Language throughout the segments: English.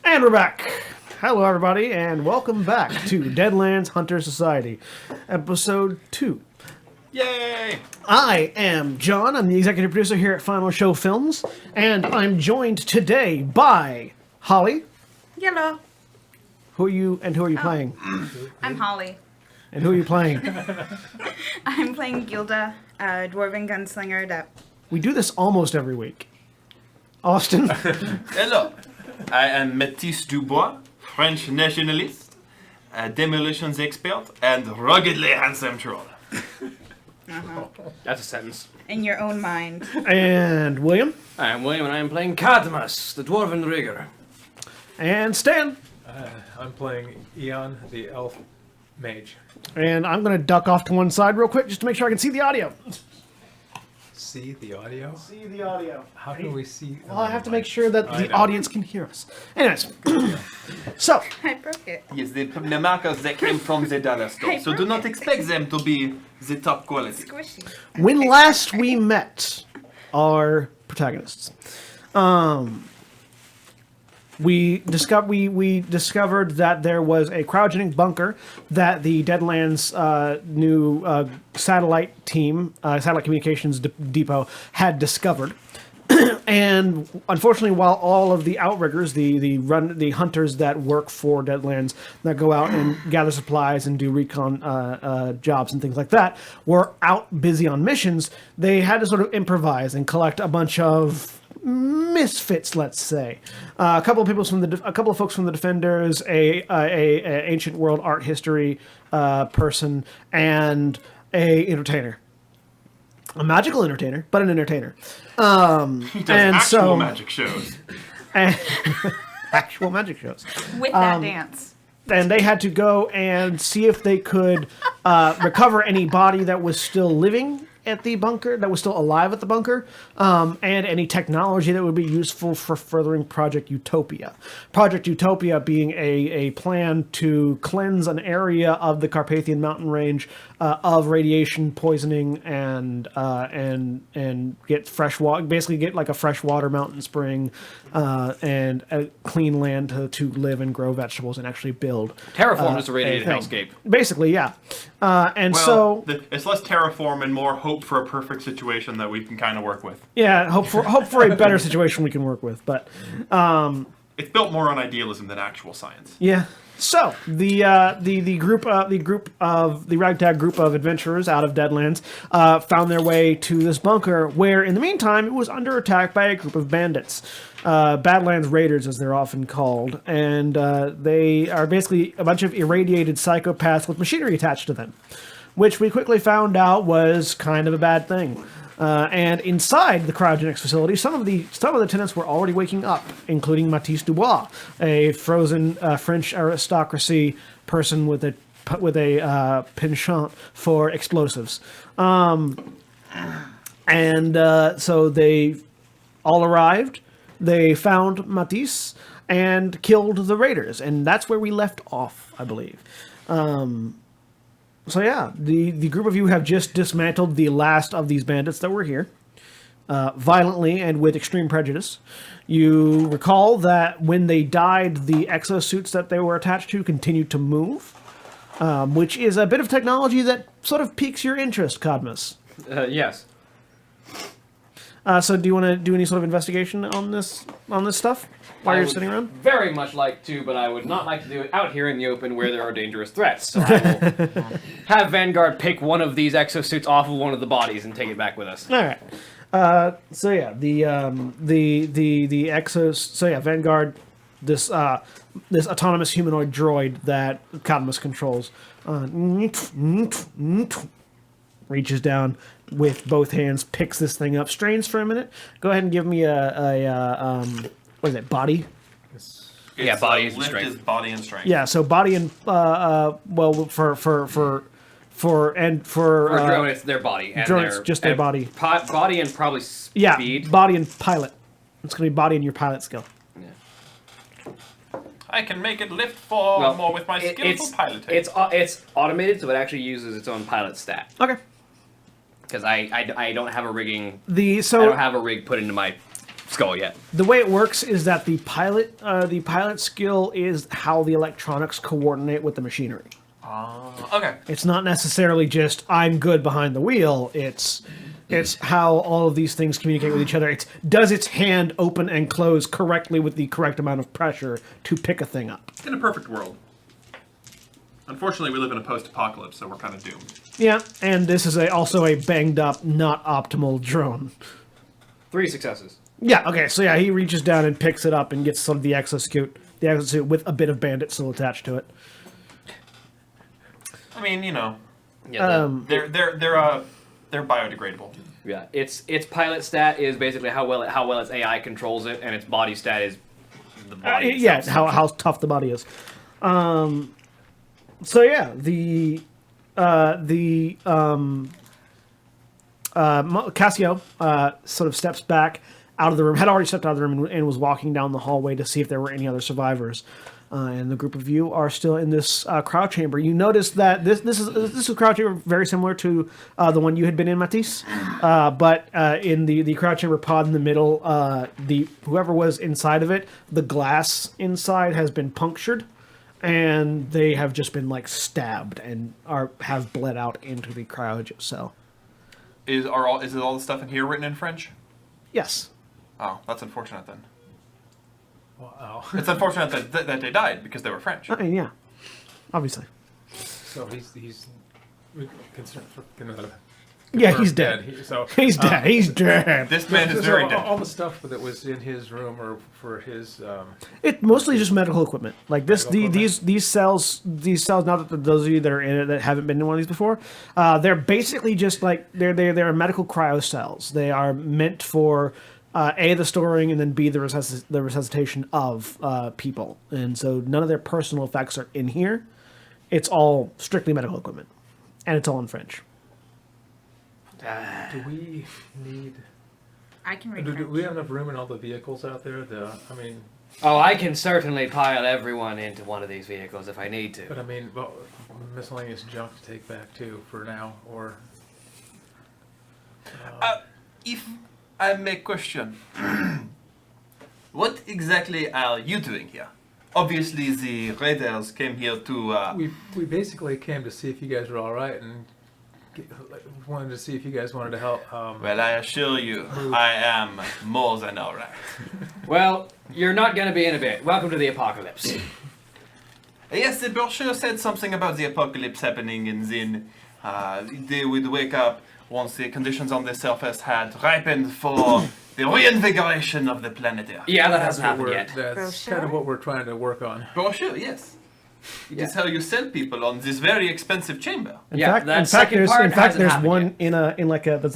And we're back. Hello, everybody, and welcome back to Deadlands Hunter Society, Episode 2. Yay! I am John. I'm the executive producer here at Final Show Films, and I'm joined today by Holly. Hello. Who are you playing? I'm Holly. And who are you playing? I'm playing Gilda, a dwarven gunslinger that... We do this almost every week. Austin. Hello, I am Mathis Dubois, French nationalist, a demolitions expert, and ruggedly handsome troll. That's a sentence. in your own mind. And William. Hi, I'm William, and I am playing Cadmus, the Dwarven Rigger. And Stan. I'm playing Eon, the elf mage. And I'm going to duck off to one side real quick just to make sure I can see the audio. See the audio? See the audio. How can we see? Well, I have to make sure that the know. audience can hear us. Anyways, so I broke it. Yes, the markers that came from the dollar store, so do not expect them to be the top quality. Squishy. when last we met our protagonists, we discovered that there was a cryogenic bunker that the Deadlands new satellite team, satellite communications depot, had discovered. And unfortunately, while all of the outriggers, the hunters that work for Deadlands, that go out and gather supplies and do recon jobs and things like that, were out busy on missions, they had to sort of improvise and collect a bunch of misfits, let's say. A couple of folks from the Defenders, a ancient world art history person, and a entertainer. A magical entertainer, but an entertainer. He does actual magic shows. And actual magic shows. With that dance. And they had to go and see if they could recover any body that was still living at the bunker, that was still alive at the bunker, and any technology that would be useful for furthering Project Utopia. Project Utopia being a plan to cleanse an area of the Carpathian mountain range of radiation poisoning and get fresh water, basically get like a freshwater mountain spring and a clean land to live and grow vegetables and actually build. Terraform is a radiated hellscape. Basically, yeah. It's less terraform and more hope for a perfect situation that we can kind of work with. Yeah, hope for a better situation we can work with, but It's built more on idealism than actual science. yeah. So the ragtag group of adventurers out of Deadlands found their way to this bunker, where in the meantime it was under attack by a group of bandits, Badlands Raiders as they're often called, and they are basically a bunch of irradiated psychopaths with machinery attached to them, which we quickly found out was kind of a bad thing. And inside the cryogenics facility, some of the tenants were already waking up, including Mathis Dubois, a frozen French aristocracy person with a penchant for explosives. So they all arrived. They found Mathis and killed the raiders, and that's where we left off, I believe. So yeah, the group of you have just dismantled the last of these bandits that were here, violently and with extreme prejudice. You recall that when they died, the exosuits that they were attached to continued to move, which is a bit of technology that sort of piques your interest, Cadmus. Yes. So do you want to do any sort of investigation on this stuff while you're sitting around? Very much like to, but I would not like to do it out here in the open where there are dangerous threats. So I will have Vanguard pick one of these exosuits off of one of the bodies and take it back with us. All right. So yeah, the exos. So yeah, Vanguard, this autonomous humanoid droid that Cadmus controls, reaches down with both hands, picks this thing up, strains for a minute. Go ahead and give me what is it? Body. Yeah, body and lift strength. is body and strength. Yeah. So body and for drone, it's their body. And drones, just their body. Body and probably speed. Yeah, body and pilot. It's going to be body and your pilot skill. Yeah. I can make it lift more with my skillful piloting. It's automated, so it actually uses its own pilot stat. Okay. Because I don't have a rigging. I So don't have a rig put into my skull yet. The way it works is that the pilot skill is how the electronics coordinate with the machinery. Okay. It's not necessarily just I'm good behind the wheel. It's how all of these things communicate with each other. It's does its hand open and close correctly with the correct amount of pressure to pick a thing up. In a perfect world. Unfortunately, we live in a post-apocalypse, so we're kind of doomed. Yeah, and this is also a banged up, not optimal drone. 3 successes. Yeah, okay, so yeah, he reaches down and picks it up and gets some of the exosuit with a bit of bandit still attached to it. I mean, you know, Yeah, they're biodegradable. yeah. Its pilot stat is basically how well its AI controls it, and its body stat is the body. Yeah, itself. how tough the body is. So yeah, Cassio sort of steps back out of the room, had already stepped out of the room and was walking down the hallway to see if there were any other survivors. And the group of you are still in this crowd chamber. You notice that this is a crowd chamber very similar to the one you had been in, Matisse. But in the crowd chamber pod in the middle, whoever was inside of it, the glass inside has been punctured, and they have just been like stabbed and have bled out into the cryogenic cell. Is all the stuff in here written in French? Yes. Oh, that's unfortunate then. Wow. It's unfortunate that they died because they were French. I mean, yeah. Obviously. So he's concerned for. Yeah, he's dead. He's dead. He's dead. This man is very dead. All the stuff that was in his room or for his. It mostly just medical equipment. Like this, Medical equipment. these cells. Now that those of you that are in it that haven't been in one of these before, they're basically just like they're medical cryo cells. They are meant for A, the storing, and then B, the resuscitation of people. And so none of their personal effects are in here. It's all strictly medical equipment, and it's all in French. Do we need? I can read Do French. we have enough room in all the vehicles out there? Oh, I can certainly pile everyone into one of these vehicles if I need to. But I mean, well, miscellaneous junk to take back too for now, or. If I may question, what exactly are you doing here? Obviously, the raiders came here to. We basically came to see if you guys were all right and wanted to see if you guys wanted to help. Well, I assure you, I am more than all right. Well, you're not going to be in a bit. Welcome to the apocalypse. Yes, the brochure said something about the apocalypse happening, and then they would wake up once the conditions on the surface had ripened for the reinvigoration of the planet Earth. Yeah, that hasn't happened yet. That's Brochure? kind of what we're trying to work on. Brochure, yes. It is how you sell people on this very expensive chamber. In Yeah, fact, that in fact, second part hasn't there's happened one yet. there's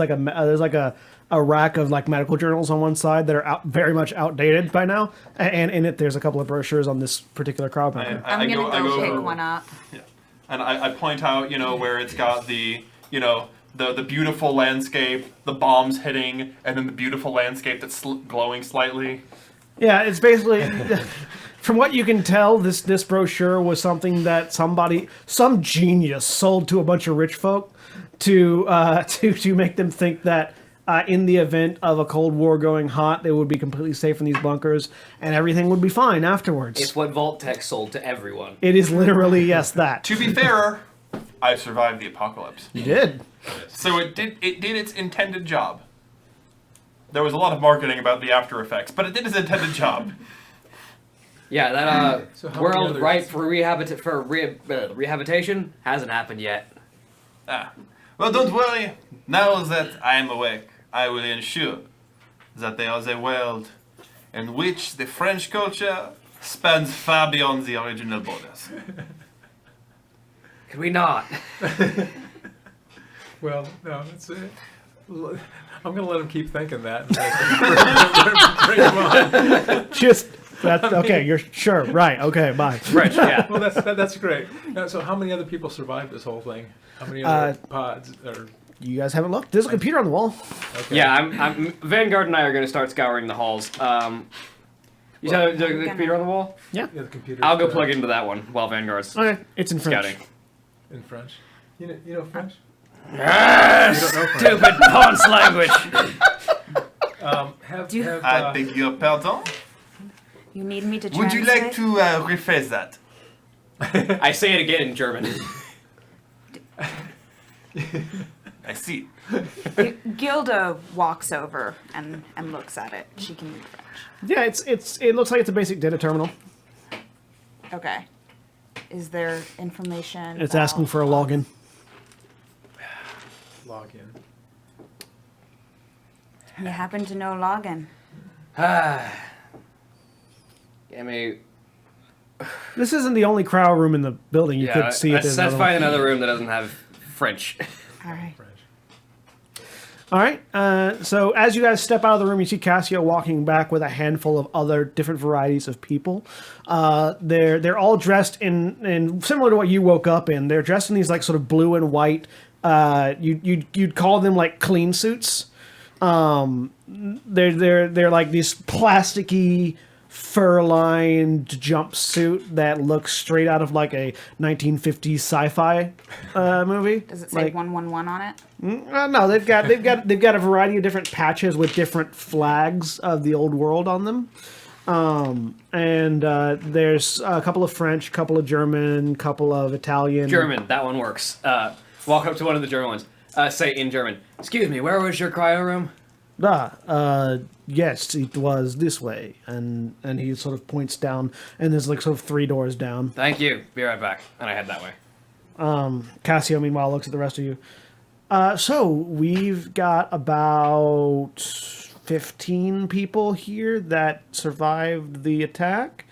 like a rack of like medical journals on one side that are very much outdated by now, and in it there's a couple of brochures on this particular crowd bunker. I'm gonna go pick one up. Yeah. And I point out, where it's got the beautiful landscape, the bombs hitting, and then the beautiful landscape that's glowing slightly. Yeah, it's basically, from what you can tell, this brochure was something that some genius sold to a bunch of rich folk to make them think that in the event of a Cold War going hot, they would be completely safe in these bunkers and everything would be fine afterwards. It's what Vault Tech sold to everyone. It is literally, yes, that. To be fairer, I survived the apocalypse. You did. So it did its intended job. There was a lot of marketing about the after effects, but it did its intended job. Yeah, that So how many world others? ripe for rehabilitation hasn't happened yet. Well, don't worry. Now that I am awake, I will ensure that there is a world in which the French culture spans far beyond the original borders. Could we not? Well, no, that's it. I'm gonna let him keep thinking that. And bring him on. Just, that's, okay, you're sure, right, okay, bye. French, yeah. Well, that's great. Now, so, how many other people survived this whole thing? How many other pods? Or You guys haven't looked? There's a computer on the wall. okay. Yeah, I'm Vanguard and I are going to start scouring the halls. You said the computer on the wall? Yeah, the computer. I'll go plug into that one while Vanguard's Okay, it's in French. scouting. in French. You know French? Ah, You don't know French. stupid Ponce language. I beg your pardon? You need me to Would translate? you like to rephrase that? I say it again in German. I see. Gilda walks over and looks at it. She can read French. Yeah, it looks like it's a basic data terminal. Okay. Is there information? It's asking for a login. Login. You happen to know login? I mean, This isn't the only crowd room in the building. You could see it. let's find another room that doesn't have French. All right. All right. So as you guys step out of the room, you see Cassio walking back with a handful of other different varieties of people. They're all dressed in similar to what you woke up in. They're dressed in these like sort of blue and white. You'd call them like clean suits. They're like these plasticky, fur-lined jumpsuit that looks straight out of like a 1950s sci-fi movie. Does it say Like, 111 on it? no, they've got a variety of different patches with different flags of the old world on them. And there's a couple of French, couple of German, couple of Italian. German, that one works. Walk up to one of the German ones. Say in German, "Excuse me, where was your cryo room?" Yes, it was this way, and he sort of points down, and there's like sort of 3 doors down. Thank you. Be right back. And I head that way. Cassio, meanwhile, looks at the rest of you. So we've got about 15 people here that survived the attack.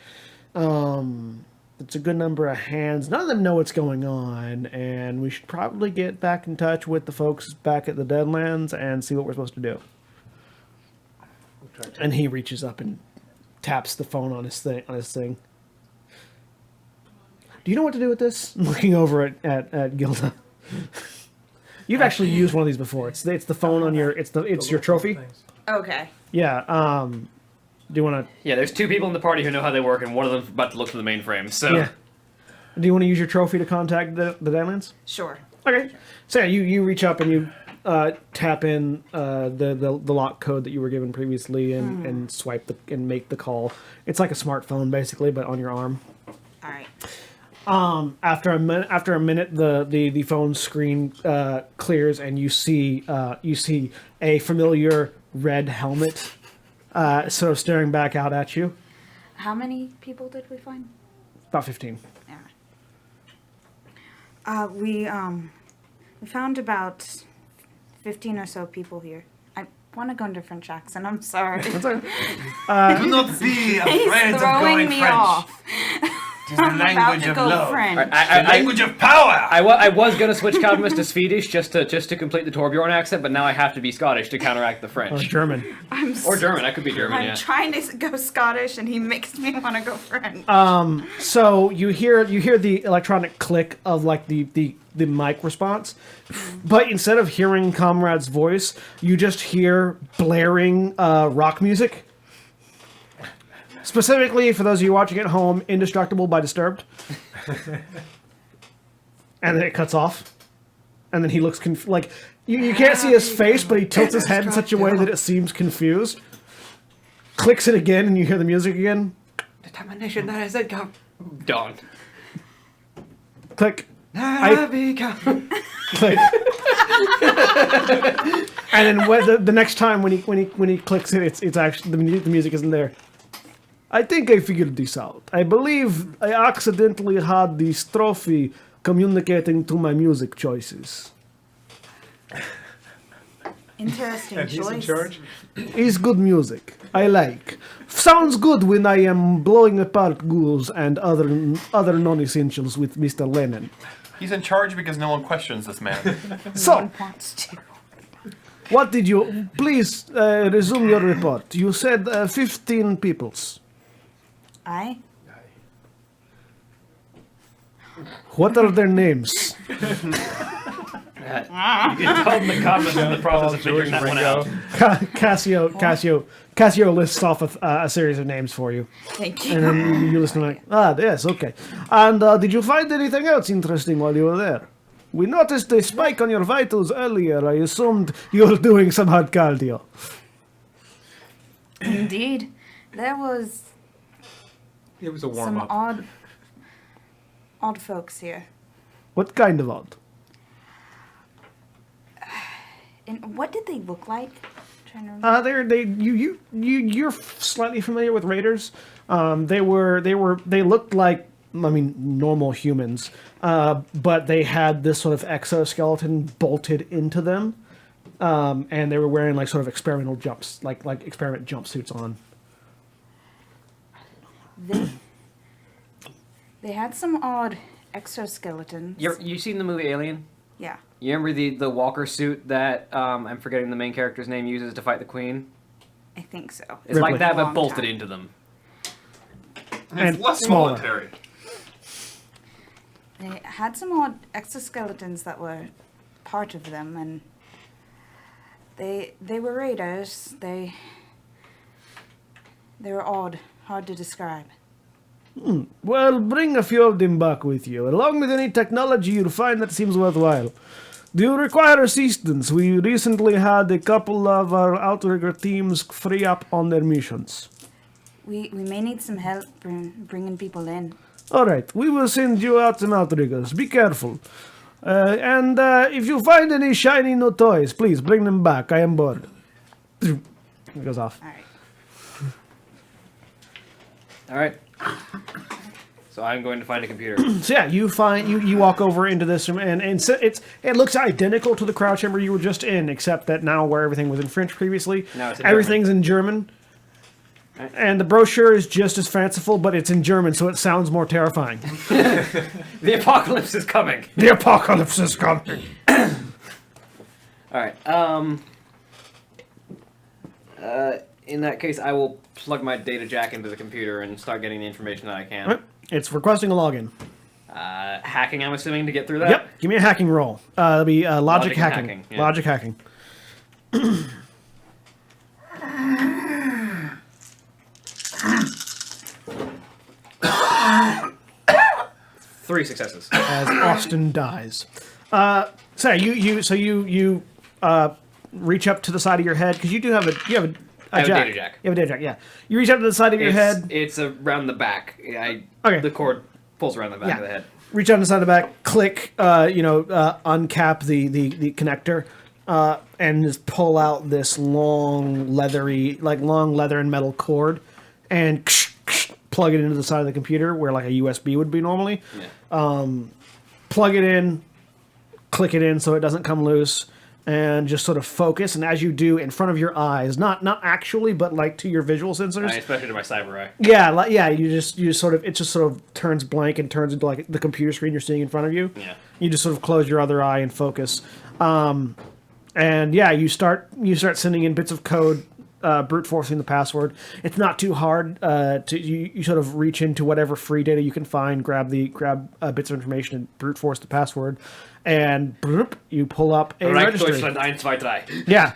It's a good number of hands. None of them know what's going on, and we should probably get back in touch with the folks back at the Deadlands and see what we're supposed to do. And he reaches up and taps the phone on his thing. Do you know what to do with this? Looking over at Gilda. You've actually used one of these before. It's the phone on your it's your trophy. Okay. Yeah. Do you want to? Yeah, there's 2 people in the party who know how they work, and one of them's about to look for the mainframe. So Yeah. Do you want to use your trophy to contact the Deadlands? Sure. Okay. So yeah, you reach up and you tap in the lock code that you were given previously and swipe and make the call. It's like a smartphone basically, but on your arm. All right. After a minute, the phone screen clears and you see a familiar red helmet sort of staring back out at you. How many people did we find? About 15. Yeah. We found about 15 or so people here. I want to go into French accent. I'm sorry. Do not be afraid of Throwing going me French. off. It is the I'm about language to of go love. French. The language of power. I was gonna switch Calvimus to Swedish just to complete the Torbjorn accent, but now I have to be Scottish to counteract the Or French. German. Or German. I could be German. I'm Yeah. trying to go Scottish, and he makes me want to go French. So you hear the electronic click of like the mic response, but instead of hearing Comrade's voice, you just hear blaring rock music. Specifically, for those of you watching at home, Indestructible by Disturbed. And then it cuts off. And then he looks like you can't see his face, but he tilts his head in such a way that it seems confused. Clicks it again, and you hear the music again. Determination that is it. Dawn. Click. Click. And then the next time when he clicks it, it's actually the music isn't there. I think I figured this out. I believe I accidentally had this trophy communicating to my music choices. Interesting And he's choice. in charge? It's good music. I like. Sounds good when I am blowing apart ghouls and other non-essentials with Mr. Lennon. He's in charge because no one questions this man. So, Wants to. what did you... Please resume your report. You said 15 peoples. I? What are their names? You can tell the comments in the process of figuring that one out. Cassio lists off a series of names for you. Thank you. And then you listen like, yes, okay. And did you find anything else interesting while you were there? We noticed a spike on your vitals earlier. I assumed you were doing some hard cardio. Indeed. There was It was a warm some up. odd folks here. What kind of odd? And what did they look like? I'm trying to remember. You're slightly familiar with raiders. They looked like, I mean, normal humans, but they had this sort of exoskeleton bolted into them, and they were wearing like sort of experimental jumps, like experiment jumpsuits on. They had some odd exoskeletons. You seen the movie Alien? Yeah. You remember the walker suit that I'm forgetting the main character's name uses to fight the queen? I think so. It's Ripley. like that, but Long bolted time. into them. And It's less smaller. military. They had some odd exoskeletons that were part of them, and they were raiders. They were odd, hard to describe. Well, bring a few of them back with you, along with any technology you find that seems worthwhile. Do you require assistance? We recently had a couple of our outrigger teams free up on their missions. We may need some help bringing people in. All right, we will send you out some outriggers. Be careful. And if you find any shiny new toys, please bring them back. I am bored. It goes off. All right. All right. So I'm going to find a computer. So yeah, you walk over into this room, and so it looks identical to the crowd chamber you were just in, except that now where everything was in French previously, Now it's in everything's in German. Right. And the brochure is just as fanciful, but it's in German, so it sounds more terrifying. The apocalypse is coming. The apocalypse is coming. All right. In that case, I will plug my data jack into the computer and start getting the information that I can. Right. It's requesting a login. Hacking, I'm assuming, to get through that. Yep. Give me a hacking roll. It'll be logic Logic and hacking. hacking, yeah. Logic hacking. 3 successes. As Austin dies. So you reach up to the side of your head because you have a I have a jack. data jack. You have a data jack. Yeah. You reach up to the side of your head. It's around the back. Okay. The cord pulls around the back Yeah. of the head. Reach out on the side of the back. Click. Uncap the connector. And just pull out this long leather and metal cord, and plug it into the side of the computer where like a USB would be normally. Yeah. Plug it in, click it in so it doesn't come loose, and just sort of focus. And as you do, in front of your eyes, not actually, but like to your visual sensors. Especially to my cyber eye. Yeah, you just sort of turns blank and turns into like the computer screen you're seeing in front of you. Yeah. You just sort of close your other eye and focus. And yeah, you start sending in bits of code, brute forcing the password. It's not too hard. You sort of reach into whatever free data you can find, grab bits of information, and brute force the password, and bloop, you pull up a registry. Deutschland 1, 2, 3. Yeah,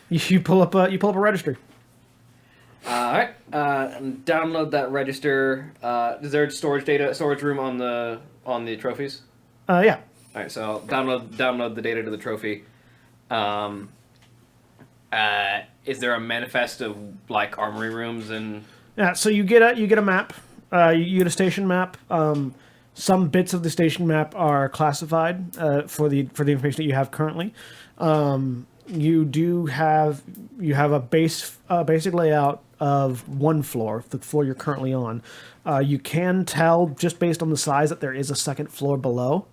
you pull up a registry. Alright. Download that register. Is there storage room on the trophies? Yeah. Alright, so I'll download the data to the trophy. Is there a manifest of like armory rooms and? Yeah, so you get a map. You get a station map. Some bits of the station map are classified for the information that you have currently. You have a basic layout of one floor, the floor you're currently on. You can tell just based on the size that there is a second floor below.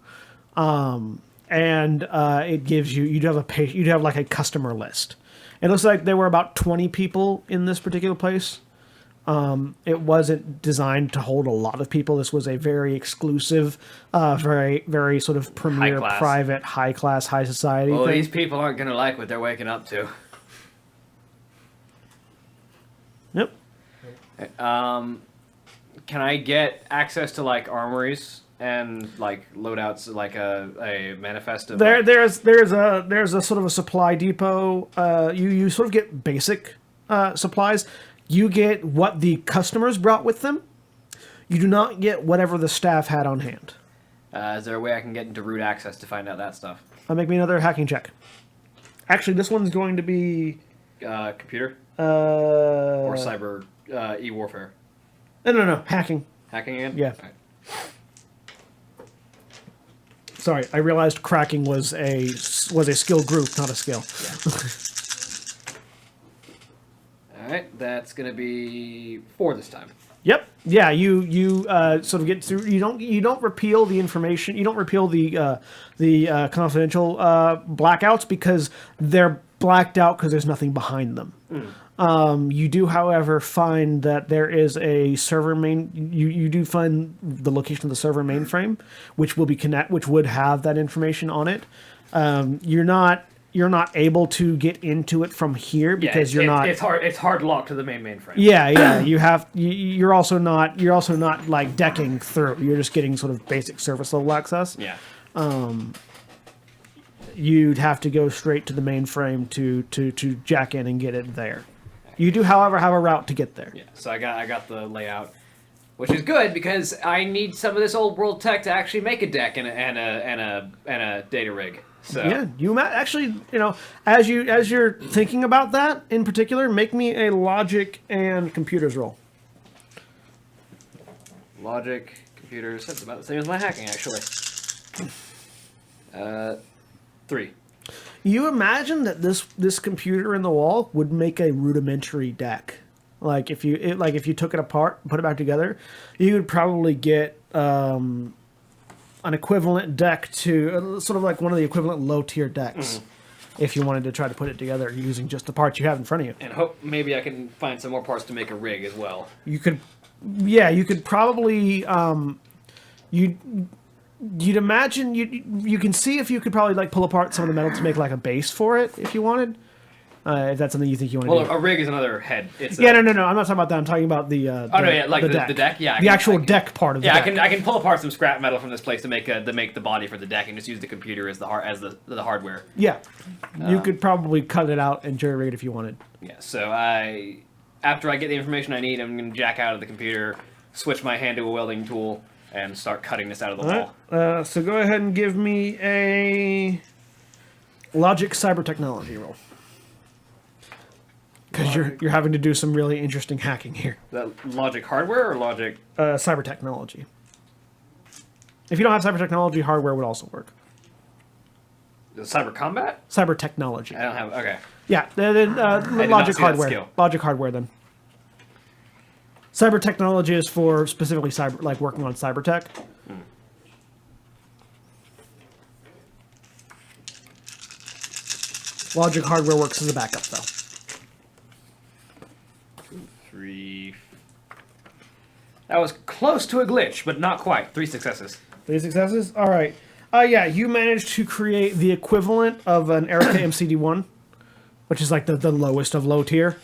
And it gives you'd have like a customer list. It looks like there were about 20 people in this particular place. It wasn't designed to hold a lot of people. This was a very exclusive, very, very sort of premier, High class. private, high class, high society Well, thing. these people aren't gonna like what they're waking up to. Yep. Can I get access to like armories and like loadouts, like a manifest of? There's a sort of a supply depot. You sort of get basic supplies. You get what the customers brought with them. You do not get whatever the staff had on hand. Is there a way I can get into root access to find out that stuff? Make me another hacking check. Actually, this one's going to be Computer or or cyber e-warfare. No. Hacking. Hacking again? Yeah. All right. Sorry, I realized cracking was a skill group, not a skill. All right, that's gonna be 4 this time. Yep. Yeah. You sort of get through. You don't repeal the information. You don't repeal the confidential blackouts because they're blacked out because there's nothing behind them. You do, however, find that there is a server main. You do find the location of the server mainframe, which would have that information on it. You're not able to get into it from here because you're not. It's hard locked to the mainframe. Yeah. You're also not like decking through. You're just getting sort of basic service level access. Yeah. You'd have to go straight to the mainframe to jack in and get it there. You do, however, have a route to get there. Yeah. So I got the layout, which is good because I need some of this old world tech to actually make a deck and a data rig. So Yeah, actually, as you're thinking about that in particular, make me a logic and computers roll. Logic, computers, that's about the same as my hacking actually. 3. You imagine that this computer in the wall would make a rudimentary deck. Like if you took it apart, put it back together, you would probably get an equivalent deck to sort of like one of the equivalent low tier decks. If you wanted to try to put it together using just the parts you have in front of you. And hope maybe I can find some more parts to make a rig as well. You could probably you'd imagine you can see if you could probably like pull apart some of the metal to make like a base for it if you wanted. If that's something you think you want to do. Well, a rig is another head. It's no. I'm not talking about that. I'm talking about the deck. Yeah, the actual deck part of the deck. I can pull apart some scrap metal from this place to make the body for the deck and just use the computer as the hardware. Yeah, you could probably cut it out and jury rig it if you wanted. Yeah. So after I get the information I need, I'm gonna jack out of the computer, switch my hand to a welding tool, and start cutting this out of the wall. Right. So go ahead and give me a logic cyber technology roll. Because you're having to do some really interesting hacking here. Is that logic hardware or logic? Cyber technology. If you don't have cyber technology, hardware would also work. Cyber combat? Cyber technology. I don't have. Okay. Yeah, then logic hardware. Skill. Logic hardware then. Cyber technology is for specifically cyber, like working on cyber tech. Logic hardware works as a backup though. 3. That was close to a glitch, but not quite. 3 successes. 3 successes? All right. Yeah, you managed to create the equivalent of an Erica MCD1, which is like the lowest of low tier.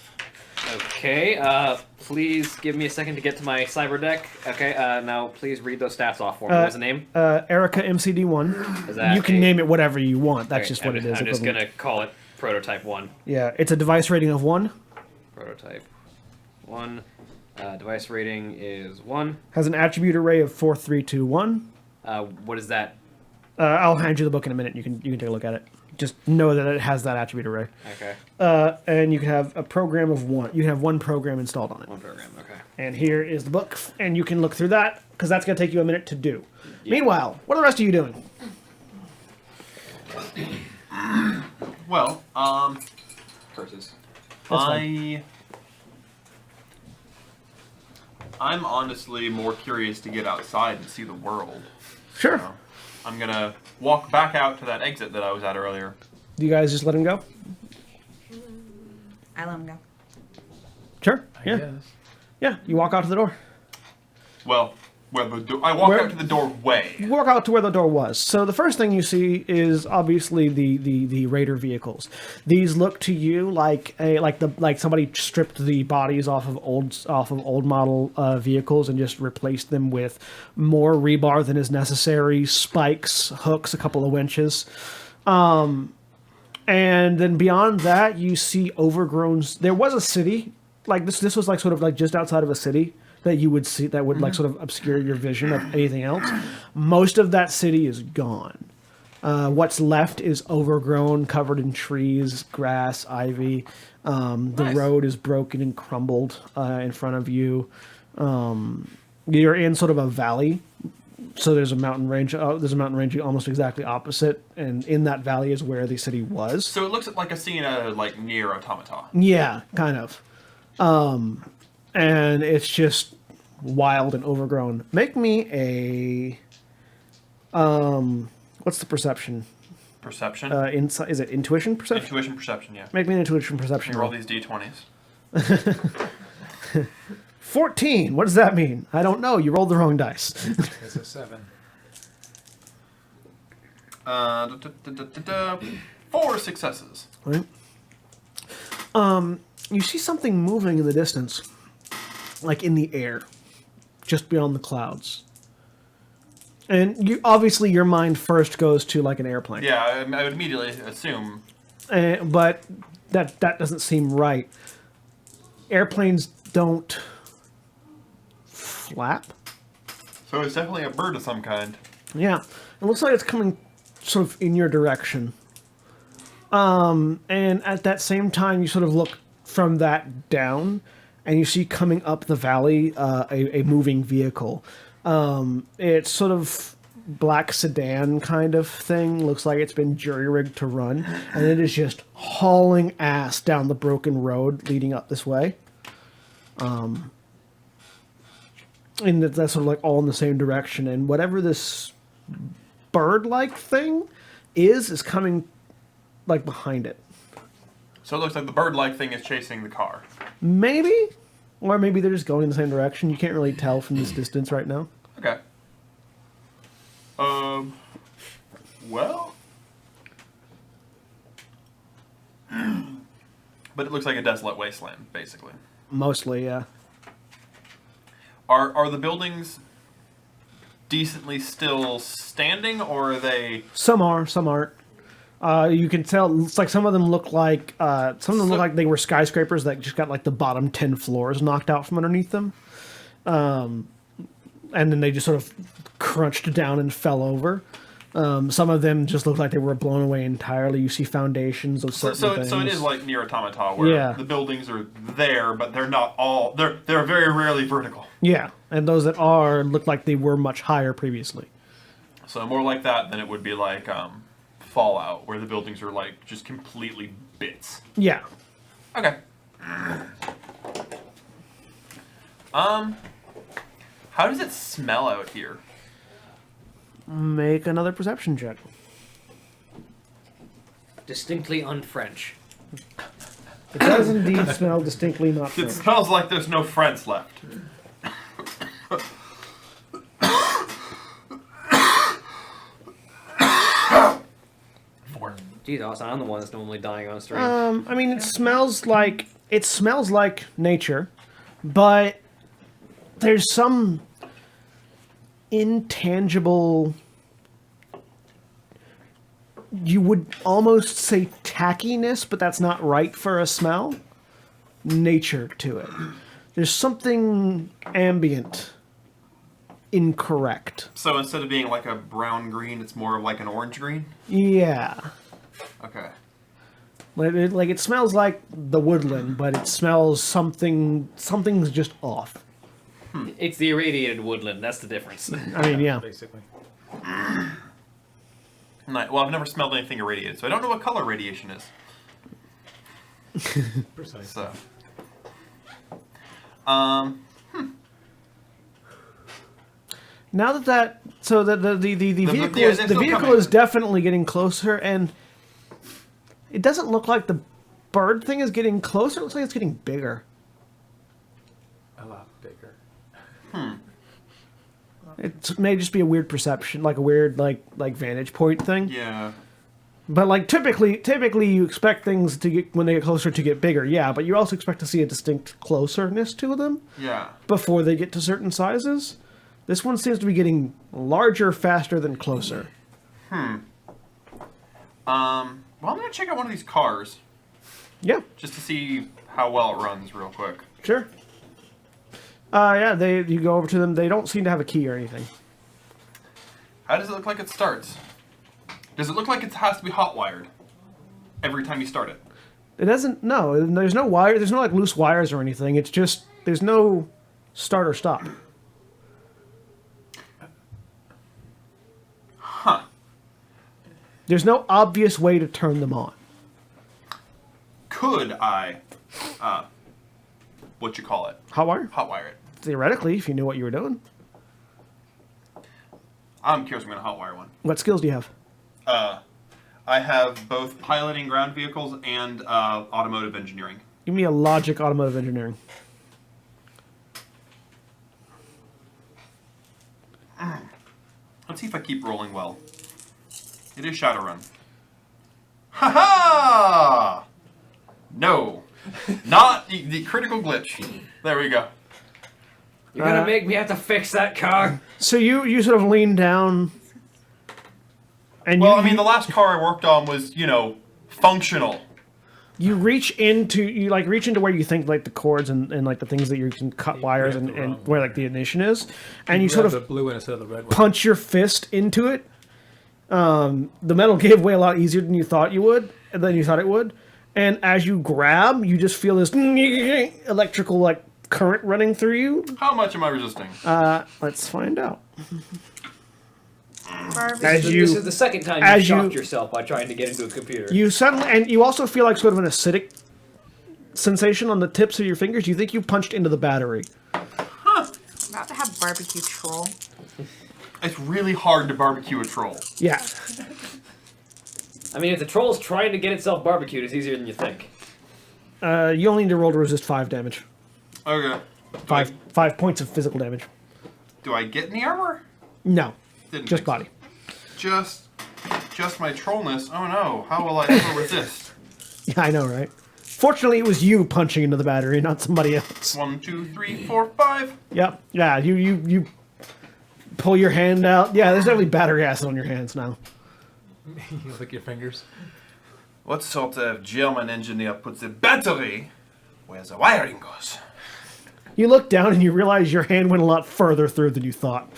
Okay, please give me a second to get to my cyber deck. Okay, now please read those stats off for me. What's the name? Erica MCD1. Is that you can name it whatever you want. That's Okay, just what it is. I'm just equivalent. gonna call it Prototype 1. Yeah, it's a device rating of 1. Prototype 1. Device rating is 1. Has an attribute array of 4, 3, 2, 1. What is that? I'll hand you the book in a minute. You can take a look at it. Just know that it has that attribute array. Okay. And you can have a program of 1. You can have 1 program installed on it. 1 program, okay. And here is the book, and you can look through that because that's going to take you a minute to do. Yeah. Meanwhile, what are the rest of you doing? Well, Curses. I'm honestly more curious to get outside and see the world. Sure. So I'm gonna walk back out to that exit that I was at earlier. Do you guys just let him go? I let him go. Sure. I Yeah. guess. Yeah. You walk out to the door. Well, I walk out to the doorway. You walk out to where the door was. So the first thing you see is obviously the raider vehicles. These look to you like somebody stripped the bodies off of old model vehicles and just replaced them with more rebar than is necessary, spikes, hooks, a couple of winches. And then beyond that, you see overgrown. There was a city like this. This was like sort of like just outside of a city that you would see that would like sort of obscure your vision of anything else. Most of that city is gone. What's left is overgrown, covered in trees, grass, ivy. The Nice. road is broken and crumbled in front of you. You're in sort of a valley, so there's a mountain range. There's a mountain range almost exactly opposite, and in that valley is where the city was. So it looks like a scene like near Automata. Yeah, kind of. And it's just wild and overgrown. Make me a. What's the perception? Perception? Is it intuition perception? Intuition perception, yeah. Make me an intuition perception You roll roll. these d20s. 14. What does that mean? I don't know. You rolled the wrong dice. It's a 7. 4 successes. Right. You see something moving in the distance, like in the air, just beyond the clouds. And you obviously your mind first goes to like an airplane. Yeah, I would immediately assume. But that doesn't seem right. Airplanes don't flap. So it's definitely a bird of some kind. Yeah, it looks like it's coming sort of in your direction. And at that same time, you sort of look from that down, and you see coming up the valley a moving vehicle. It's sort of black sedan kind of thing. Looks like it's been jury-rigged to run, and it is just hauling ass down the broken road leading up this way. And that's sort of like all in the same direction. And whatever this bird-like thing is coming like behind it. So it looks like the bird-like thing is chasing the car. Maybe, or maybe they're just going in the same direction. You can't really tell from this distance right now. Okay. Well. But it looks like a desolate wasteland, basically. Mostly, yeah. Are the buildings decently still standing, or are they? Some are, some aren't. You can tell. It's like some of them look like they were skyscrapers that just got like the bottom 10 floors knocked out from underneath them, and then they just sort of crunched down and fell over. Some of them just look like they were blown away entirely. You see foundations of certain things. So it is like near Automata, where the buildings are there, but they're not all. They're very rarely vertical. Yeah, and those that are look like they were much higher previously. So more like that than it would be like Fallout, where the buildings are like just completely bits. Yeah. Okay. How does it smell out here? Make another perception check. Distinctly un-French. It does indeed smell distinctly not It French. smells like there's no friends left. Jesus, I'm the one that's normally dying on stream. I mean, it smells like nature, but there's some intangible. You would almost say tackiness, but that's not right for a smell. Nature to it. There's something ambient, incorrect. So instead of being like a brown green, it's more of like an orange green? Yeah. Okay. Like it smells like the woodland, but it smells something's just off. It's the irradiated woodland, that's the difference. I mean, yeah. Basically. Well, I've never smelled anything irradiated, so I don't know what color radiation is. Precisely. So. Now so the vehicle yeah, is they're the still vehicle coming. is definitely getting closer, and it doesn't look like the bird thing is getting closer. It looks like it's getting bigger. A lot bigger. It may just be a weird perception, like a weird like vantage point thing. Yeah. But like typically you expect things to get when they get closer to get bigger, yeah. But you also expect to see a distinct closeness to them Yeah. before they get to certain sizes. This one seems to be getting larger faster than closer. Well, I'm gonna check out one of these cars Yeah, just to see how well it runs, real quick. sure. Yeah, you go over to them. They don't seem to have a key or anything. How does it look like it starts? Does it look like it has to be hot wired every time you start it? It doesn't. No, there's no wire. There's no like loose wires or anything. It's just there's no start or stop. Huh. There's no obvious way to turn them on. Could I, what you call it? Hot wire? Hot wire it. Theoretically, if you knew what you were doing. I'm curious. I'm gonna hot wire one. What skills do you have? I have both piloting ground vehicles and automotive engineering. Give me a logic automotive engineering. Let's see if I keep rolling well. It is Shadowrun. Ha ha! No, not the critical glitch. There we go. You're gonna make me have to fix that car. So you sort of lean down, and Well, I mean, the last car I worked on was, functional. you reach into where you think like the cords and like the things that you can cut wires and where like the ignition is, and you sort the of blue one instead of the red one. punch your fist into it. The metal gave way a lot easier than you thought it would, and as you grab, you just feel this electrical like current running through you. How much am I resisting? Let's find out. Barbie. As you- This is the second time as you you- shocked yourself by trying to get into a computer. You suddenly, and you also feel like sort of an acidic sensation on the tips of your fingers. You think you punched into the battery. About to have barbecue troll. It's really hard to barbecue a troll. Yeah. I mean, if the troll's trying to get itself barbecued, it's easier than you think. You only need to roll to resist 5 damage. Okay. 5 points of physical damage. Do I get any armor? No, Didn't just think so. body. Just my trollness. Oh no, how will I ever resist? Yeah, I know, right? Fortunately, it was you punching into the battery, not somebody else. 1, 2, 3, 4, 5. Yep. Yeah, you pull your hand out. Yeah, there's definitely battery acid on your hands now. You lick your fingers. What sort of German engineer puts a battery where the wiring goes? You look down and you realize your hand went a lot further through than you thought.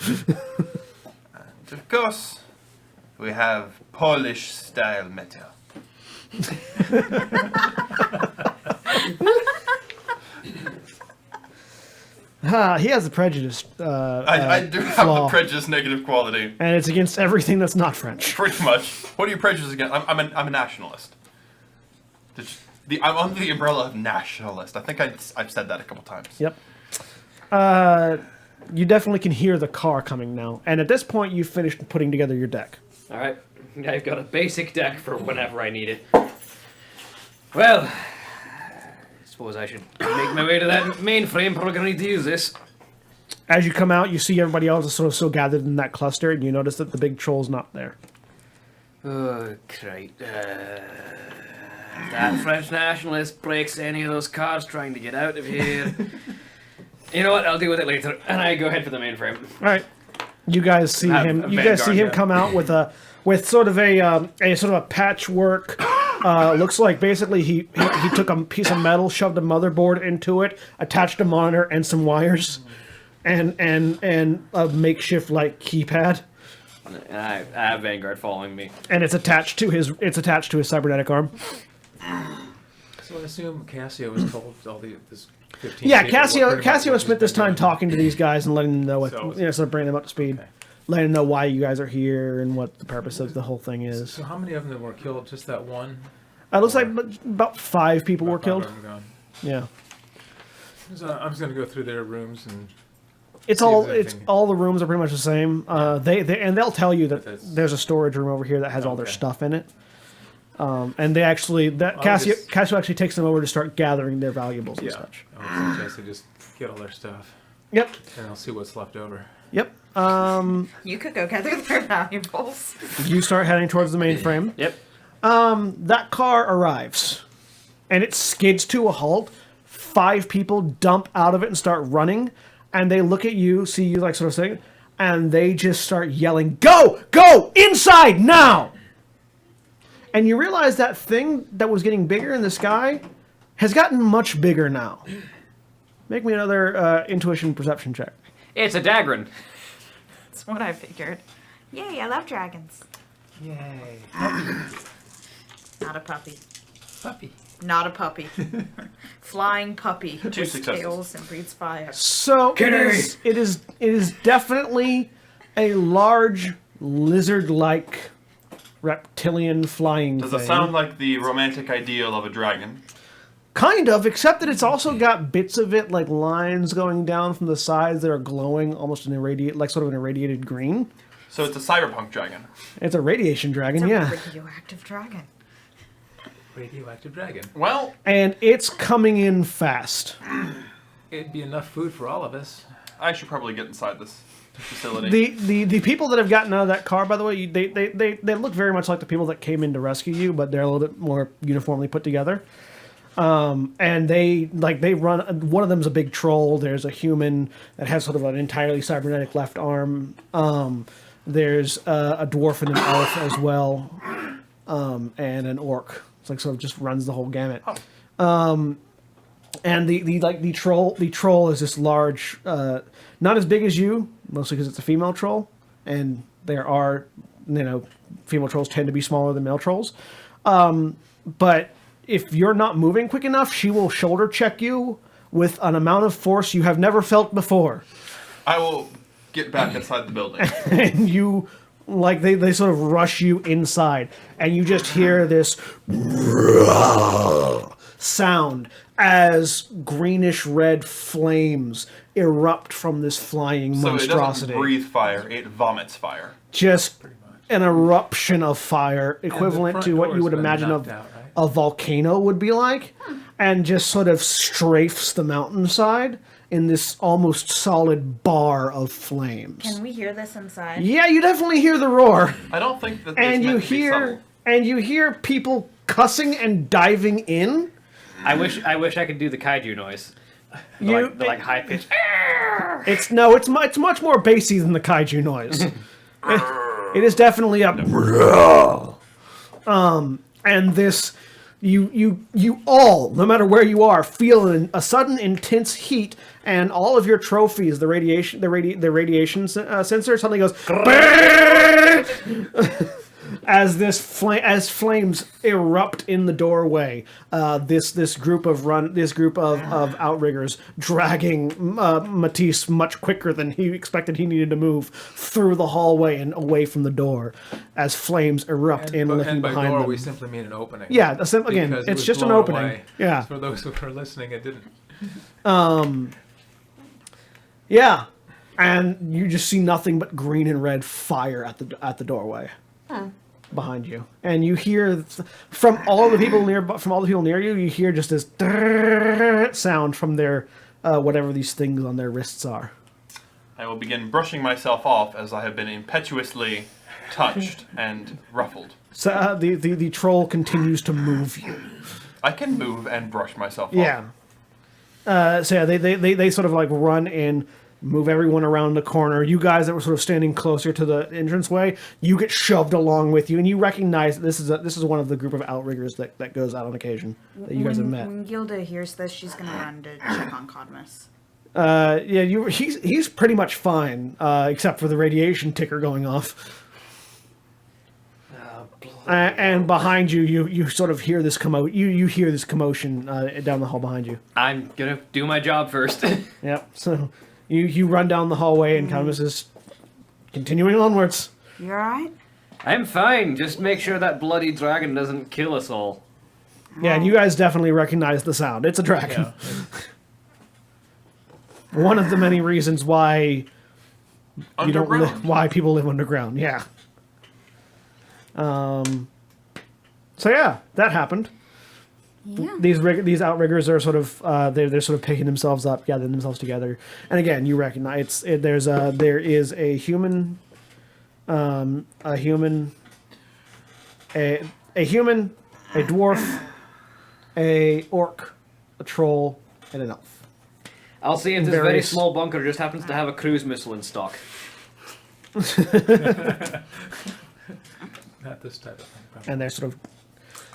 Of course, we have Polish-style metal. He has a prejudice. I do have flaw. the prejudice negative quality, And it's against everything that's not French. pretty much. What are you prejudiced against? I'm a nationalist. I'm under the umbrella of nationalist. I think I've said that a couple times. Yep. You definitely can hear the car coming now. And at this point, you've finished putting together your deck. All right, I've got a basic deck for whenever I need it. Well, I suppose I should make my way to that mainframe. Probably gonna need to use this. As you come out, you see everybody else is sort of so gathered in that cluster, and you notice that the big troll's not there. Oh, great. That French nationalist breaks any of those cars trying to get out of here. You know what? I'll deal with it later. And I go head for the mainframe. All right. You guys see Have him. a You guys see vanguard, him yeah. come out with sort of a patchwork. Looks like basically he took a piece of metal, shoved a motherboard into it, attached a monitor and some wires, and a makeshift like keypad, And I have Vanguard following me. and it's attached to his cybernetic arm. So I assume Cassio was told all this 15 Yeah, people what pretty much Cassio what spent he's this been time doing. talking to these guys and letting them know what, So- sort of bringing them up to speed, Okay. letting them know why you guys are here and what the purpose of the whole thing is. So how many of them were killed? Just that one? It looks like about 5 people were About killed. 5 of them gone. Yeah. So I'm just gonna go through their rooms and It's See if all there's it's anything- all the rooms are pretty much the same. They'll tell you that That's- there's a storage room over here that has all their Okay. stuff in it. And they actually Cassio actually takes them over to start gathering their valuables and yeah, such. I'll suggest they just get all their stuff Yep. and I'll see what's left over. Yep. You could go gather their valuables. You start heading towards the mainframe. Yep. That car arrives, and it skids to a halt. 5 people dump out of it and start running, and they look at you, see you like sort of saying, and they just start yelling, "Go! Go! Inside now!" And you realize that thing that was getting bigger in the sky has gotten much bigger now. Make me another intuition perception check. It's a Dagron. That's what I figured. Yay, I love dragons. Yay. Not a puppy. Puppy. Not a puppy. Flying puppy with successes. tails and breathes fire. So it is definitely a large lizard-like reptilian flying Does thing. it sound like the romantic ideal of a dragon? Kind of, except that it's also got bits of it, like lines going down from the sides that are glowing almost in sort of an irradiated green. So it's a cyberpunk dragon. It's a radiation dragon, It's a yeah. radioactive dragon. Radioactive dragon. Well, And it's coming in fast. It'd be enough food for all of us. I should probably get inside this facility. The people that have gotten out of that car, by the way, they look very much like the people that came in to rescue you, but they're a little bit more uniformly put together. And they run. One of them's a big troll. There's a human that has sort of an entirely cybernetic left arm. There's a dwarf and an elf as well, and an orc. It's like sort of just runs the whole gamut. And the troll is this large, not as big as you, mostly because it's a female troll, and there are, female trolls tend to be smaller than male trolls. But if you're not moving quick enough, she will shoulder check you with an amount of force you have never felt before. I will get back inside the building. And you, they sort of rush you inside, and you just hear this sound as greenish red flames erupt from this flying So it monstrosity. doesn't breathe fire, it vomits fire. Just an eruption of fire, equivalent front to what door's you would been imagine knocked out, right? a volcano would be like, and just sort of strafes the mountainside in this almost solid bar of flames. Can we hear this inside? Yeah, you definitely hear the roar, I don't think that and it's you meant to be hear subtle. people cussing and diving in. I wish I could do the kaiju noise. You- The high pitch. It's much more bassy than the kaiju noise. It is definitely a and this you all, no matter where you are, feel a sudden intense heat, and all of your trophies, the radiation sensor suddenly goes as flames erupt in the doorway. This group of outriggers dragging Matisse much quicker than he expected he needed to move through the hallway and away from the door as flames erupt And looking by behind door, them. we simply mean an opening. Yeah, again, Because it it's was just an blown opening. away. Yeah. For those who are listening, it didn't. Yeah, and you just see nothing but green and red fire at the doorway behind you, and you hear from all the people near you. You hear just this sound from their whatever these things on their wrists are. I will begin brushing myself off as I have been impetuously touched and ruffled. So the troll continues to move you. I can move and brush myself off. Yeah. So yeah, they sort of like run in, move everyone around the corner. You guys that were sort of standing closer to the entranceway, you get shoved along with you, and you recognize this is one of the group of outriggers that goes out on occasion that you guys have met. When Gilda hears this, she's gonna run to check on Codmus. Yeah, he's pretty much fine, except for the radiation ticker going off. And behind you, you sort of hear this you hear this commotion down the hall behind you. I'm gonna do my job first. Yep. So you run down the hallway, and Codmus is continuing onwards. You alright? I'm fine. Just make sure that bloody dragon doesn't kill us all. Yeah, and you guys definitely recognize the sound. It's a dragon. One of the many reasons why you don't Underground. why people live underground. Yeah. So yeah, that happened. Yeah. These outriggers are sort of they're sort of picking themselves up, gathering themselves together. And again, you recognize there is a human, a human, a dwarf, a orc, a troll, and an elf. I'll see if this very Various- small bunker just happens to have a cruise missile in stock. Not this type of thing. Probably. And they're sort of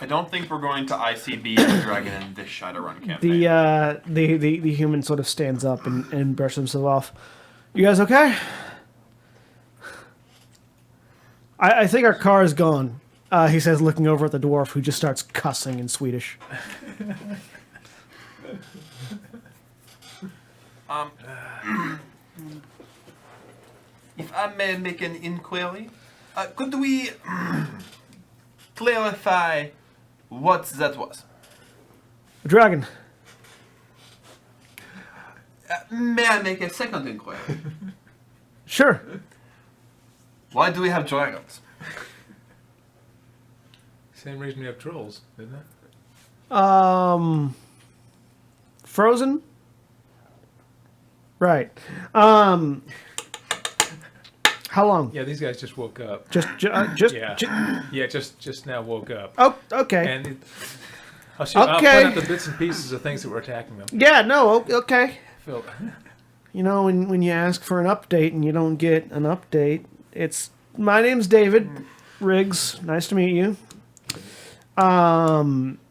I don't think we're going to ICB the dragon in this Shadowrun campaign. the human sort of stands up and brushes himself off. You guys okay? I think our car is gone. He says, looking over at the dwarf, who just starts cussing in Swedish. If I may make an inquiry, could we clarify what that was? A dragon. May I make a second inquiry? Sure. Why do we have dragons? Same reason we have trolls, isn't it? Frozen? Right. How long? Yeah, these guys just woke up. Just Yeah. Yeah, just now woke up. Oh, okay. And I'll point out the bits and pieces of things that were attacking them. Yeah, no, okay. Phil, You know, when you ask for an update and you don't get an update, my name's David Riggs. Nice to meet you.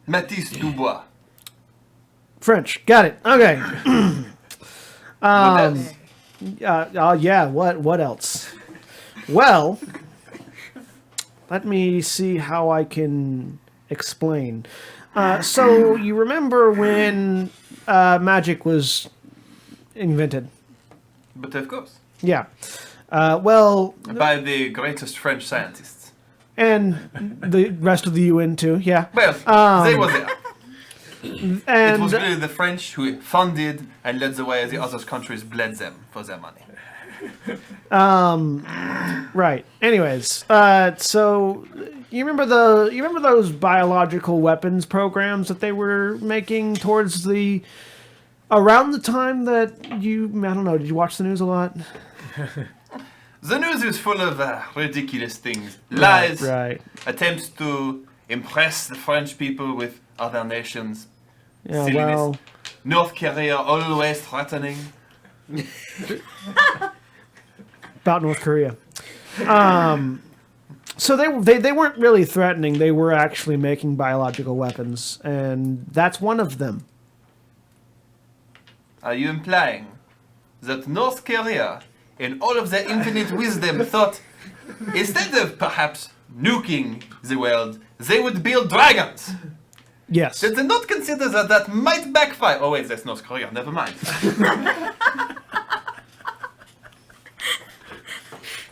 Mathis Dubois. French. Got it. Okay. What else? Yeah, what else? Well, let me see how I can explain. So you remember when magic was invented? But of course. Yeah. Well, By the greatest French scientists. and the rest of the UN too. Yeah. Well, they were there. It And was really the French who funded and led the way. The other countries bled them for their money. right. Anyways, so you remember those biological weapons programs that they were making towards around the time that I don't know, did you watch the news a lot? The news is full of ridiculous things. Lies, Right. attempts to impress the French people with other nations. Yeah, Silliness. well, North Korea always threatening. about North Korea. So they weren't really threatening. They were actually making biological weapons, and that's one of them. Are you implying that North Korea, in all of their infinite wisdom, thought instead of perhaps nuking the world, they would build dragons? Yes. Did they not consider that might backfire? Oh wait, that's North Korea, never mind.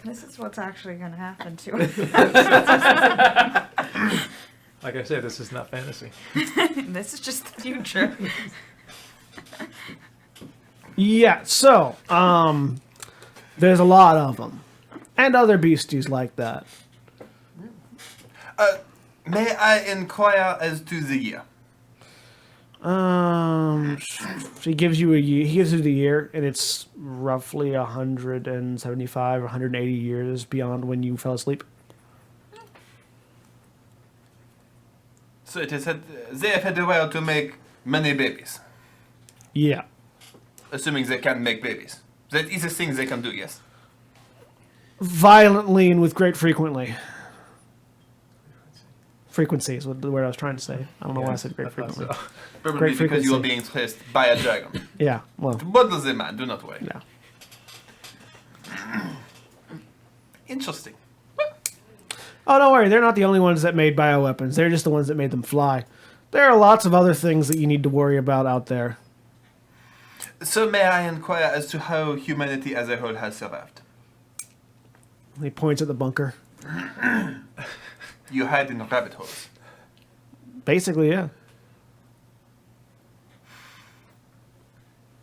This is what's actually going to happen to us. like I said, this is not fantasy. This is just the future. Yeah. So, there's a lot of them, and other beasties like that. May I inquire as to the year? He gives you a year. He gives you the year, and it's roughly 175 or 180 years beyond when you fell asleep. So it is they have had a while to make many babies. Yeah. Assuming they can make babies. That is a thing they can do, yes. Violently and with great frequency. Frequency is what the word I was trying to say. I don't know why I said great thought frequently. so. Probably Great because you are frequency. being chased by a dragon. Yeah, well, What does it matter? Do not worry. yeah. Interesting. Oh, don't worry. They're not the only ones that made bioweapons. They're just the ones that made them fly. There are lots of other things that you need to worry about out there. So may I inquire as to how humanity as a whole has survived? He points at the bunker. You hide in rabbit holes. Basically, yeah.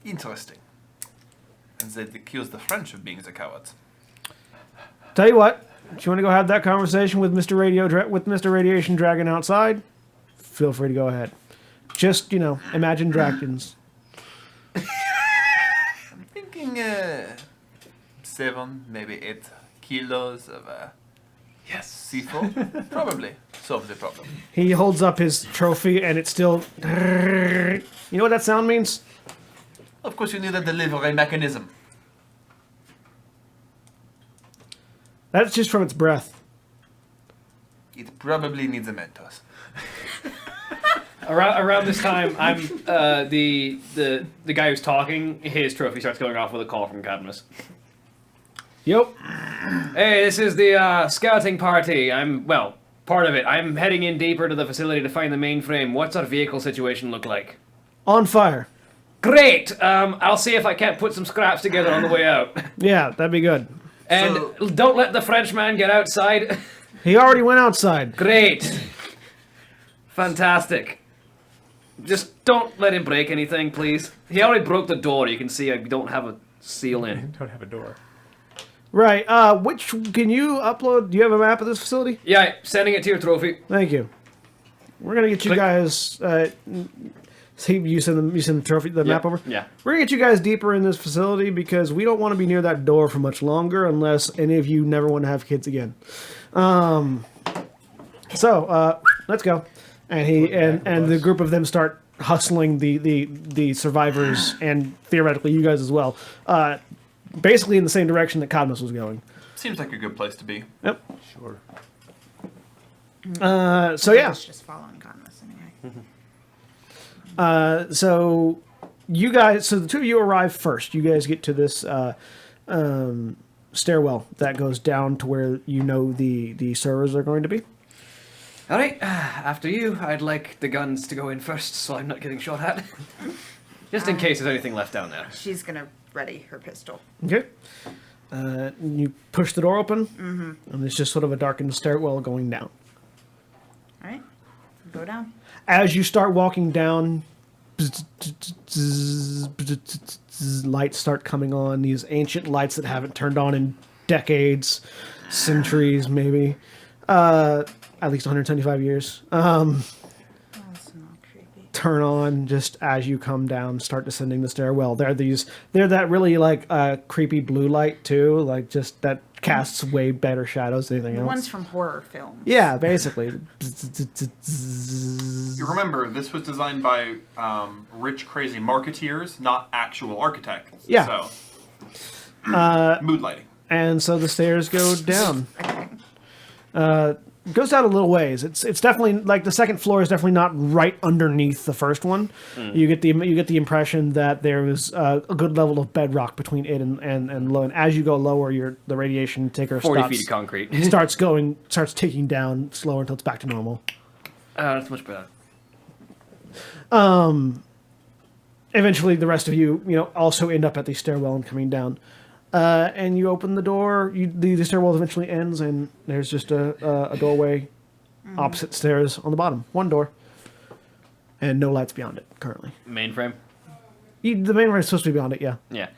Interesting. And they accuse the French of being the cowards. Tell you what, if you want to go have that conversation with Mr. Mr. Radiation Dragon outside, feel free to go ahead. Just, imagine dragons. I'm thinking 7, maybe 8 kilos of Yes. C4. Probably solve the problem. He holds up his trophy and it's still... You know what that sound means? Of course, you need a delivery mechanism. That's just from its breath. It probably needs a Mentos. Around this time, I'm the guy who's talking. His trophy starts going off with a call from Cadmus. Yep. Hey, this is the scouting party. Part of it. I'm heading in deeper to the facility to find the mainframe. What's our vehicle situation look like? On fire. Great! I'll see if I can't put some scraps together on the way out. Yeah, that'd be good. And So- don't let the Frenchman get outside. He already went outside. Great. Fantastic. Just don't let him break anything, please. He already broke the door. You can see I don't have a seal in. Don't have a door. Right. Which can you upload? Do you have a map of this facility? Yeah, sending it to your trophy. Thank you. We're gonna get you Click. guys. See, you send the trophy, the map over. Yeah. We're gonna get you guys deeper in this facility because we don't want to be near that door for much longer, unless any of you never want to have kids again. So let's go. And the group of them start hustling the survivors and theoretically you guys as well. Basically in the same direction that Cadmus was going. Seems like a good place to be. Yep. Sure. So yeah. It's just following Cadmus anyway. So you guys, so the two of you arrive first. You guys get to this stairwell that goes down to where you know the servers are going to be. All right, after you, I'd like the guns to go in first so I'm not getting shot at. Just in case there's anything left down there. She's gonna ready her pistol. Okay. You push the door open, and it's just sort of a darkened stairwell going down. All right, go down. As you start walking down, lights start coming on. These ancient lights that haven't turned on in decades, centuries, maybe. At least 175 years. Oh, it's not creepy. Turn on just as you come down, start descending the stairwell. They're that really like creepy blue light too, like just that casts way better shadows than anything The else. ones from horror films. Yeah, basically. You remember, this was designed by rich, crazy marketeers, not actual architects. Yeah. So, mood lighting. And so the stairs go down. Goes down a little ways. It's definitely like the second floor is definitely not right underneath the first one. You get the impression that there was a good level of bedrock between it and low. And as you go lower, the radiation taker 40 stops, feet of concrete. starts ticking down slower until it's back to normal. That's much better. Eventually, the rest of you also end up at the stairwell and coming down. And you open the door. The stairwell eventually ends, and there's just a doorway opposite stairs on the bottom. One door, and no lights beyond it currently. Mainframe? The main room is supposed to be beyond it, yeah. Yeah.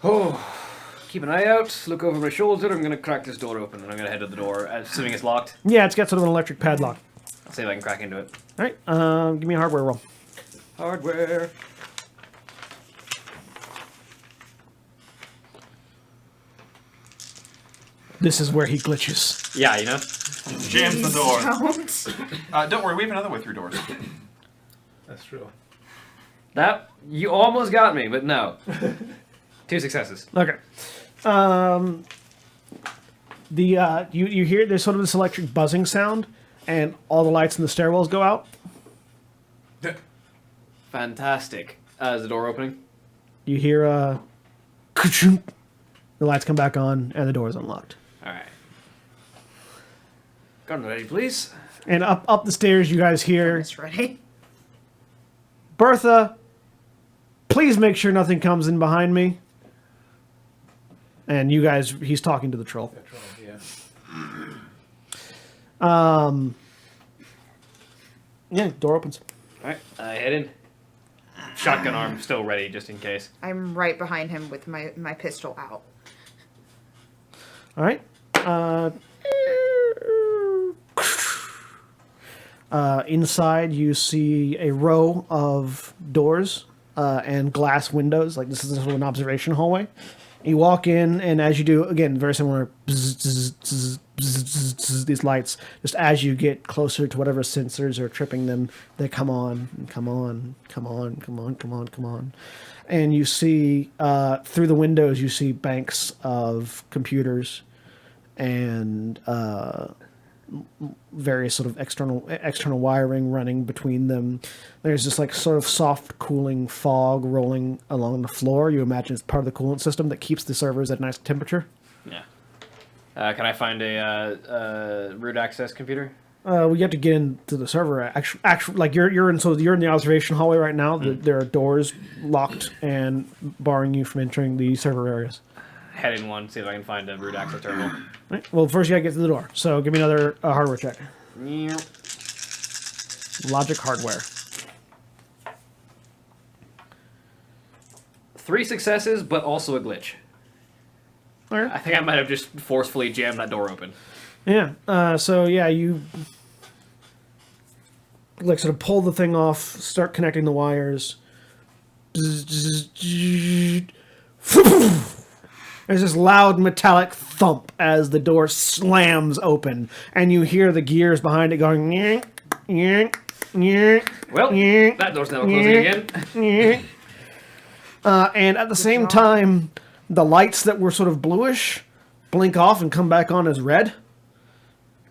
Oh, keep an eye out. Look over my shoulder. I'm going to crack this door open, and I'm going to head to the door, assuming it's locked. Yeah, it's got sort of an electric padlock. I'll see if I can crack into it. All right, give me a hardware roll. Hardware. This is where he glitches. Yeah, you know? Jams the door. Don't. Don't worry, we have another way through doors. That's true. That, you almost got me, but no. 2 successes. Okay. You hear there's sort of this electric buzzing sound, and all the lights in the stairwells go out. Fantastic. Is the door opening? You hear ka-chunk. The lights come back on, and the door is unlocked. Alright. Gun ready, please. And up the stairs, you guys hear, It's ready. Bertha, please make sure nothing comes in behind me. And you guys, he's talking to the troll. That's wrong, yeah. Yeah, door opens. Alright, I head in. Shotgun arm still ready, just in case. I'm right behind him with my pistol out. All right. Inside, you see a row of doors and glass windows. Like this is sort of an observation hallway. You walk in, and as you do, again, very similar. Bzz, bzz, bzz, bzz, bzz, bzz, these lights, just as you get closer to whatever sensors are tripping them, they come on, and come on, come on, come on, come on, come on. And you see, through the windows, you see banks of computers and various sort of external wiring running between them. There's this like sort of soft cooling fog rolling along the floor. You imagine it's part of the coolant system that keeps the servers at a nice temperature. Yeah. Can I find a root access computer? We have to get into the server. Actually, like you're in the observation hallway right now. There are doors locked and barring you from entering the server areas. Head in one, see if I can find a root access terminal. Right. Well, first you gotta get to the door. So give me another hardware check. Logic hardware. 3 successes, but also a glitch. All right. I think I might have just forcefully jammed that door open. Yeah. So yeah, you like sort of pull the thing off, start connecting the wires. There's this loud metallic thump as the door slams open, and you hear the gears behind it going. Nyeh, nyeh, nyeh, Well, nyeh, that door's never closing again. nyeh. And at the same time, the lights that were sort of bluish blink off and come back on as red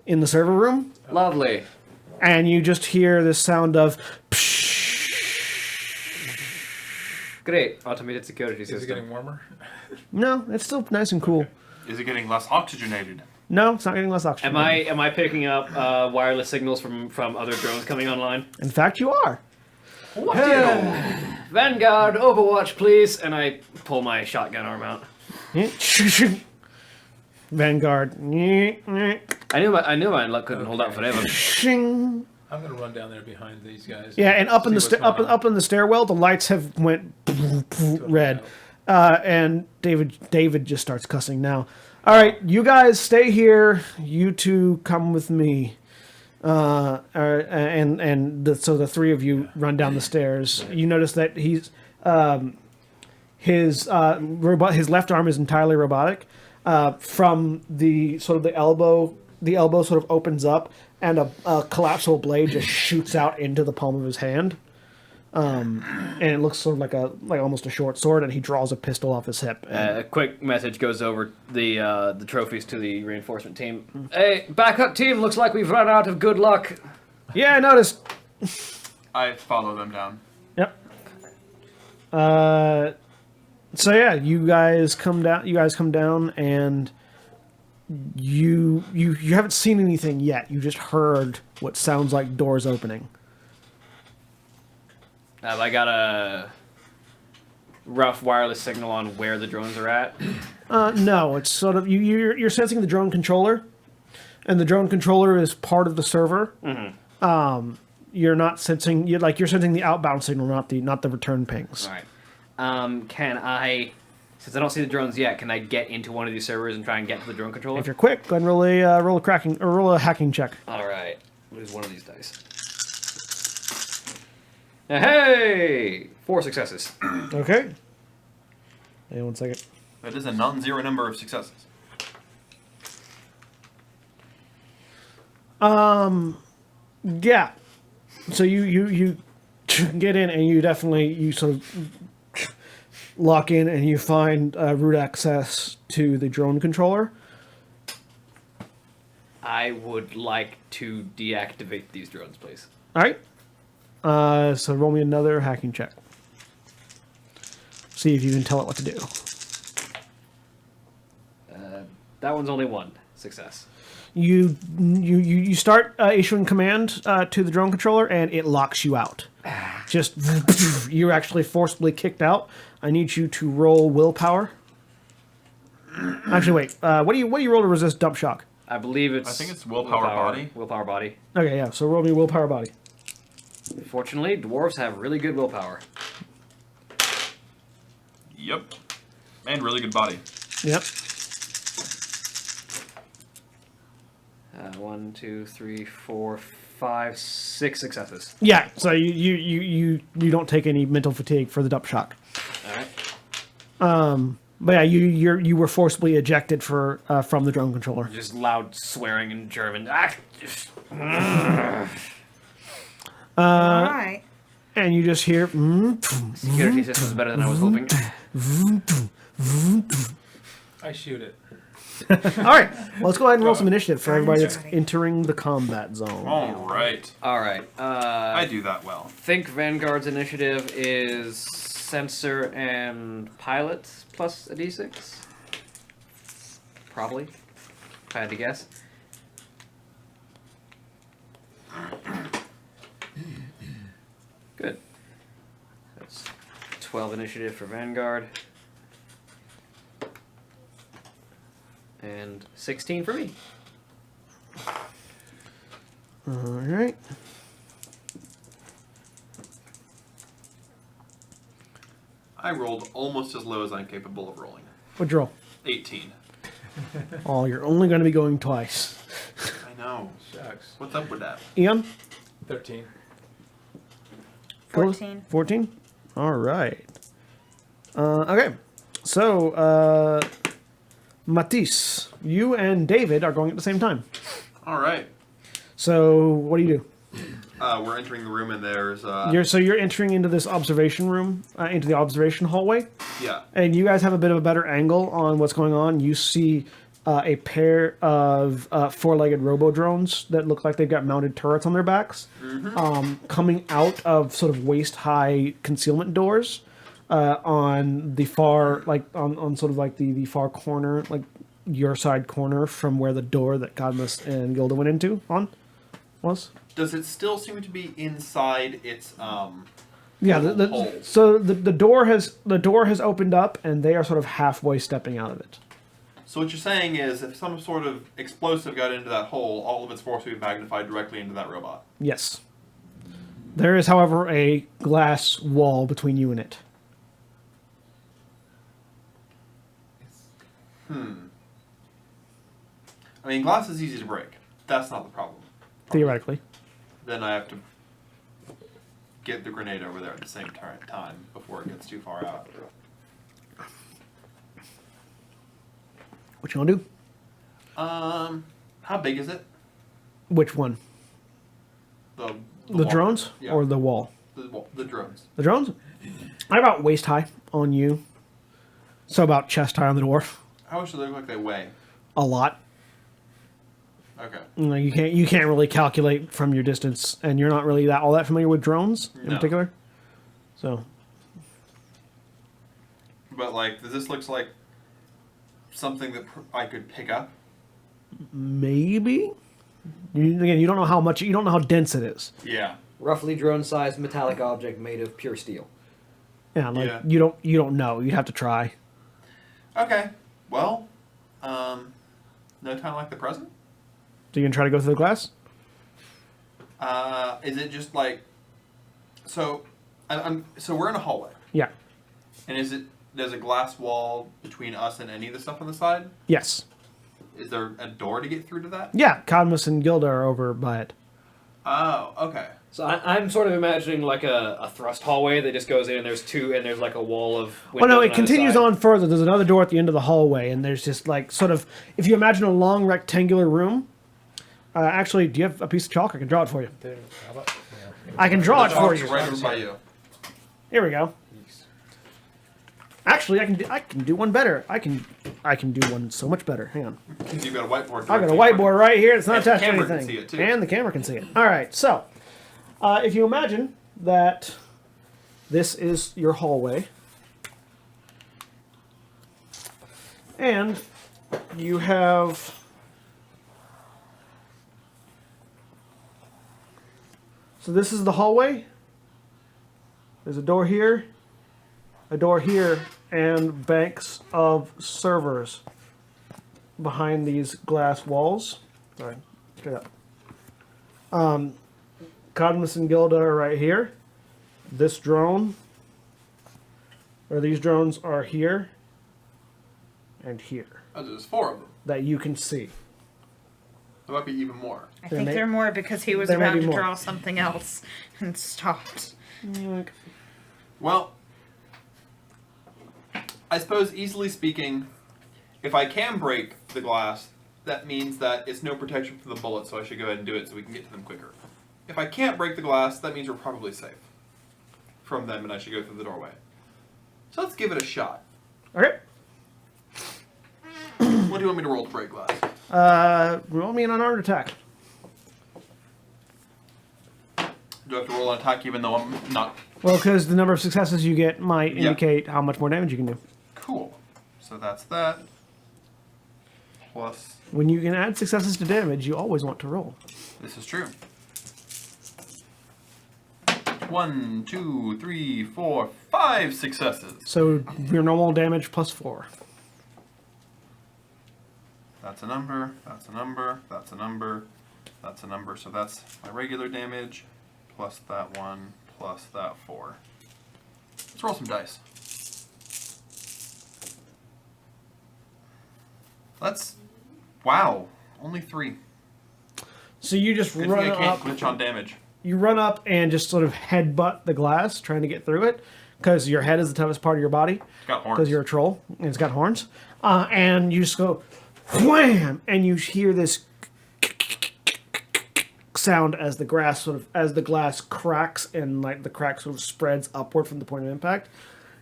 in the server room, Lovely. and you just hear this sound of. Great. Automated security Is system. it getting warmer? No, it's still nice and cool. Is it getting less oxygenated? No, it's not getting less oxygen. Am I picking up wireless signals from other drones coming online? In fact, you are. What do you know? Vanguard, Overwatch, please. And I pull my shotgun arm out. Vanguard. I knew my luck couldn't hold out forever. Shing. I'm gonna run down there behind these guys. Yeah, and up in see the what's going on. up in the stairwell, the lights have went red, and David just starts cussing now. All right, you guys stay here. You two come with me. So the three of you run down the stairs. You notice that his left arm is entirely robotic. From the elbow sort of opens up, and a collapsible blade just shoots out into the palm of his hand. And it looks sort of like almost a short sword, and he draws a pistol off his hip. A quick message goes over the trophies to the reinforcement team. Hey, backup team, looks like we've run out of good luck. Yeah, I noticed. I follow them down. Yep. So yeah, you guys come down, and you haven't seen anything yet. You just heard what sounds like doors opening. Have I got a rough wireless signal on where the drones are at? No, it's sort of you're sensing the drone controller, and the drone controller is part of the server. Mm-hmm. You're not sensing you're sensing the outbound signal, not the return pings. All right. Can I, since I don't see the drones yet, can I get into one of these servers and try and get to the drone controller? If you're quick, go ahead and roll a hacking check. All right. Lose one of these dice. Hey! 4 successes. Okay. Hang on 1 second. That is a non-zero number of successes. Yeah. So you get in, and you sort of lock in, and you find root access to the drone controller. I would like to deactivate these drones, please. All right. So roll me another hacking check. See if you can tell it what to do. That one's only 1 success. You start issuing command to the drone controller, and it locks you out. Just you're actually forcibly kicked out. I need you to roll willpower. Actually, wait. What do you roll to resist dump shock? I believe it's... I think it's willpower body. Willpower body. Okay, yeah. So roll me willpower body. Fortunately, dwarves have really good willpower. Yep. And really good body. Yep. 1, 2, 3, 4, 5, 6 successes. Yeah. So you don't take any mental fatigue for the dump shock. All right. But yeah, you were forcibly ejected from the drone controller. Just loud swearing in German. All right. And you just hear. Security system's better than I was hoping. I shoot it. All right. Well, let's go ahead and roll some initiative for Guns everybody that's ready. entering the combat zone. All right. All right. I do that well. Think Vanguard's initiative is sensor and pilot plus a d6. Probably. If I had to guess. Good. That's 12 initiative for Vanguard. And 16 for me. All right. I rolled almost as low as I'm capable of rolling. What'd you roll? 18. Oh, you're only going to be going twice. I know. Shucks. What's up with that? Eon? 13. 14. 14? All right. Okay. So, Matisse, you and David are going at the same time. All right. So, what do you do? We're entering the room and there's You're entering into this observation room, into the observation hallway, yeah. and you guys have a bit of a better angle on what's going on. You see a pair of four-legged robo-drones that look like they've got mounted turrets on their backs, coming out of sort of waist-high concealment doors on the far, like on sort of like the far corner, like your side corner from where the door that Cadmus and Gilda went into was. Does it still seem to be inside its Yeah, little hole? so the door has opened up and they are sort of halfway stepping out of it. So what you're saying is, if some sort of explosive got into that hole, all of its force would be magnified directly into that robot. Yes. There is, however, a glass wall between you and it. I mean, glass is easy to break. That's not the problem. Theoretically. Then I have to get the grenade over there at the same time before it gets too far out. What you gonna do? How big is it? Which one? The The wall? drones Yeah. or the wall? The drones. The drones? I'm about waist high on you. So about chest high on the dwarf. How much do they look like they weigh? A lot. Okay. You can't really calculate from your distance, and you're not really all that familiar with drones in No. particular. So But like, this looks like something that I could pick up. maybe. You don't know how much. You don't know how dense it is. Yeah. Roughly drone-sized metallic object made of pure steel. Yeah, like Yeah. you don't know. You'd have to try. Okay. Well, no time like the present. So you gonna try to go through the glass? Is it just like, so so we're in a hallway, Yeah. and there's a glass wall between us and any of the stuff on the side? Yes. Is there a door to get through to that? Yeah. Cadmus and Gilda are over by it. Oh, okay. So I'm sort of imagining like a thrust hallway that just goes in and there's like a wall of Well, no, windows it on either continues side. on further. There's another door at the end of the hallway, and there's just like sort of, if you imagine a long rectangular room. Actually, do you have a piece of chalk? I can draw it for you. There, how about, I can draw it for It's you. right over by you. Here we go. Actually, I can do one better. I can do one so much better. Hang on. You've got a whiteboard. I got a directly in front whiteboard right here. It's not And the attached to camera can anything. see it, too. And the camera can see it. All right. So, if you imagine that this is your hallway, and you have so this is the hallway. There's a door here, and banks of servers behind these glass walls. Sorry, straight up. Cadmus and Gilda are right here. This drone, or these drones are here and here Oh, there's 4 of them. that you can see. There might be even more. I There think may- there are more because he was there may about be to more. draw something else and stopped. Well, I suppose, easily speaking, if I can break the glass, that means that it's no protection from the bullet, so I should go ahead and do it so we can get to them quicker. If I can't break the glass, that means we're probably safe from them, and I should go through the doorway. So let's give it a shot. Okay. What do you want me to roll to break glass? Roll me an unarmed attack. Do I have to roll an attack even though I'm not... Well, because the number of successes you get might indicate how much more damage you can do. Cool. So that's that. Plus... When you can add successes to damage, you always want to roll. This is true. 1, 2, 3, 4, 5 successes. So your normal damage plus 4. That's a number, that's a number, that's a number, that's a number. So that's my regular damage, plus that 1, plus that 4. Let's roll some dice. Wow, only 3. So you just Good run thing I can't up. glitch on damage. You run up and just sort of headbutt the glass, trying to get through it, because your head is the toughest part of your body. It's got horns. Because you're a troll and it's got horns. And you just go wham, and you hear this sound as the glass cracks and like the crack sort of spreads upward from the point of impact.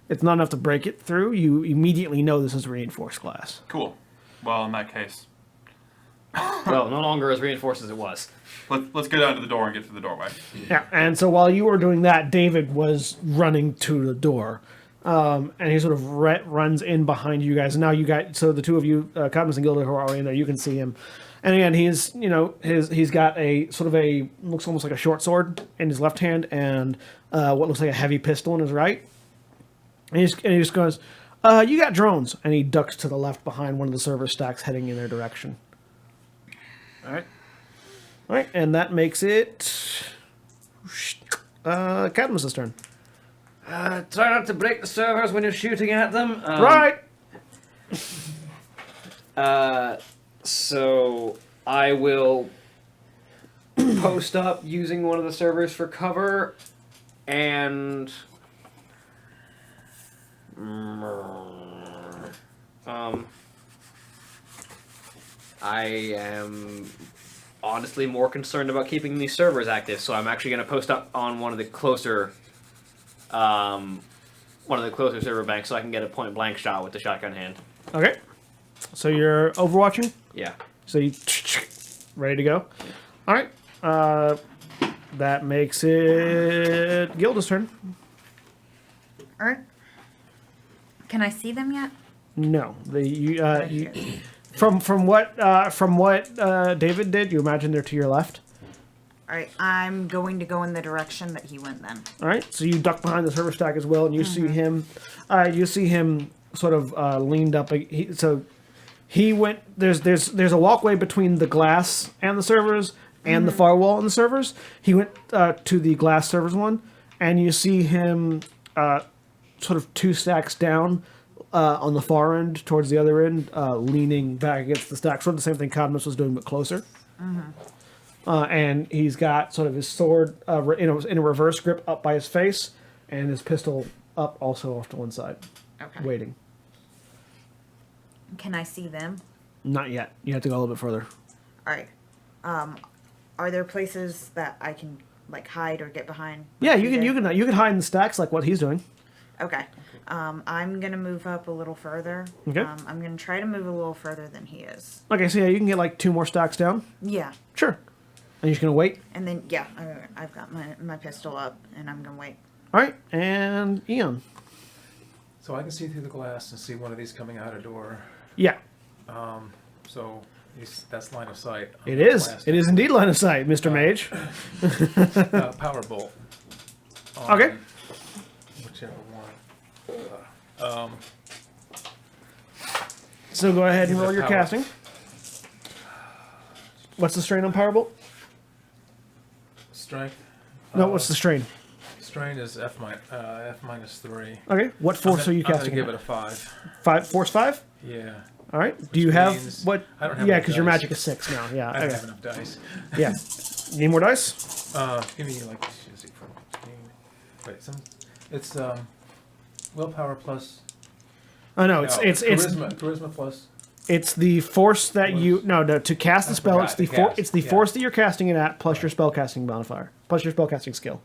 It's not enough to break it through. You immediately know this is reinforced glass. Cool. Well, in that case, Well, no longer as reinforced as it was. let's go down to the door and get through the doorway. Yeah, and so while you were doing that, David was running to the door. And he sort of runs in behind you guys. Now you got, so the two of you, Cadmus and Gilda, who are already in there, you can see him. And again, he's, he's got a sort of looks almost like a short sword in his left hand and what looks like a heavy pistol in his right. And he just goes, you got drones. And he ducks to the left behind one of the server stacks heading in their direction. All right, and that makes it Cadmus's turn. Try not to break the servers when you're shooting at them. Right. So I will post up using one of the servers for cover, and I am honestly more concerned about keeping these servers active, so I'm actually going to post up on one of the closer server banks so I can get a point blank shot with the shotgun hand. Okay. So you're overwatching? Yeah. So you ready to go? All right. That makes it Gilda's turn. All right. Can I see them yet? No. From what David did, you imagine they're to your left. All right. I'm going to go in the direction that he went then. All right. So you duck behind the server stack as well, and you see him. You see him sort of leaned up. He went. There's a walkway between the glass and the servers and the firewall and the servers. He went to the glass servers one, and you see him sort of 2 stacks down on the far end towards the other end, leaning back against the stack. Sort of the same thing Cadmus was doing, but closer. And he's got sort of his sword in a reverse grip up by his face, and his pistol up also off to one side, waiting. Can I see them? Not yet. You have to go a little bit further. All right. Are there places that I can like hide or get behind? Yeah, you can hide in the stacks like what he's doing. Okay. I'm gonna move up a little further. Okay. I'm gonna try to move a little further than he is. Okay, so yeah, you can get like 2 more stacks down. Yeah. Sure. And you're just gonna wait. And then I've got my pistol up and I'm gonna wait. All right, and Eon. So I can see through the glass and see one of these coming out a door. Yeah, So that's line of sight. on it the is. glass. It is indeed line of sight, Mr. Mage. Power bolt. Okay. Whichever one. So go ahead and Give it roll your power. casting. What's the strain on Powerbolt? Strength. No, what's the strain? Strain is F minus 3. Okay, what force are you I'm gonna casting? give it a 5. Force 5? Yeah. All right. Do you have means what? I don't have Yeah, enough because your dice. magic is 6 now. Yeah. I don't Okay. have enough dice. Yeah. You need more dice? Give me like wait, it's willpower plus. Oh no, it's charisma plus. it's the force that you to cast the I spell. forgot It's the to cast, it's the yeah. force that you're casting it at plus your spell casting modifier plus your spell casting skill.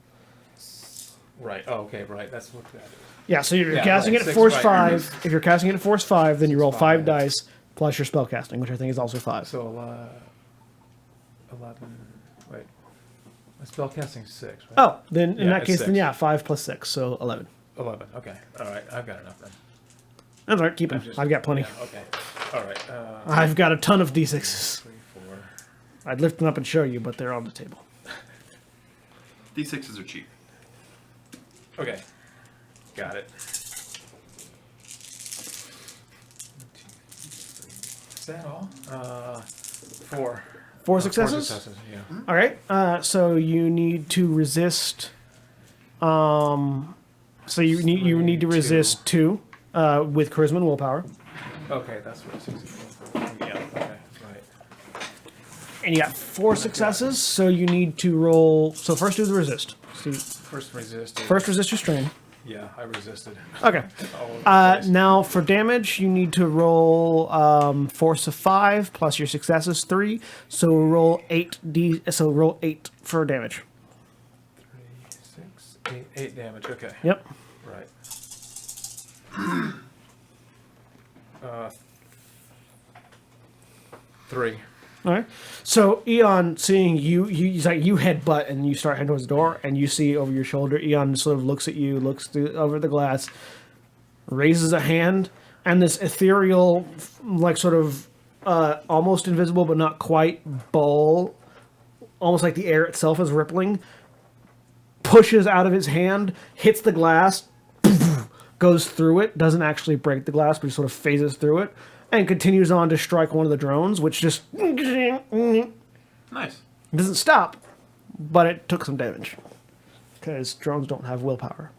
Right. Oh, okay. Right. That's what that is. Yeah, so you're Yeah, casting right, it at 6, force right. 5. If you're casting it at force 5, then you roll 5 5. dice plus your spellcasting, which I think is also 5. So 11. Wait. My spellcasting 6, right? Oh, then in Yeah, that it's case, then 6. yeah, 5 plus 6, so 11. 11. Okay. All right. I've got enough then. That's all right, keep them. I've got plenty. Yeah, okay. All right. I've got a ton of d6s. 3, 4. I'd lift them up and show you, but they're on the table. D6s are cheap. Okay. Got it. Is that all? 4. 4 successes? 4 successes, yeah. All right. So you need to resist. So you need to resist 2 with charisma and willpower, Okay, that's what it's Yeah, okay, right. and you got 4 successes. So you need to roll. So first do the resist. So First resist. first resist your strain. Yeah, I resisted. Okay. All over the place. Now for damage, you need to roll force of 5 plus your successes 3. So roll 8d. So roll 8 for damage. 3, 6, 8 damage. Okay. Yep. Right. 3. All right. So Eon, seeing you headbutt and you start heading towards the door, and you see over your shoulder. Eon sort of looks at you, looks through over the glass, raises a hand, and this ethereal, like sort of almost invisible but not quite ball, almost like the air itself is rippling, pushes out of his hand, hits the glass, goes through it, doesn't actually break the glass, but he sort of phases through it, and continues on to strike one of the drones, which just Nice. doesn't stop, but it took some damage. Because drones don't have willpower.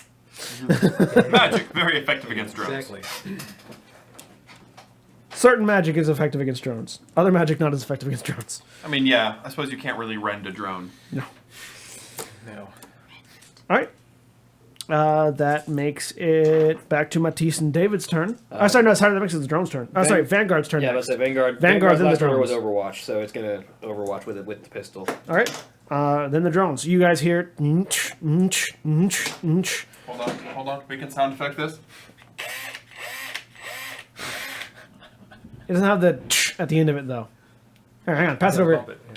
Magic, very effective against drones. Exactly. Certain magic is effective against drones. Other magic not as effective against drones. I mean, yeah, I suppose you can't really rend a drone. No. No. Alright. That makes it back to Matisse and David's turn. Sorry, that makes it the drone's turn. Oh, sorry, Vanguard's turn Yeah, next. that's it. Vanguard. Vanguard, then the last order was drones. Overwatch, so it's gonna Overwatch with the pistol. Alright. Then the drones. You guys hear... Hold on. We can sound effect this. It doesn't have the at the end of it, though. Here, hang on. Pass it over. Bump it, yeah.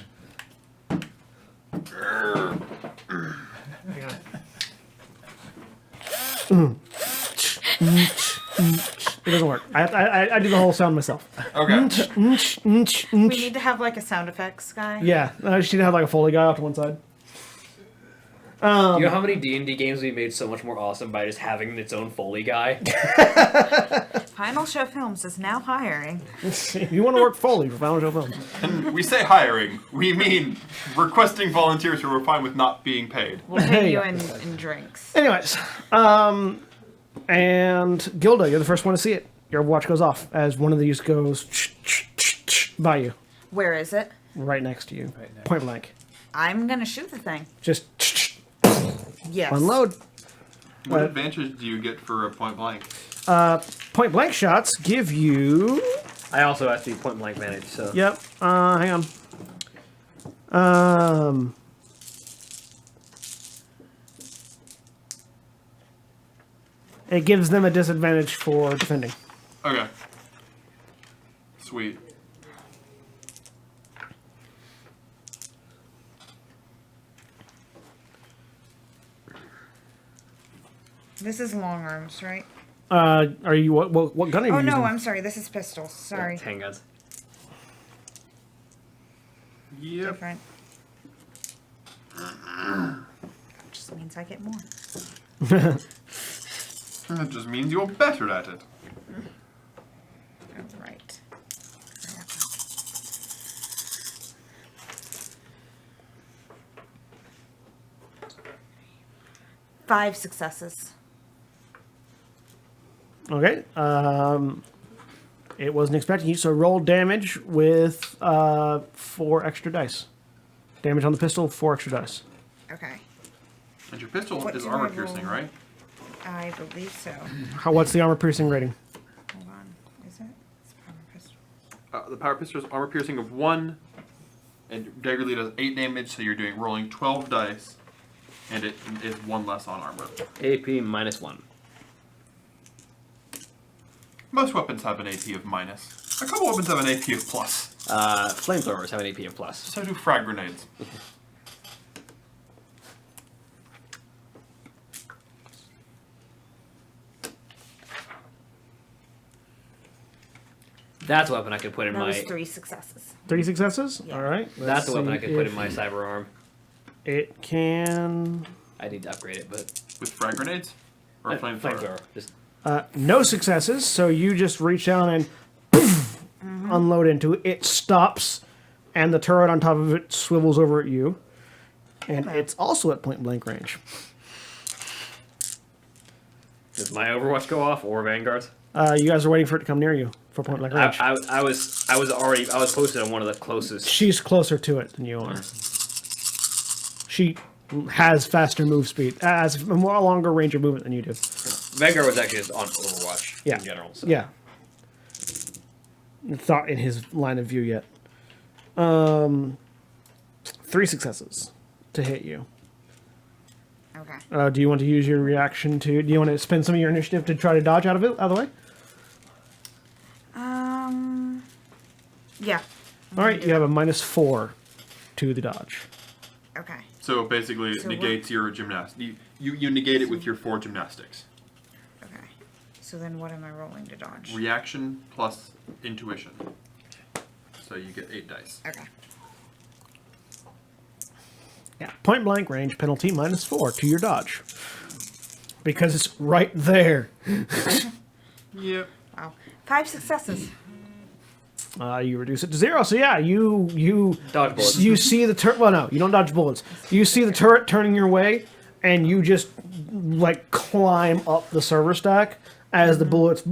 It doesn't work. I do the whole sound myself. Okay. We need to have like a sound effects guy. Yeah, I just need to have like a Foley guy off to one side. You know how many D&D games we made so much more awesome by just having its own Foley guy? Final Show Films is now hiring. If you want to work Foley for Final Show Films. And we say hiring, we mean requesting volunteers who are fine with not being paid. We'll pay you in drinks. Anyways, and Gilda, you're the first one to see it. Your watch goes off as one of these goes by you, Where is it? right next to you, Right next. point blank. I'm gonna shoot the thing. Just Yes. unload. What advantage do you get for a point blank? Point blank shots give you. I also have the point blank advantage, so. Yep. Hang on. It gives them a disadvantage for defending. Okay. Sweet. This is long arms, right? Are you what gun are you Oh using? no, I'm sorry. This is pistols. Sorry. Handguns. Yep. Different. Just means I get more. That just means you're better at it. All right. 5 successes. Okay. It wasn't expecting you, so roll damage with 4 extra dice. Damage on the pistol, 4 extra dice. Okay. And your pistol What is do I armor roll? piercing, right? I believe so. What's the armor piercing rating? Hold on. Is it? It's power pistol. The power pistol is armor piercing of 1, and dagger lead does 8 damage, so you're rolling 12 dice, and it is 1 less on armor. AP -1. Most weapons have an AP of minus. A couple weapons have an AP of plus. Flamethrowers have an AP of plus. So do frag grenades. That's a weapon I could put in That my. was 3 successes. 3 successes? Yeah. All right. That's let's a weapon I see could put if in my cyber arm. It can. I need to upgrade it, but With frag grenades? Or a flamethrower? Just No successes, so you just reach down and poof, unload into it. It stops, and the turret on top of it swivels over at you. And it's also at point blank range. does my Overwatch go off or Vanguard's? You guys are waiting for it to come near you for point blank range. I was posted on one of the closest. She's closer to it than you are. She has faster move speed, has a more longer range of movement than you do. Vanguard was actually just on Overwatch Yeah. in general. So. Yeah. It's not in his line of view yet. 3 successes to hit you. Okay. Do you want to use your reaction to? Do you want to spend some of your initiative to try to dodge out of the way? Yeah. All right, you have a -4 to the dodge. Okay. So basically, it So negates your gymnastics. You negate it with your 4 gymnastics. Okay. So then what am I rolling to dodge? Reaction plus intuition. So you get 8 dice. Okay. Yeah, point blank range penalty -4 to your dodge because it's right there. Yep. Wow. 5 successes. You reduce it to 0. So yeah, you Dodge bullets. You see the turret. Well, no, you don't dodge bullets. You see the turret turning your way, and you just like climb up the server stack as the bullets.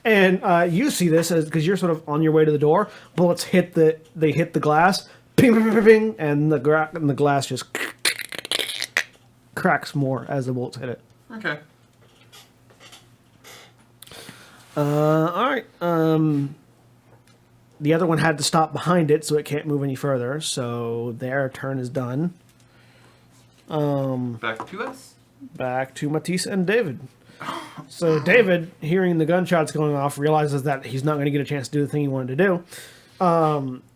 And you see this because you're sort of on your way to the door. Bullets hit the glass, ping, ping, ping, ping, and the glass just cracks more as the bullets hit it. Okay. All right. The other one had to stop behind it, so it can't move any further. So their turn is done. Back to us. Back to Matisse and David. So David, hearing the gunshots going off, realizes that he's not going to get a chance to do the thing he wanted to do.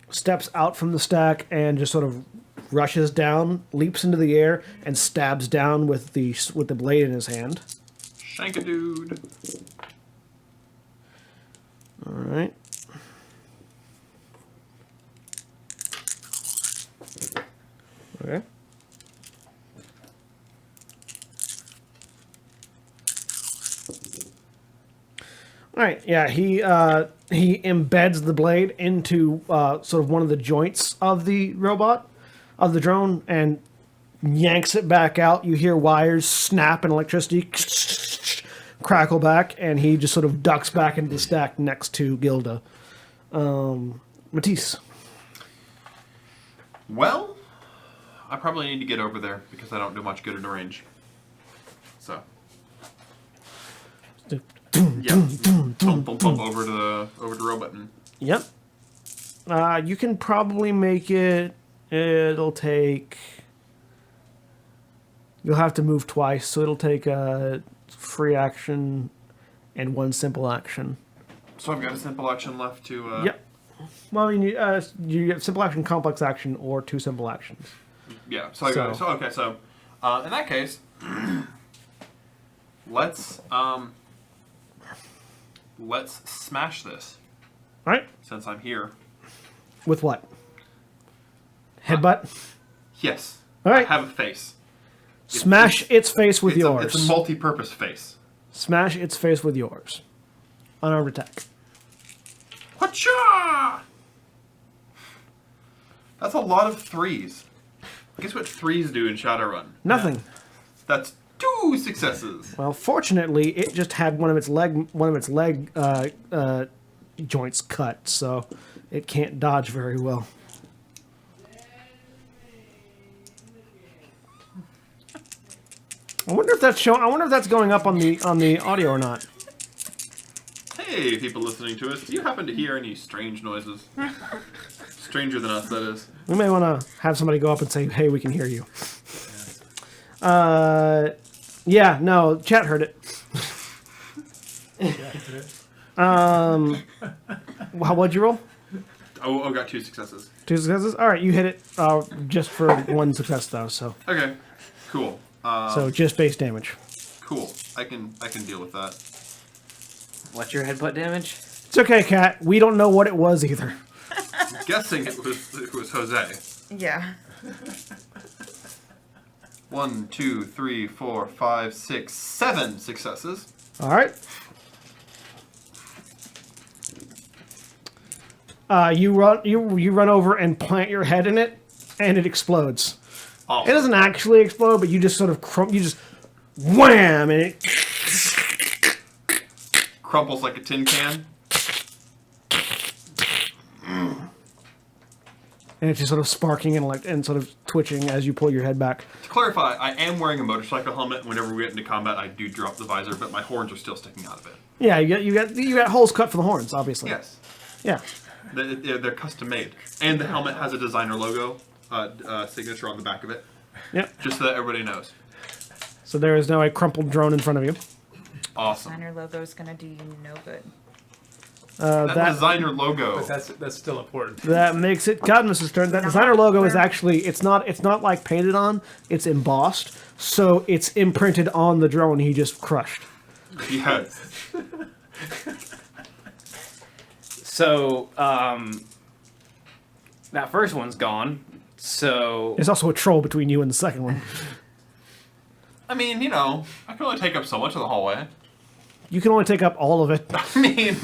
Steps out from the stack and just sort of rushes down, leaps into the air, and stabs down with the blade in his hand. Shank a dude. All right. Okay. All right. Yeah, he embeds the blade into sort of one of the joints of the robot, of the drone, and yanks it back out. You hear wires snap and electricity crackle back, and he just sort of ducks back into the stack next to Gilda. Matisse. Well, I probably need to get over there because I don't do much good in the range. So. Yeah. Bump, bump, bump over to the robot and Yep. You can probably make it. It'll take. You'll have to move twice, so it'll take a free action and 1 simple action. So I've got a simple action left to. Yep. Well, I mean, you have simple action, complex action, or 2 simple actions. Yeah. So I got. So okay. So in that case, let's smash this All right. since I'm here. With what? Headbutt. Yes. All right. I have a face. Smash its face with yours. It's a multi-purpose face. Smash its face with yours. Unarmed attack. Whatcha? That's a lot of 3s. Guess what 3s do in Shadowrun? Nothing. That's 2 successes. Well, fortunately, it just had one of its leg joints cut, so it can't dodge very well. I wonder if that's showing. I wonder if that's going up on the audio or not. Hey, people listening to us, do you happen to hear any strange noises? Stranger than us, that is. We may want to have somebody go up and say, "Hey, we can hear you." Yeah, no, chat heard it. What'd you roll? Oh, got 2 successes. 2 successes. All right, you hit it just for 1 success though. So Okay, cool. so just base damage. Cool. I can deal with that. What's your headbutt damage? It's okay, Kat. We don't know what it was either. I'm guessing it was Jose. Yeah. 1, 2, 3, 4, 5, 6, 7 successes. All right. You run over and plant your head in it, and it explodes. Awesome. It doesn't actually explode, but you just sort of you just wham, and it Crumples like a tin can. and it's just sort of sparking and sort of twitching as you pull your head back. To clarify, I am wearing a motorcycle helmet. Whenever we get into combat, I do drop the visor, but my horns are still sticking out of it. Yeah, you got holes cut for the horns, obviously. Yes. Yeah. They're custom made. And the helmet has a designer logo signature on the back of it. Yep. Just so that everybody knows. So there is now a crumpled drone in front of you. Awesome. Designer logo is gonna do you no good. That designer logo. But that's still important. That makes it Cadmus's turn. That designer logo is actually it's not like painted on, it's embossed. So it's imprinted on the drone he just crushed. Yes. So, that first one's gone. So There's also a troll between you and the second one. I mean, I can only take up so much of the hallway. You can only take up all of it. I mean,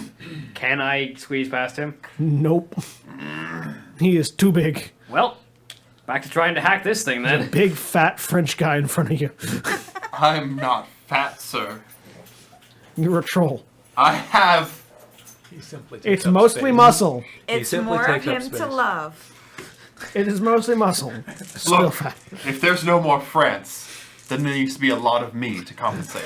can I squeeze past him? Nope. He is too big. Well, back to trying to hack this thing then. Big fat French guy in front of you. I'm not fat, sir. You're a troll. I have. He simply takes It's up mostly space. muscle. It's simply more of takes up him space. to love. It is mostly muscle. Still Look, fat. if there's no more France, then there needs to be a lot of me to compensate.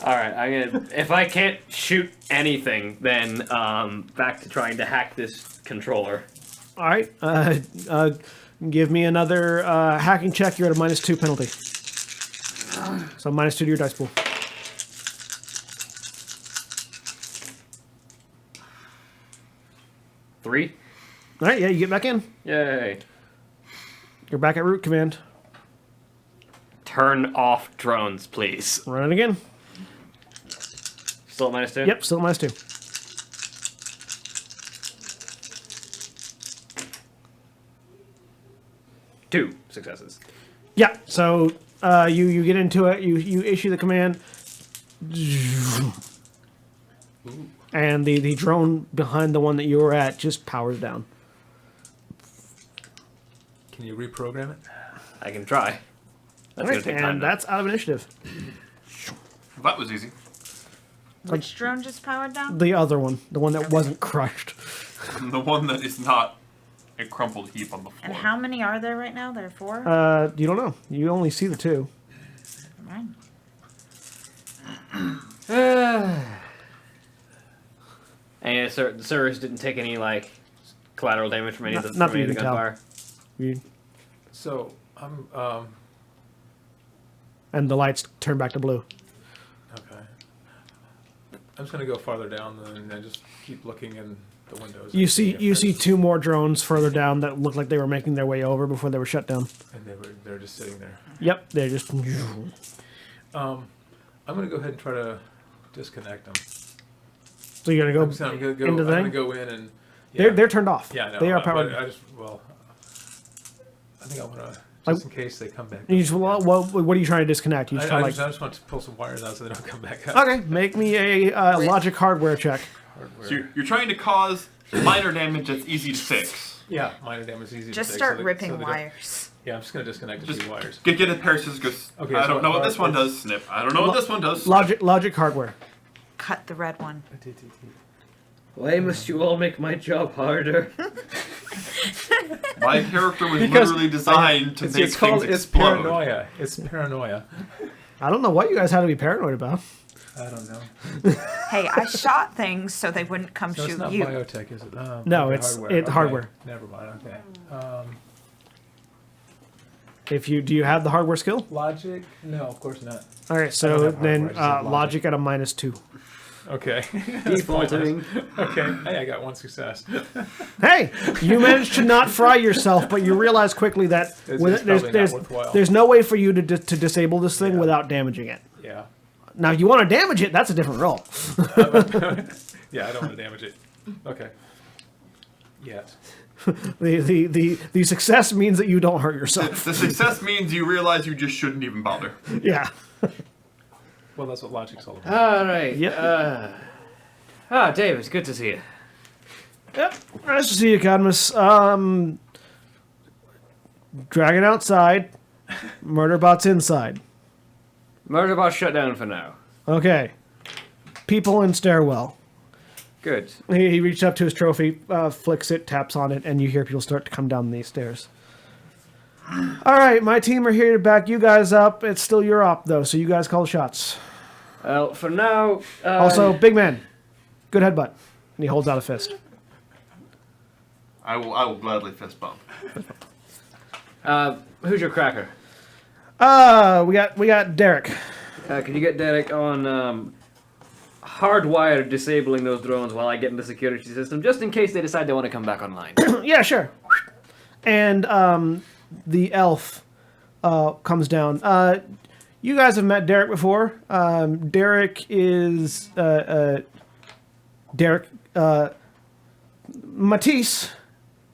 All right, if I can't shoot anything, then back to trying to hack this controller. All right. Give me another hacking check. You're at a -2 penalty. So -2 to your dice pool. Three. All right. Yeah, you get back in. Yay. You're back at root command. Turn off drones, please. Run it again. Still at -2? Yep. Still at -2. Two successes. Yeah. So you get into it. You issue the command. And the drone behind the one that you were at just powers down. Can you reprogram it? I can try. That's All gonna right, take time. and that's out of initiative. That was easy. Which drone just powered down? The other one, the one that wasn't crushed. The one that is not a crumpled heap on the floor. And how many are there right now? There are 4? You don't know. You only see the 2. Mine. And the servers didn't take any collateral damage from any of the, Not from any that of you the can tell. gunfire. So I'm And the lights turn back to blue. okay. I'm just gonna go farther down and I just keep looking in the windows. You and see if you see there's- 2 more drones further down that look like they were making their way over before they were shut down. and they're just sitting there. Yep, they're just. I'm gonna go ahead and try to disconnect them. So you're gonna go. I'm gonna go. into I'm the gonna thing? go in and. They're turned off. Yeah, I know. They are but powered. I think I wanna I- just in case they come back. You just, what are you trying to disconnect? You I just trying to just want to pull some wires out so they don't come back up. Okay, make me a logic hardware check. Hardware. So you're trying to cause minor damage that's easy to fix. Yeah, minor damage is easy. Just to fix, start so ripping they don't- wires. Yeah, I'm just gonna disconnect a Just few wires. get a pair of scissors. Goes, Okay, I so don't know what this one it's- does. Snip. I don't know what this one does. Snip. Logic hardware. Cut the red one. Why must you all make my job harder? My character was Because literally designed to make It's called things it's explode. paranoia. It's paranoia. I don't know what you guys had to be paranoid about. I don't know. Hey, I shot things so they wouldn't come So it's shoot not you. biotech, is it? No, okay, it's hardware. hardware. Never mind. Okay. Do you have the hardware skill? Logic? No, of course not. All right, I don't so have hardware, then I just have logic at a -2. Okay. Defaulting. Okay. Hey, I got 1 success. Hey, you managed to not fry yourself, but you realize quickly that It's probably not worthwhile. there's no way for you to disable this thing Yeah. without damaging it. Yeah. Now, if you want to damage it, that's a different roll. Yeah, I don't want to damage it. Okay. Yet. The success means that you don't hurt yourself. The success means you realize you just shouldn't even bother. Yeah. Well, that's what logic's all about. All right. Yep. Dave, it's good to see you. Yep. Nice to see you, Cadmus. Dragon outside. Murderbot's inside. Murderbot shut down for now. Okay. People in stairwell. Good. He reached up to his trophy, flicks it, taps on it, and you hear people start to come down these stairs. All right, my team are here to back you guys up. It's still your op, though, so you guys call the shots. Well, for now. Also, big man, good headbutt. And he holds out a fist. I will gladly fist bump. Who's your cracker? We got Derek. Can you get Derek on hardwired disabling those drones while I get in the security system, just in case they decide they want to come back online? Yeah, sure. And the elf comes down. You guys have met Derek before. Derek is Derek. Matisse,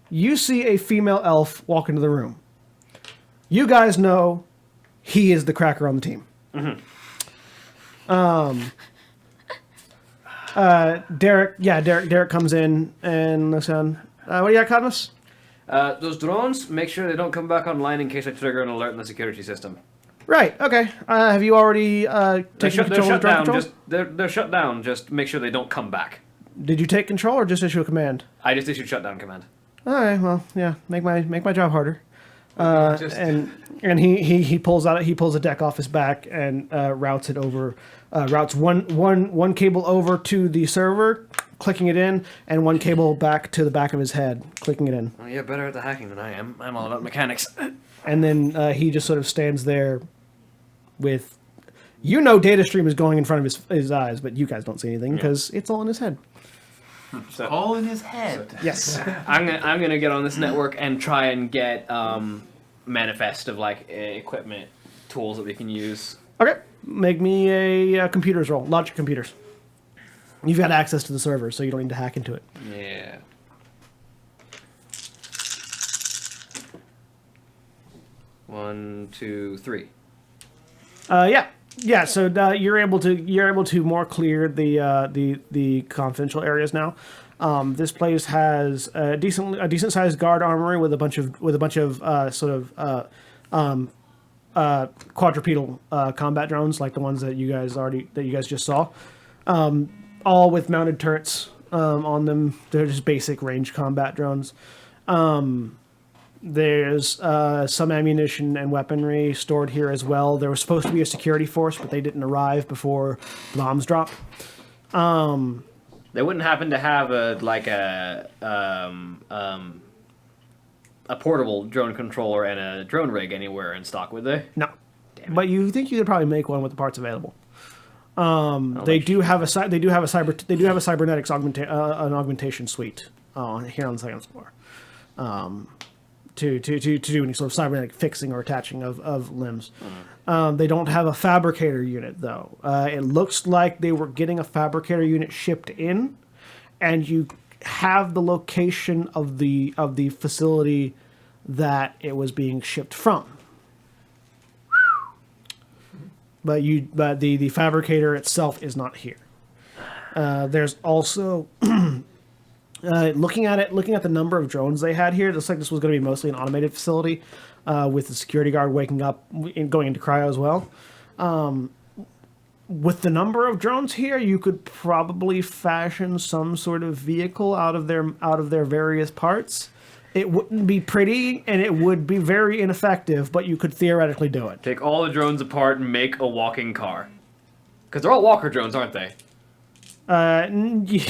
you see a female elf walk into the room. You guys know he is the cracker on the team. Derek comes in and looks down. What do you got, Cadmus? Those drones, make sure they don't come back online in case I trigger an alert in the security system. Right, okay. Have you already They're taken shut control of drone down. control? They're shut down. Just make sure they don't come back. Did you take control or just issue a command? I just issued shutdown command. All right, well, yeah, make my job harder. Just- And he pulls a deck off his back and routes it over, routes one cable over to the server, clicking it in, and one cable back to the back of his head, clicking it in. Well, you're better at the hacking than I am. I'm all about mechanics. And then he just sort of stands there with, data stream is going in front of his eyes, but you guys don't see anything because it's all in his head. So All in his head. Yes. I'm gonna get on this network and try and get manifest of like equipment tools that we can use. Okay. Make me a computers roll. Logic computers. You've got access to the server, so you don't need to hack into it. Yeah. One, two, three. Yeah. So you're able to more clear the confidential areas now. This place has a decent sized guard armory with a bunch of quadrupedal combat drones like the ones that you guys just saw, all with mounted turrets on them. They're just basic range combat drones. There's some ammunition and weaponry stored here as well. There was supposed to be a security force, but they didn't arrive before bombs dropped. They wouldn't happen to have a portable drone controller and a drone rig anywhere in stock, would they? No, but you think you could probably make one with the parts available. They do have a cybernetics augmentation suite here on the second floor. To do any sort of cybernetic fixing or attaching of limbs. They don't have a fabricator unit, though. It looks like they were getting a fabricator unit shipped in, and you have the location of the facility that it was being shipped from. But the fabricator itself is not here. There's also looking at the number of drones they had here, it looks like this was going to be mostly an automated facility, with the security guard waking up and going into cryo as well. With the number of drones here, you could probably fashion some sort of vehicle out of their various parts. It wouldn't be pretty, and it would be very ineffective, but you could theoretically do it. Take all the drones apart and make a walking car. Because they're all walker drones, aren't they?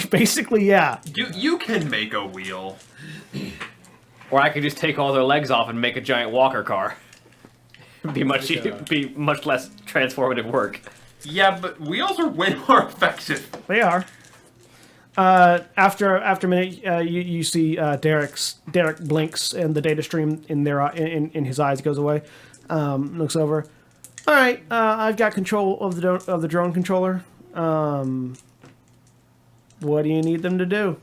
Basically, yeah. You can make a wheel. Or I could just take all their legs off and make a giant walker car. be much less transformative work. Yeah, but wheels are way more effective. They are. After a minute, you see Derek blinks, and the data stream in his eyes goes away. Looks over. All right, I've got control of the drone controller. What do you need them to do?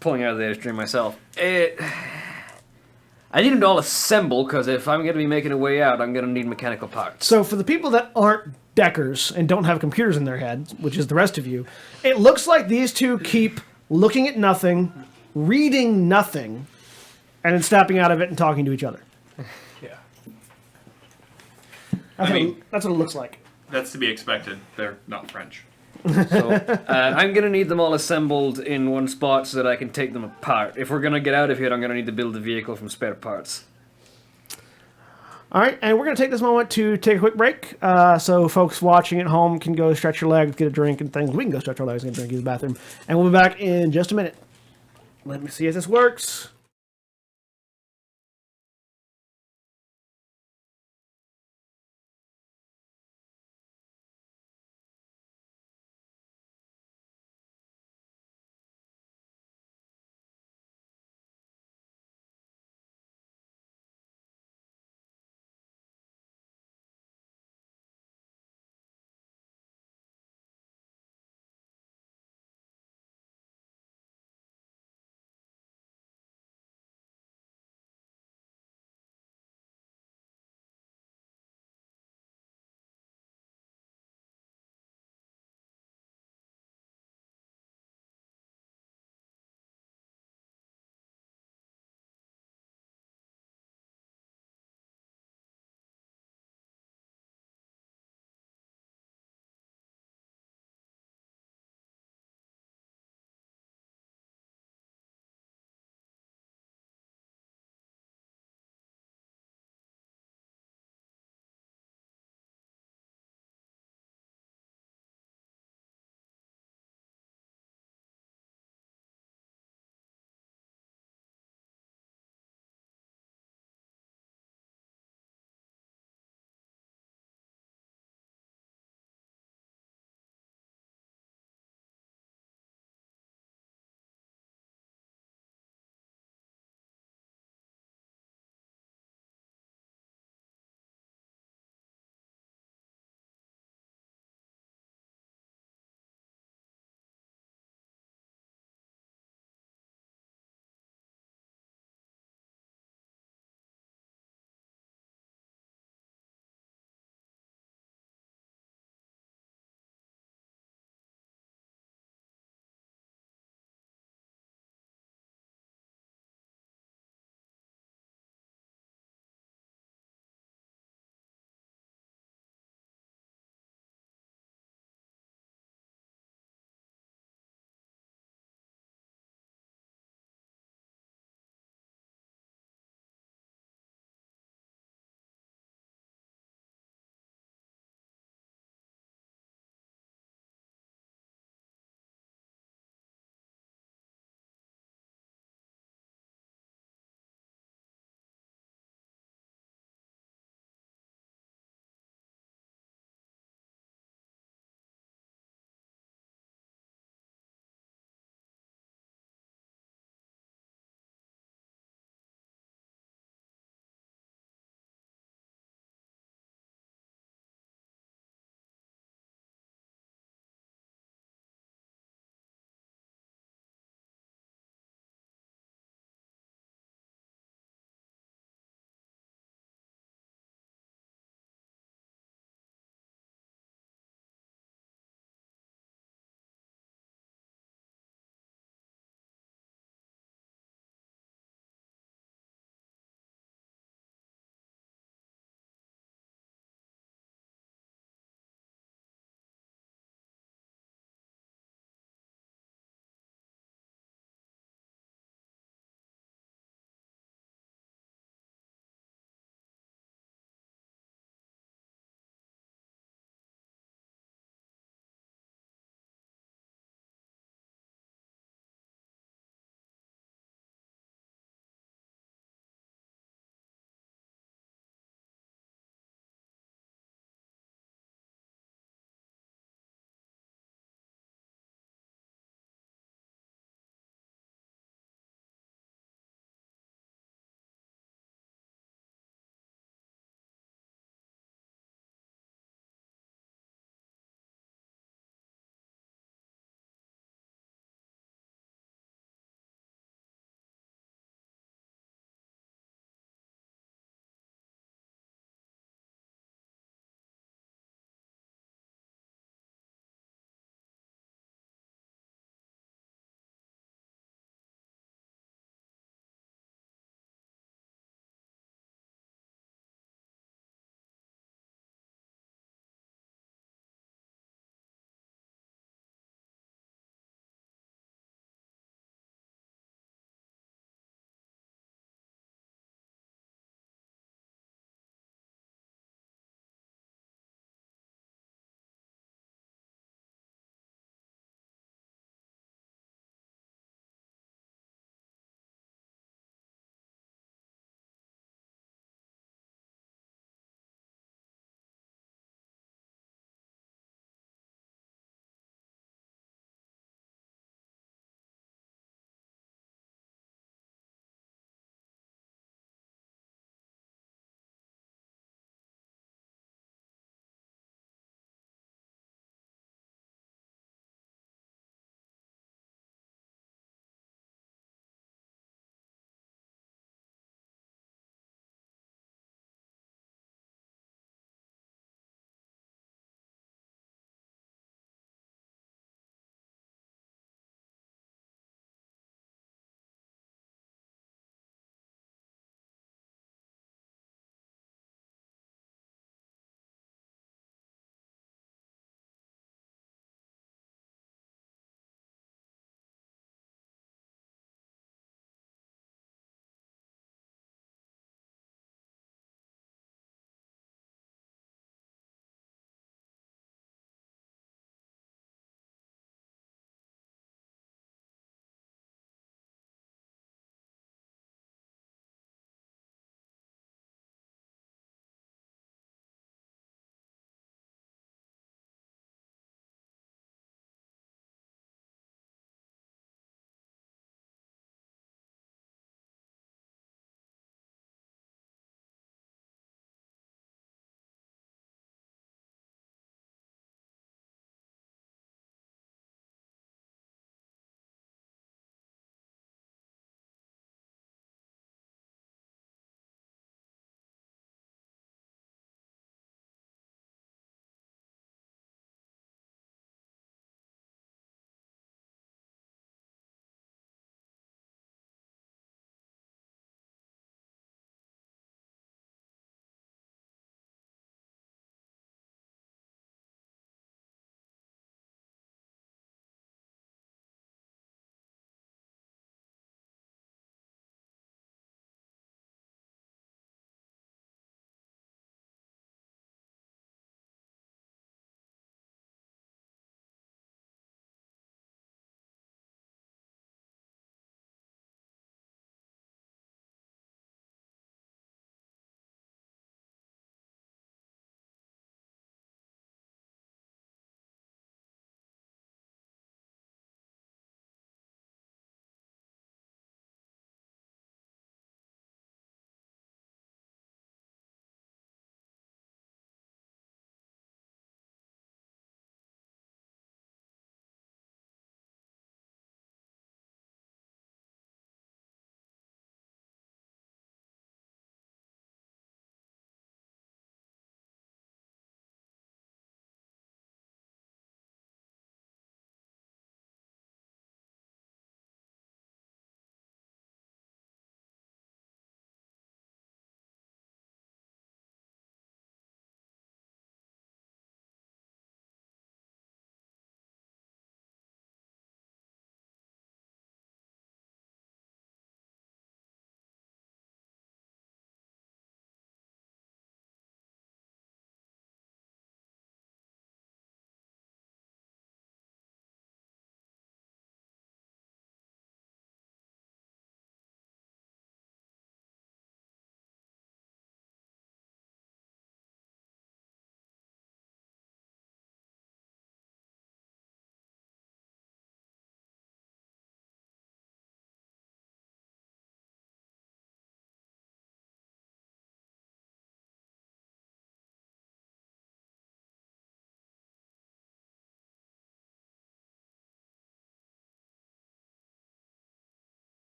Pulling out of the data stream myself. I need them to all assemble, because if I'm going to be making a way out, I'm going to need mechanical parts. So for the people that aren't Deckers and don't have computers in their heads, which is the rest of you, it looks like these two keep looking at nothing, reading nothing, and then snapping out of it and talking to each other. Yeah. That's what it looks like. That's to be expected. They're not French. So I'm going to need them all assembled in one spot so that I can take them apart. If we're going to get out of here, I'm going to need to build the vehicle from spare parts. All right, and we're going to take this moment to take a quick break. So folks watching at home can go stretch your legs, get a drink and things. We can go stretch our legs, get a drink, use the bathroom. And we'll be back in just a minute. Let me see if this works.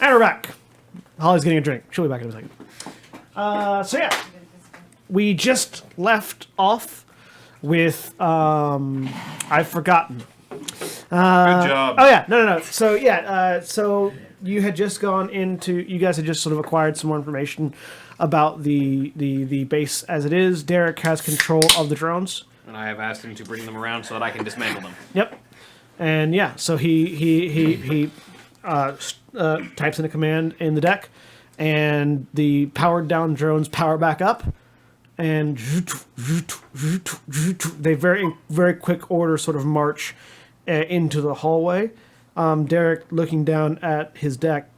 And we're back. Holly's getting a drink. She'll be back in a second. So yeah, we just left off with I've forgotten. Good job. Oh yeah, no. So yeah, so you had just gone into. You guys had just sort of acquired some more information about the base as it is. Derek has control of the drones. And I have asked him to bring them around so that I can dismantle them. Yep. And yeah, so he types in a command in the deck, and the powered down drones power back up, and they very quick order sort of march into the hallway. Derek looking down at his deck.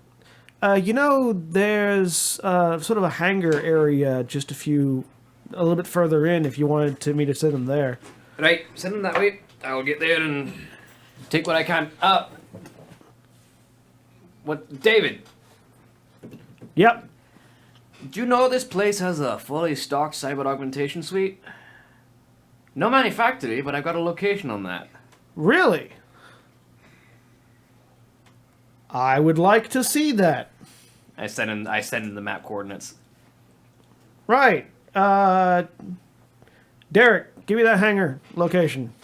There's sort of a hangar area just a little bit further in if you wanted me to send them there. Right, send them that way. I'll get there and take what I can. What, David? Yep. Do you know this place has a fully stocked cyber augmentation suite? No manufactory, but I've got a location on that. Really? I would like to see that. I send him the map coordinates. Right. Derek, give me that hangar location.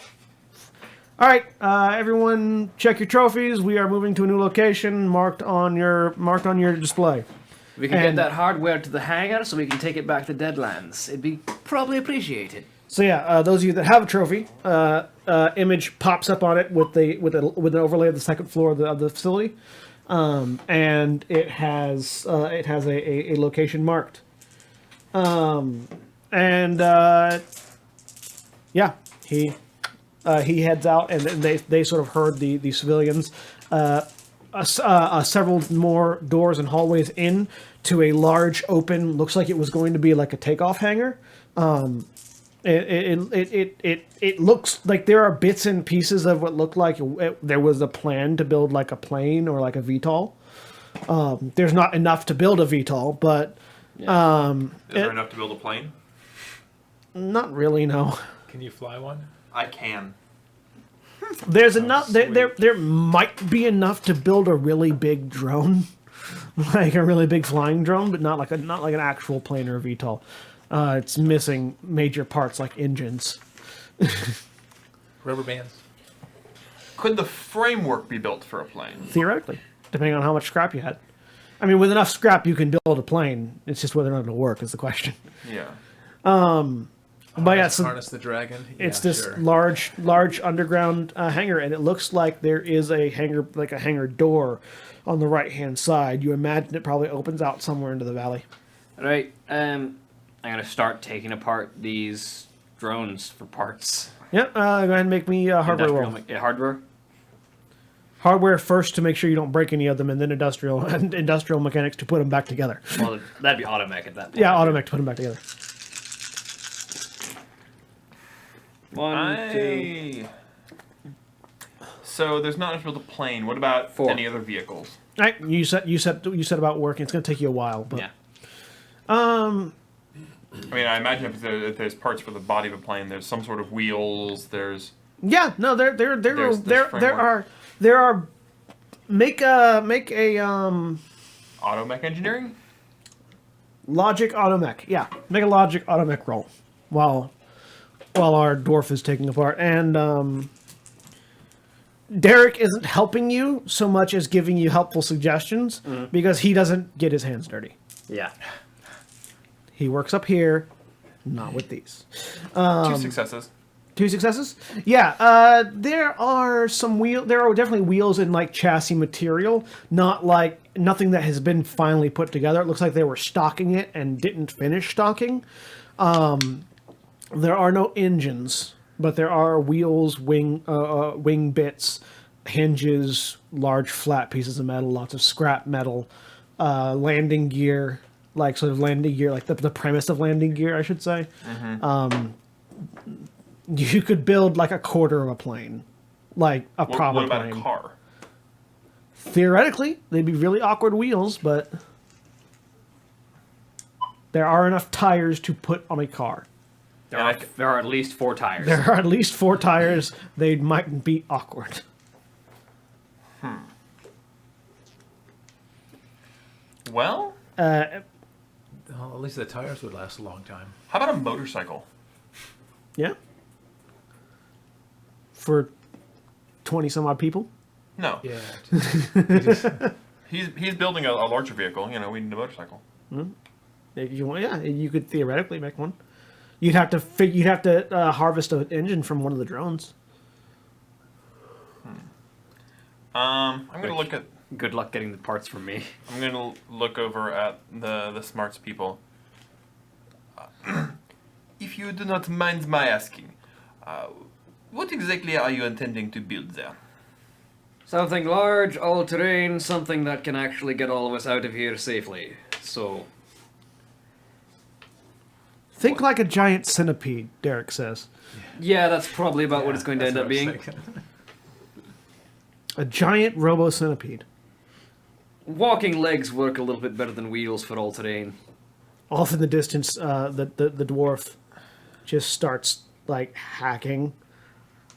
All right, everyone, check your trophies. We are moving to a new location marked on your display. We can get And- that hardware to the hangar so we can take it back to Deadlands. It'd be probably appreciated. So yeah, those of you that have a trophy, image pops up on it with an overlay of the second floor of the facility, and it has a location marked. Yeah, he heads out, and they sort of herd the civilians. Several more doors and hallways in to a large open. Looks like it was going to be like a takeoff hangar. It looks like there are bits and pieces of what looked like there was a plan to build like a plane or like a VTOL. There's not enough to build a VTOL, but Is there enough to build a plane? not really. No, Can you fly one? I can. there's enough. There might be enough to build a really big drone, like a really big flying drone, but not like an actual plane or a VTOL. It's missing major parts like engines. Rubber bands. Could the framework be built for a plane? Theoretically, depending on how much scrap you had. I mean, with enough scrap, you can build a plane. It's just whether or not it'll work is the question. Yeah. But yeah, so Harness the dragon. it's Yeah, this sure. large underground hangar, and it looks like there is a hangar door on the right hand side. You imagine it probably opens out somewhere into the valley. Right, I'm gonna start taking apart these drones for parts. Yep. Go ahead and make me a hardware roll. Hardware? Hardware first to make sure you don't break any of them, and then industrial mechanics to put them back together. Well, that'd be automech at that point. Yeah, automech to put them back together. 1, 2. So there's not enough to build a plane. What about 4. any other vehicles? All right, you said about working. It's going to take you a while, but Yeah. I mean, I imagine if there's parts for the body of a plane, there's some sort of wheels. There's yeah, no, there are make a automech engineering. logic automech. Yeah, make a logic automech roll while our dwarf is taking apart. And Derek isn't helping you so much as giving you helpful suggestions because he doesn't get his hands dirty. Yeah. He works up here, not with these. 2 successes. 2 successes? Yeah, there are definitely wheels in like chassis material, not like nothing that has been finally put together. It looks like they were stocking it and didn't finish stocking. There are no engines, but there are wheels, wing bits, hinges, large flat pieces of metal, lots of scrap metal, landing gear, like sort of landing gear, like the premise of landing gear, I should say. You could build like a quarter of a plane, like a proper What about plane. a car? Theoretically, they'd be really awkward wheels, but there are enough tires to put on a car. There are at least 4 tires. There are at least 4 tires. They might be awkward. Well, Well, at least the tires would last a long time. how about a motorcycle? Yeah. For 20 some odd people. No. Yeah. He's building a larger vehicle. You know, we need a motorcycle. If you want, yeah, you could theoretically make one. You'd have to harvest an engine from one of the drones. I'm gonna look at. Good luck getting the parts from me. I'm gonna look over at the smarts people. If you do not mind my asking, what exactly are you intending to build there? Something large, all-terrain, something that can actually get all of us out of here safely. So, Think like a giant centipede, Derek says. yeah, that's probably about what it's going to That's end up what I was being. thinking. A giant robo centipede. Walking legs work a little bit better than wheels for all-terrain. Off in the distance, the dwarf just starts like hacking.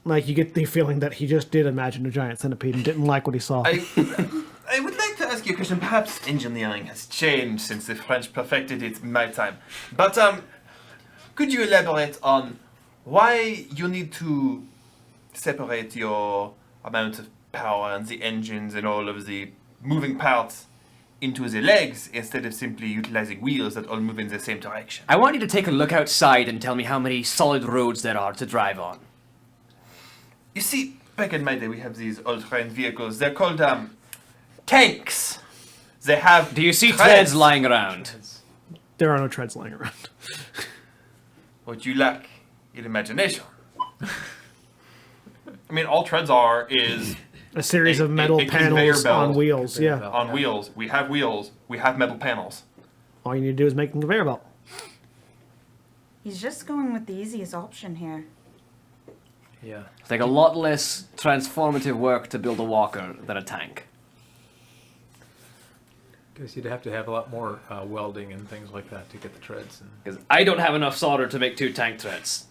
Like you get the feeling that he just did imagine a giant centipede and didn't like what he saw. I would like to ask you a question. Perhaps engineering has changed since the French perfected it in my time. But could you elaborate on why you need to separate your amount of power and the engines and all of the moving parts into the legs instead of simply utilizing wheels that all move in the same direction? I want you to take a look outside and tell me how many solid roads there are to drive on. You see, back in my day, we have these all-terrain vehicles. They're called tanks. They have. Do you see treads lying around? There are no treads lying around. What you lack in imagination. I mean, all treads are is A series of metal a conveyor panels belt. on wheels. Conveyor Yeah. belt. on wheels. We have metal panels. All you need to do is make a conveyor belt. He's just going with the easiest option here. Yeah. It's like a lot less transformative work to build a walker than a tank. Guess you'd have to have a lot more welding and things like that to get the treads. And Because I don't have enough solder to make 2 tank treads.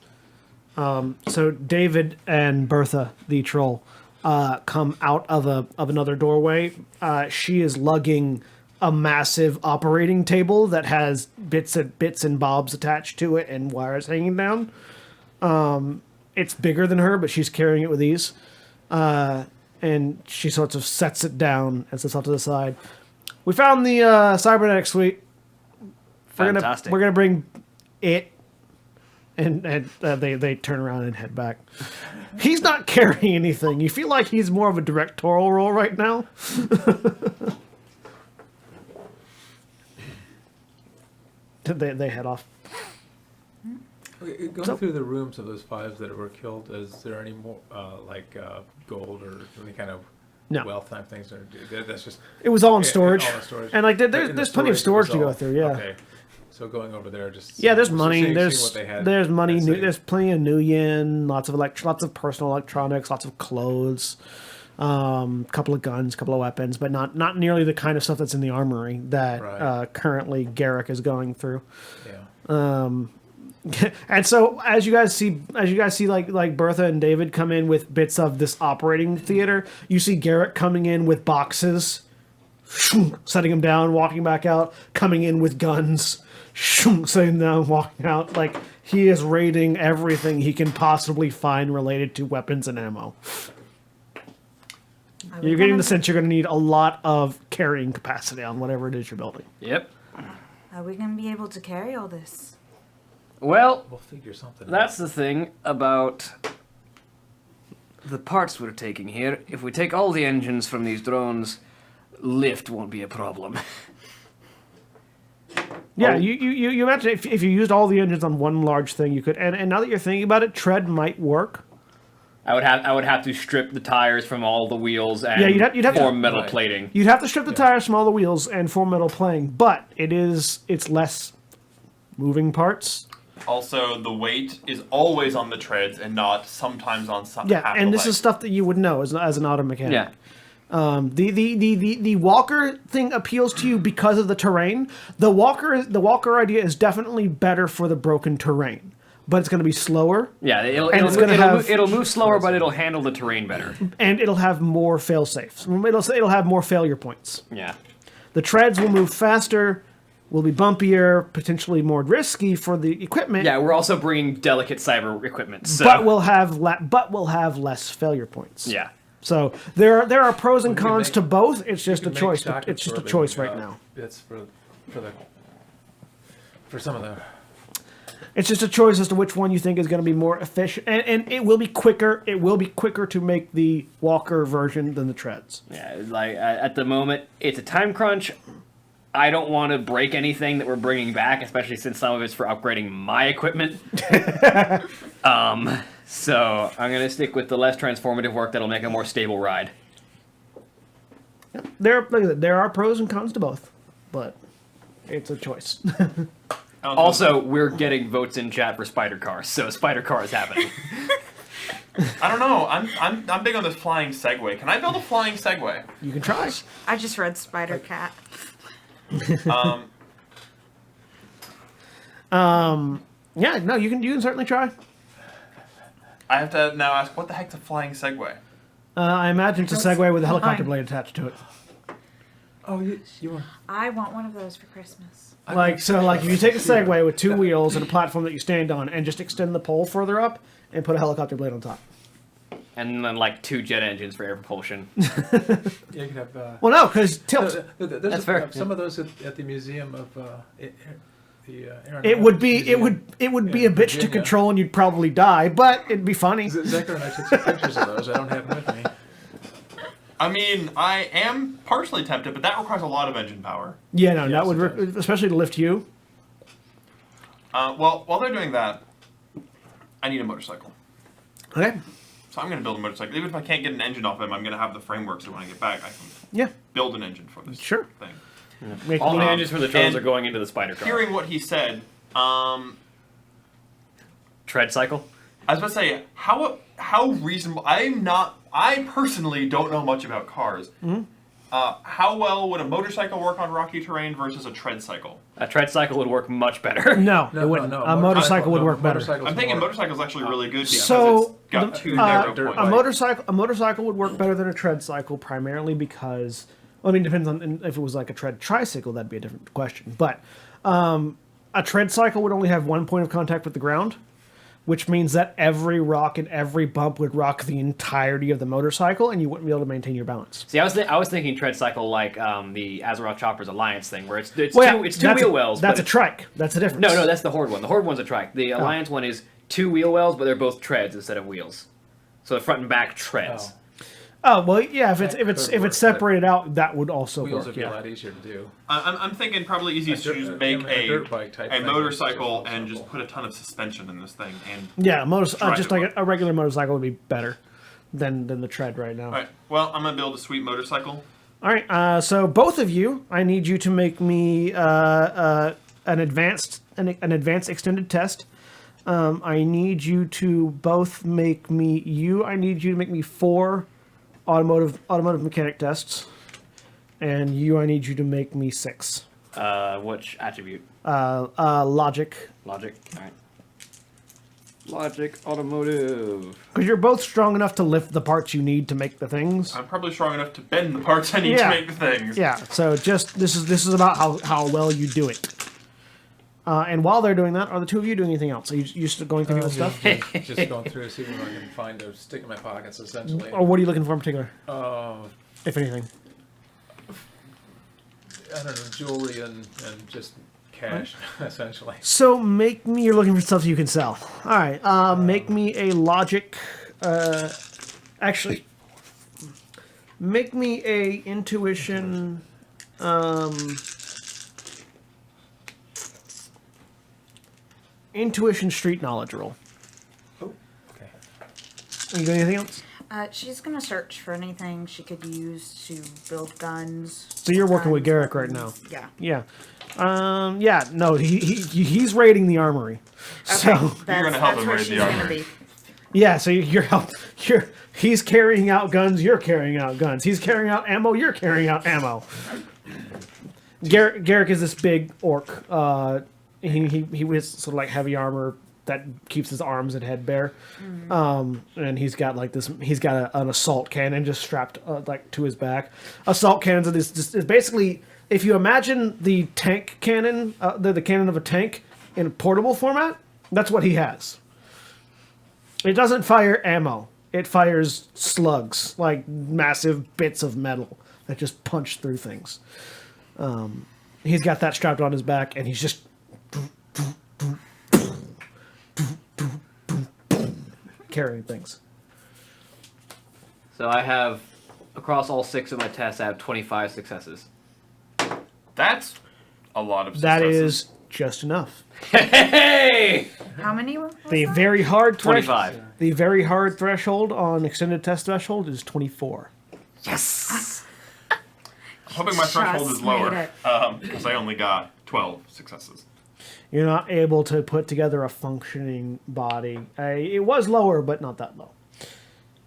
So David and Bertha, the troll, come out of another doorway. She is lugging a massive operating table that has bits and bobs attached to it and wires hanging down. It's bigger than her, but she's carrying it with ease. And she sort of sets it down and sits off to the side. We found the cybernetic suite. Fantastic. We're gonna bring it. And they turn around and head back. He's not carrying anything. You feel like he's more of a directorial role right now. They head off. going So- through the rooms of those 5 that were killed, is there any more gold or any kind of No. wealth type things? Or that's just It was all in Yeah, storage. all in storage. And like In the there's plenty of storage to it was go all- through. Yeah. Okay. So going over there, just Yeah, there's seeing- money. seeing There's what they had, there's money. that's it. There's plenty of new yen. Lots of personal electronics. Lots of clothes. Couple of guns, couple of weapons, but not nearly the kind of stuff that's in the armory that Right. currently Garrick is going through. Yeah. And so as you guys see like Bertha and David come in with bits of this operating theater, you see Garrett coming in with boxes, setting them down, walking back out, coming in with guns, setting them down, walking out. Like he is raiding everything he can possibly find related to weapons and ammo. Are we You're getting gonna- the sense you're going to need a lot of carrying capacity on whatever it is you're building. Yep. Are we going to be able to carry all this? Well, We'll figure something that's the thing about the parts we're taking here. If we take all the engines from these drones, lift won't be a problem. Yeah, Oh. you imagine if you used all the engines on one large thing, you could. And now that you're thinking about it, tread might work. I would have to strip the tires from all the wheels and Yeah, you'd have to- form metal Right. plating. You'd have to strip the tires from all the wheels and form metal playing, but it's less moving parts. Also, the weight is always on the treads and not sometimes on some. Yeah, half and the this leg. is stuff that you would know as an auto mechanic. Yeah. The walker thing appeals to you because of the terrain. The walker idea is definitely better for the broken terrain, but it's going to be slower Yeah, And it's gonna have- it'll move slower, but it'll handle the terrain better. and it'll have more fail safes. It'll have more failure points. Yeah. The treads will move faster, will be bumpier, potentially more risky for the equipment. Yeah, we're also bringing delicate cyber equipment. So. But we'll have less failure points. Yeah. So there are pros and We can cons make- to both. It's You just a can make choice. shock It's just a absorbing, choice right now. Bits for some of the. It's just a choice as to which one you think is going to be more efficient, and it will be quicker. It will be quicker to make the Walker version than the treads. Yeah, like at the moment, it's a time crunch. I don't want to break anything that we're bringing back, especially since some of it's for upgrading my equipment. So I'm gonna stick with the less transformative work that'll make a more stable ride. There are pros and cons to both, but it's a choice. Also, we're getting votes in chat for spider cars, so spider car is happening. I don't know. I'm big on this flying Segway. Can I build a flying Segway? You can try. I just read Spider Cat. Yeah, no, you can certainly try. I have to now ask, what the heck's a flying Segway? I imagine it's a Segway with a helicopter blade attached to it. Oh, you were. I want one of those for Christmas. Like if you take a Segway with two wheels and a platform that you stand on, and just extend the pole further up, and put a helicopter blade on top. And then like 2 jet engines for air propulsion. Yeah, you could have. Well, no, because tilt. That's fair. Some of those at the museum of the. It would be a bitch to Virginia. control, and you'd probably die, but it'd be funny. Zachary and I took some pictures of those. I don't have them with me. I mean, I am partially tempted, but that requires a lot of engine power. Yeah, no, that Yes, would, it does. especially to lift you. Well, while they're doing that, I need a motorcycle. Okay. So I'm going to build a motorcycle. Even if I can't get an engine off him, I'm going to have the framework so when I get back, I can Yeah. build an engine for this Sure. thing. Make All the me- engines for the drones and are going into the spider car. Hearing what he said, Tread cycle. I was about to say, how reasonable... I personally don't know much about cars. Mm-hmm. How well would a motorcycle work on rocky terrain versus a tread cycle? A tread cycle would work much better. No, it wouldn't. A motorcycle would work better. I'm thinking motorcycle's actually really good because So, it's got the- two narrow dirt points. A motorcycle would work better than a tread cycle, primarily because, well, I mean, depends on if it was like a tread tricycle, that'd be a different question. But a tread cycle would only have one point of contact with the ground, which means that every rock and every bump would rock the entirety of the motorcycle, and you wouldn't be able to maintain your balance. See, I was thinking tread cycle like the Azeroth Choppers Alliance thing, where it's two that's wheel wells. That's but a trike. That's a difference. No, that's the Horde one. The Horde one's a trike. The Alliance one is 2 wheel wells, but they're both treads instead of wheels. So the front and back treads. Oh well, yeah. If That it's could work, separated out, that would also Wheels work. would be a Yeah. lot easier to do. I'm thinking probably easiest to just make a dirt bike type a thing. motorcycle and just put a ton of suspension in this thing. And Yeah, Drive just it like up. a regular motorcycle would be better than the tread right now. all right, well, I'm gonna build a sweet motorcycle. All right, so both of you, I need you to make me an advanced extended test. I need you to both make me. I need you to make me 4 automotive mechanic tests, and I need you to make me 6. Which attribute? Logic, Logic. All right. Logic, automotive. because you're both strong enough to lift the parts you need to make the things. I'm probably strong enough to bend the parts I need Yeah. to make the things. Yeah, so just this is about how well you do it. And while they're doing that, are the two of you doing anything else? Are you just going through people's stuff? Just going through, see what I can find to stick in my pockets, essentially. Or what are you looking for in particular, Oh, if anything? I don't know, jewelry and just cash, essentially. So you're looking for stuff you can sell. All right, make me a logic, actually, make me a intuition, intuition street knowledge roll. Oh, okay. Are you doing anything else? She's gonna search for anything she could use to build guns. So you're working with guns, Garrick right now. weapons. Yeah. Yeah. No, he's raiding the armory. So That's, gonna help that's him where raid she's the gonna armory. be. yeah, so he's carrying out guns, you're carrying out guns. He's carrying out ammo, you're carrying out ammo. Garrick is this big orc. He wears sort of like heavy armor that keeps his arms and head bare. And he's got like this. He's got an assault cannon just strapped like to his back. Assault cannons are this. It's basically if you imagine the tank cannon, the cannon of a tank in a portable format, that's what he has. It doesn't fire ammo. It fires slugs, like massive bits of metal that just punch through things. He's got that strapped on his back, and he's just carrying things. So I have, across all 6 of my tests, I have 25 successes. That's a lot of That successes. is just enough. Hey! How many was The that? very hard 25. The very hard threshold on extended test threshold is 24. Yes! I'm hoping my threshold is Just made lower it. because I only got 12 successes. You're not able to put together a functioning body. It was lower, but not that low.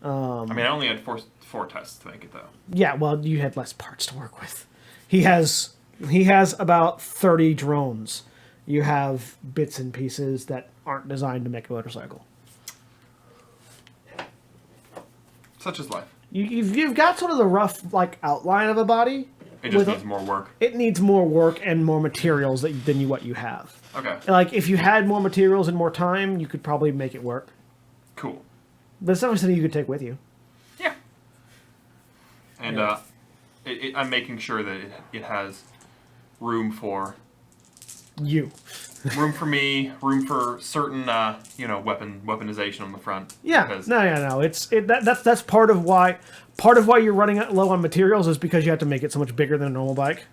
I mean, I only had four tests to make it though. Yeah, well, you had less parts to work with. He has about 30 drones. You have bits and pieces that aren't designed to make a motorcycle. Such is life. You've got sort of the rough outline of a body. It just with needs more work. It needs more work and more materials than what you have. Okay, Like, if you had more materials and more time, you could probably make it work. cool. But it's definitely something you could take with you. Yeah. And I'm making sure that it has room for You. me, room for certain weaponization on the front. Yeah. Because No. That's part of why you're running low on materials is because you have to make it so much bigger than a normal bike.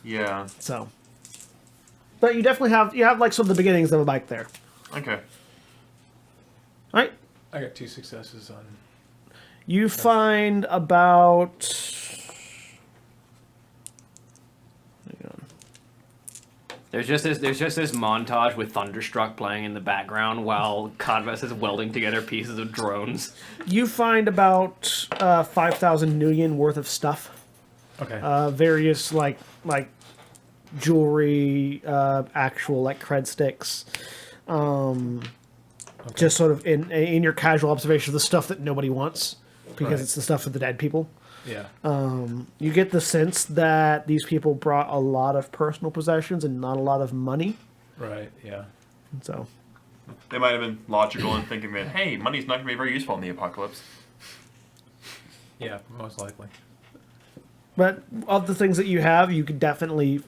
yeah. So. But you definitely have like some of the beginnings of a bike there. Okay. All right. I got 2 successes on. You find about. Hang on. There's just this montage with Thunderstruck playing in the background while Convest is welding together pieces of drones. You find about 5,000 million worth of stuff. Okay. Various like jewelry, actual cred sticks. Just sort of in your casual observation of the stuff that nobody wants because Right. it's the stuff of the dead people. yeah. You get the sense that these people brought a lot of personal possessions and not a lot of money. Right. Yeah. So They might have been logical in thinking that, hey, money's not going to be very useful in the apocalypse. Yeah. Most likely. but of the things that you have, you could definitely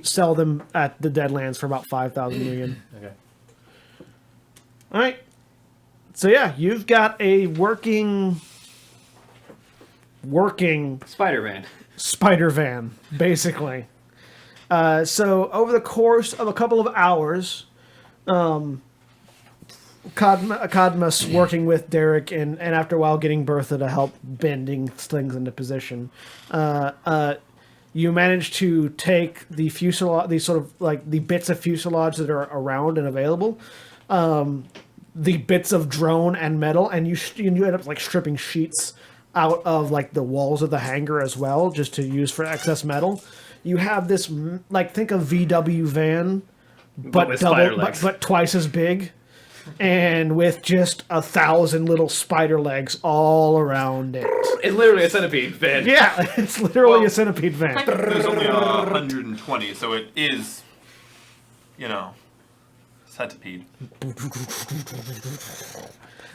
sell them at the Deadlands for about 5,000 million. Okay. All right. So yeah, you've got a working Spider-Man. spider van, basically. So over the course of a couple of hours, Cadmus working with Derek and after a while getting Bertha to help bending things into position. You manage to take the fuselage, these sort of the bits of fuselage that are around and available, the bits of drone and metal, and you end up stripping sheets out of the walls of the hangar as well, just to use for excess metal. You have this think of VW van, but with spider legs. but twice as big, and with just 1,000 little spider legs all around it. It's literally a centipede van. Yeah, it's literally a centipede van. There's only 120, so it is, centipede.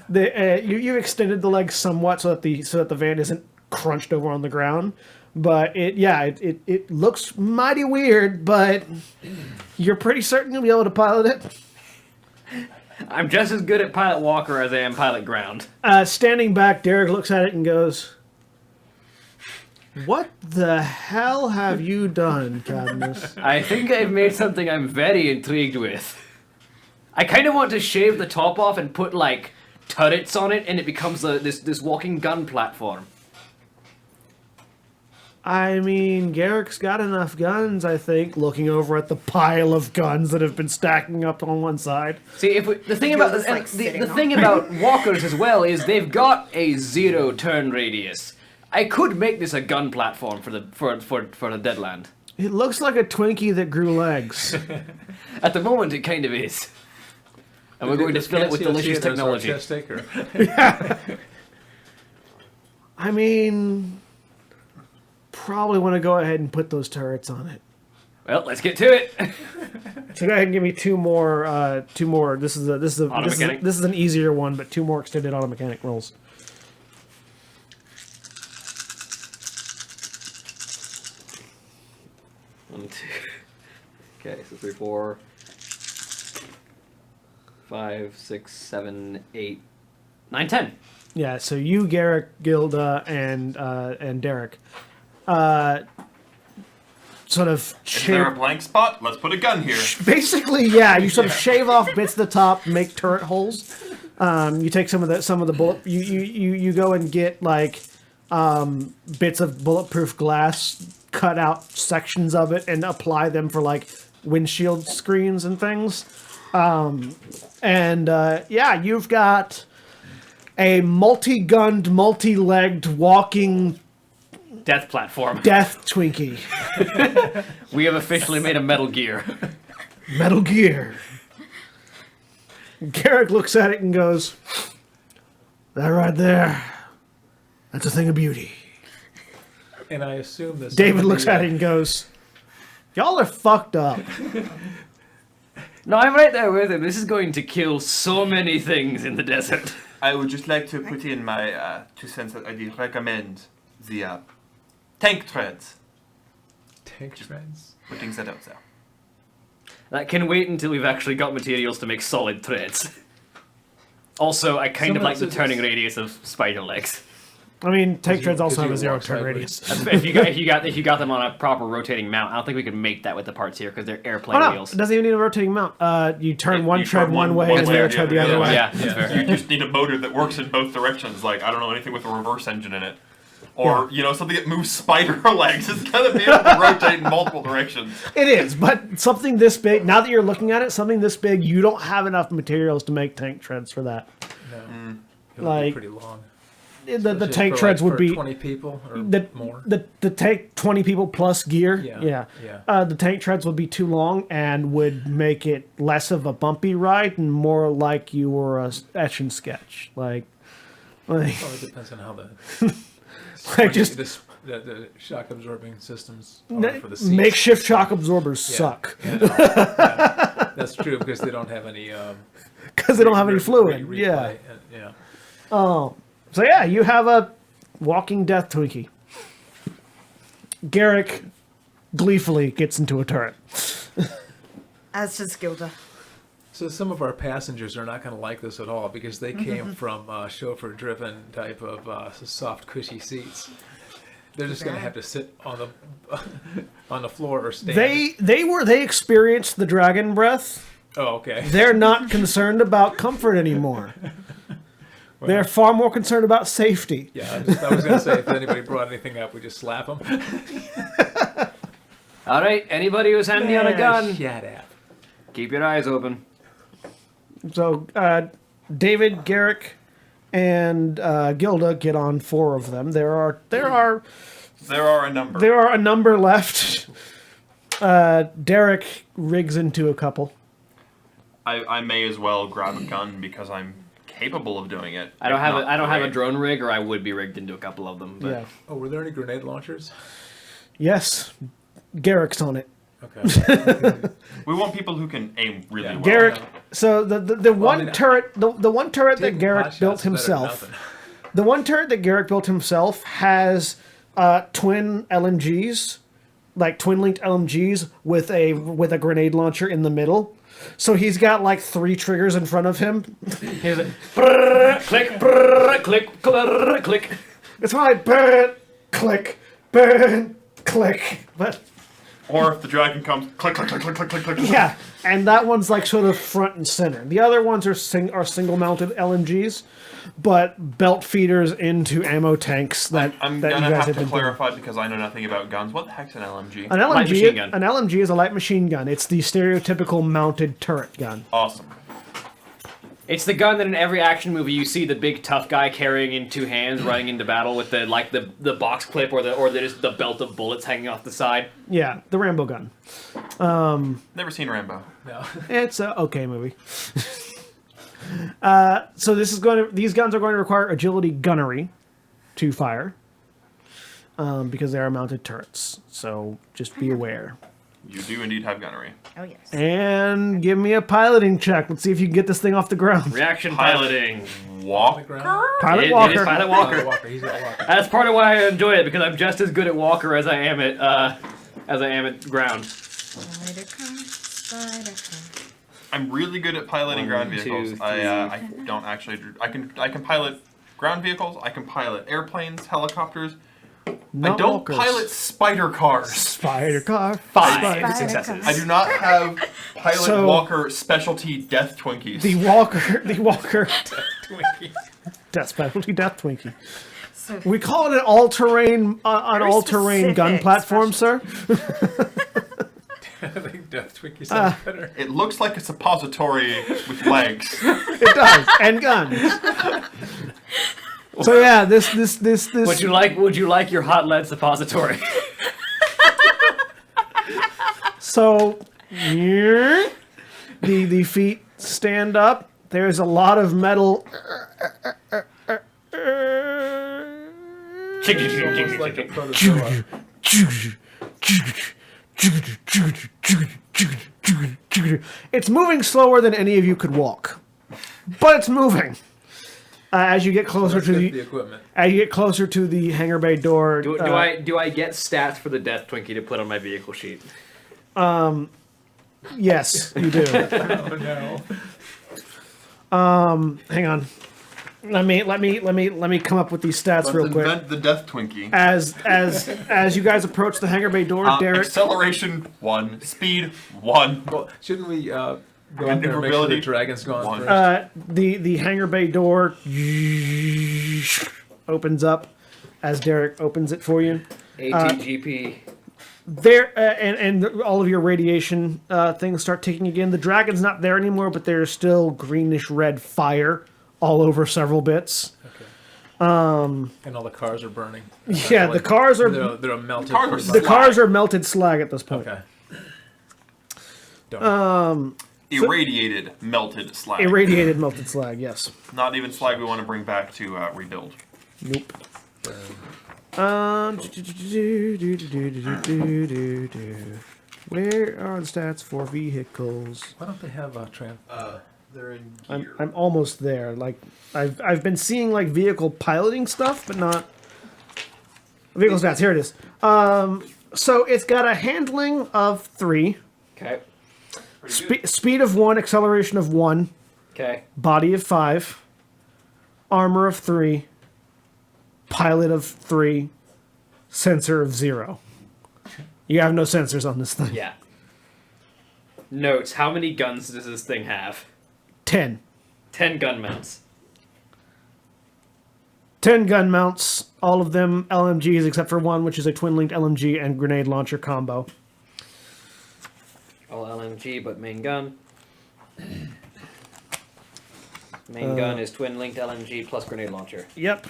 You extended the legs somewhat so that the van isn't crunched over on the ground, but it looks mighty weird, but you're pretty certain you'll be able to pilot it. I'm just as good at Pilot Walker as I am Pilot Ground. Standing back, Derek looks at it and goes, "What the hell have you done, Cadmus?" I think I've made something I'm very intrigued with. I kind of want to shave the top off and put turrets on it, and it becomes this walking gun platform. I mean, Garrick's got enough guns, I think, looking over at the pile of guns that have been stacking up on one side. See, the thing about just, and sitting the on thing about walkers as well is they've got a 0 turn radius. I could make this a gun platform for the Deadland. It looks like a Twinkie that grew legs. At the moment, it kind of is. And we're going to fill it with delicious technology. I mean, probably want to go ahead and put those turrets on it. Well, let's get to it. So go ahead and give me two more. This is an easier one, but 2 more extended auto mechanic rolls. One, two. Okay, so 3, 4, 5, 6, 7, 8, 9, 10. Yeah. So you, Garrick, Gilda, and Derek, sort of Is there a blank spot? Let's put a gun here. basically, yeah. You sort of shave off bits of the top, make turret holes. You take some of the bullet. You go and get like bits of bulletproof glass, cut out sections of it, and apply them for like windshield screens and things. Yeah, you've got a multi-gunned, multi-legged, walking Death platform. death Twinkie. We have officially made a Metal Gear. Metal Gear. Garrick looks at it and goes, "That right there, that's a thing of beauty." And I assume this. David looks at it and goes, "Y'all are fucked up." No, I'm right there with him. This is going to kill so many things in the desert. I would just like to put in my 2 cents that I did recommend the tank treads. Tank treads. Putting that out there. That can wait until we've actually got materials to make solid threads. Also, I kind of Someone like the says turning it's- radius of spider legs. I mean, tank you- treads also 'cause have you a 0 walk turn sideways. radius. if you got them on a proper rotating mount, I don't think we can make that with the parts here because they're airplane Oh no, wheels. it doesn't even need a rotating mount. You turn Yeah, one you tread turn one way one and the way other or the tread the other. other way. Yeah, that's fair. You just need a motor that works in both directions. Like, I don't know anything with a reverse engine in it. Or, something that moves spider legs. It's going to be able to rotate in multiple directions. It is, but something this big, now that you're looking at it, something this big, you don't have enough materials to make tank treads for that. No. It would Like- be pretty long. The Especially tank for, treads would for be 20 people or more. the tank 20 people plus gear. Yeah. The tank treads would be too long and would make it less of a bumpy ride and more like you were a etch and sketch. Like Well, it depends on how like just the shock absorbing systems are for the seats. makeshift shock absorbers Yeah. suck Yeah, yeah. That's true because they don't have any. because they don't have any fluid. replay, Yeah. yeah. So yeah, you have a walking death Twinkie. Garrick gleefully gets into a turret. That's just Gilda. So some of our passengers are not going to like this at all because they came from chauffeur-driven type of soft, cushy seats. They're just going to have to sit on the on the floor or stand. They experienced the dragon breath. Oh, okay. They're not concerned about comfort anymore. They're far more concerned about safety. Yeah, I was going to say if anybody brought anything up, we just slap them. All right, anybody who's handy on a gun, Shut up. keep your eyes open. So David, Garrick, and Gilda get on 4 of them. There are A number. There are a number left. Derek rigs into a couple. I may as well grab a gun because I'm capable of doing it. I don't If have not a, I don't have a great. drone rig, or I would be rigged into a couple of them. But Yeah. Oh, were there any grenade launchers? Yes. Garrick's on it. Okay. We want people who can aim really Yeah. well. Garrick. So the Well, I one mean, turret, the one turret that Taking Garrick pot built shots is better than himself. nothing. The one turret that Garrick built himself has twin LMGs, like twin linked LMGs with a grenade launcher in the middle. So he's got like 3 triggers in front of him. here's it. Brrr, click, brrr, click, brrr, click. It's probably burn, click, burn, click. But Or if the dragon comes, click, click, click, click, click, click, click. yeah, and that one's like sort of front and center. The other ones are single mounted LMGs, but belt feeders into ammo tanks that I'm that gonna you guys have have to been doing. clarify because I know nothing about guns. What the heck's an LMG? An Light machine LMG, gun. an LMG is a light machine gun. It's the stereotypical mounted turret gun. Awesome. It's the gun that in every action movie you see the big tough guy carrying in 2 hands, running into battle with the box clip or just the belt of bullets hanging off the side. Yeah, the Rambo gun. Never seen Rambo. No. It's a okay movie. So these guns are going to require agility gunnery to fire. because they are mounted turrets. So just be aware. You do indeed have gunnery. Oh yes. And give me a piloting check. Let's see if you can get this thing off the ground. Reaction piloting. Walk. Pilot It is Walker. Pilot Walker. Walker. He's got Walker. That's part of why I enjoy it, because I'm just as good at Walker as I am at ground. Spider car, spider car. I'm really good at piloting ground 1, 2, vehicles. 3. I don't actually. I can pilot ground vehicles. I can pilot airplanes, helicopters. I Not don't walkers. pilot spider cars. Spider car. 5 Spider successes. I do not have pilot So- Walker specialty death Twinkies. The Walker. Twinkie. Death specialty death Twinkie. So We call it an all-terrain Very all-terrain gun specific platform, sir. I think Death Twinkie sounds better. It looks like a suppository with legs. It does, and guns. So yeah, this. Would you like your hot lead suppository? So the feet stand up. There's a lot of metal. Almost like a protozoa. It's moving slower than any of you could walk, but it's moving. As you get closer Let's to get the the equipment. as you get closer to the hangar bay door, Do I get stats for the Death Twinkie to put on my vehicle sheet? yes, you do. Oh no. Hang on. Let me come up with these stats Let's real quick. invent the death Twinkie. As you guys approach the hangar bay door, Derek. Acceleration 1, speed 1. Well, shouldn't we go out there and make sure the Maneuverability, dragon's gone one. first? The hangar bay door opens up as Derek opens it for you. ATGP. There and all of your radiation things start ticking again. The dragon's not there anymore, but there's still greenish red fire all over several bits. And all the cars are burning. Yeah, the cars are They're melted. Cars are pretty the much. slag. cars are melted slag at this point. Okay. Don't. Irradiated, melted slag. Irradiated melted slag. Yes. Not even slag we want to bring back to rebuild. Nope. Where are the stats for vehicles? Why don't they have They're in I'm almost there. Like I've been seeing like vehicle piloting stuff, but not vehicle stats. Here it is. So it's got a handling of 3, Okay. speed of 1, acceleration of 1, Okay. body of 5, armor of 3, pilot of 3, sensor of 0. You have no sensors on this thing. Yeah. Notes. How many guns does this thing have? 10. 10 gun mounts. 10 gun mounts, all of them LMGs except for one, which is a twin-linked LMG and grenade launcher combo. All LMG, but main gun. Main gun is twin-linked LMG plus grenade launcher. Yep.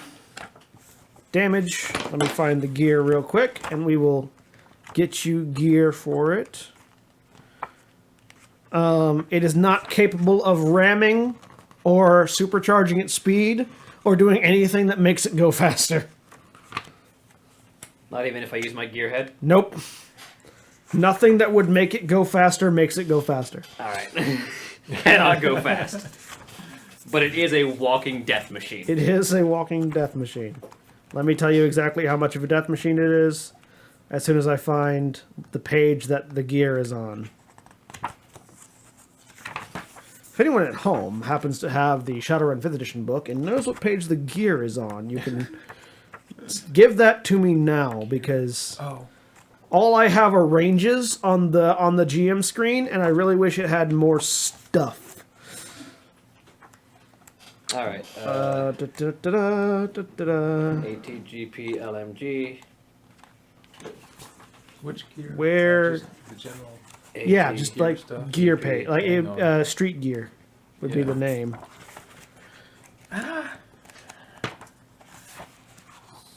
Damage. Let me find the gear real quick, and we will get you gear for it. It is not capable of ramming or supercharging its speed or doing anything that makes it go faster. Not even if I use my gearhead. Nope. Nothing that would make it go faster makes it go faster. Alright. Cannot go fast. But it is a walking death machine. It is a walking death machine. Let me tell you exactly how much of a death machine it is as soon as I find the page that the gear is on. If anyone at home happens to have the Shadowrun 5th edition book and knows what page the gear is on, you can give that to me now, because Oh. all I have are ranges on the GM screen, and I really wish it had more stuff. Alright. Da-da-da-da-da-da. ATGP LMG. Which gear? Where- Just the general. Yeah, just gear like stuff. gear pay, like No. street gear would be Yeah. the name.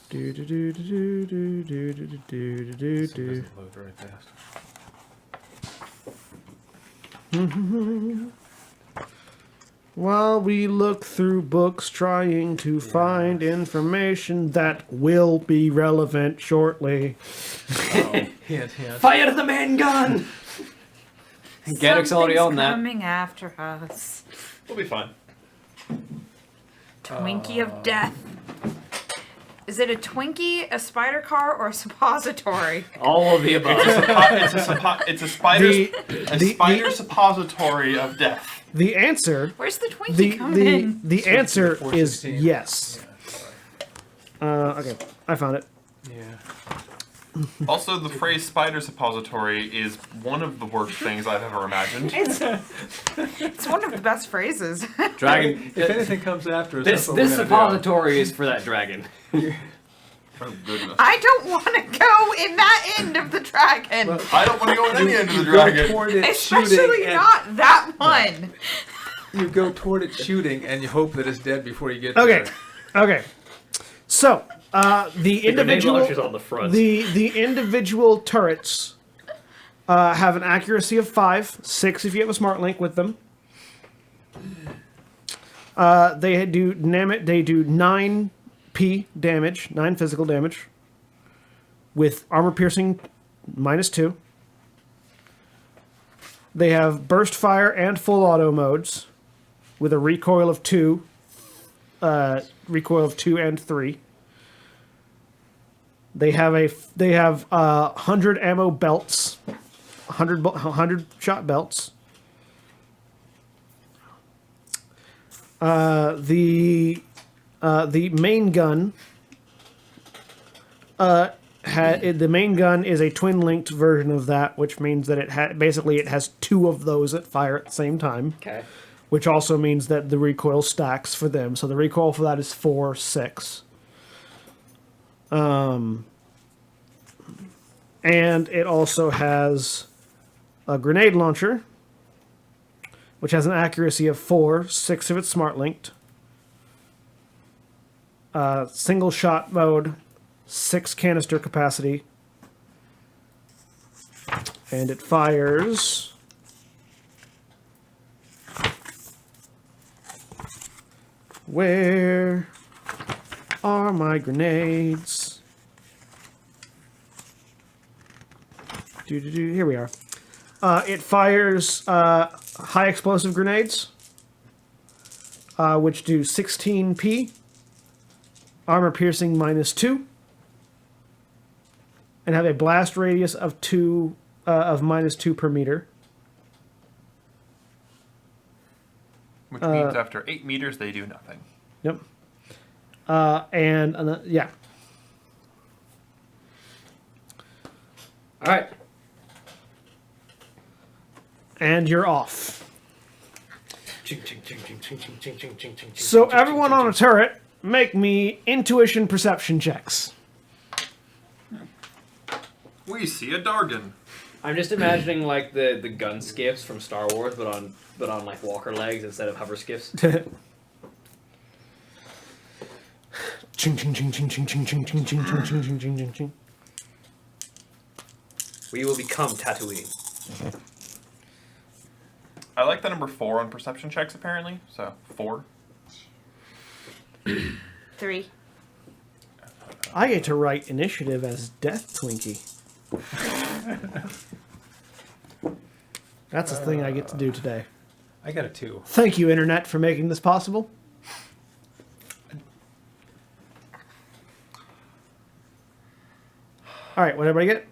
Do do do do do do do do do do This do. doesn't load very fast. While we look through books trying to find information that will be relevant shortly. Hint, hint. Fire the main gun! Gaddock's already on that. Coming after us. We'll be fine. Twinkie of death. Is it a Twinkie, a spider car, or a suppository? All of the above. It's a spider The- suppository of death. The answer, Where's the Twinkie coming in? the answer is 416. yes. Okay, I found it. Yeah. Also, the phrase spider suppository is one of the worst things I've ever imagined. It's one of the best phrases. Dragon. If anything comes after us, This that's what we're gonna do. suppository is for that dragon. Oh, goodness. I don't want to go in that end of the dragon. Well, I don't want to go in any end of the You go dragon. toward it Especially shooting, and not that one. you go toward it shooting, and you hope that it's dead before you get Okay, there. okay. So the Grenade individual launcher's on the front. the individual turrets have an accuracy of 5, 6 if you have a smart link with them. They do 9 P damage, 9 physical damage, with armor piercing -2. They have burst fire and full auto modes, with a recoil of 2 and 3. They have 100 ammo belts, 100 shot belts. The main gun. The main gun is a twin-linked version of that, which means that it has 2 of those that fire at the same time. Okay. Which also means that the recoil stacks for them. So the recoil for that is 4, 6. And it also has a grenade launcher, which has an accuracy of 4, 6 if it's smart linked. Single shot mode, 6 canister capacity. And it fires... Where are my grenades? Here we are. It fires high explosive grenades, which do 16 P, armor piercing -2, and have a blast radius of -2 per meter. Which means after 8 meters, they do nothing. Yep. Yeah. All right. And you're off. So everyone on a turret, make me intuition perception checks. We see a Dargan. I'm just imagining like the gun skiffs from Star Wars, but on like walker legs instead of hover skiffs. Ching ching ching ching ching ching ching ching ching ching ching ching ching ching ching. We will become Tatooine. I like the number 4 on perception checks, apparently. So, 4. 3. I get to write initiative as Death Twinkie. That's a thing I get to do today. I got a 2. Thank you, Internet, for making this possible. All right, what everybody get?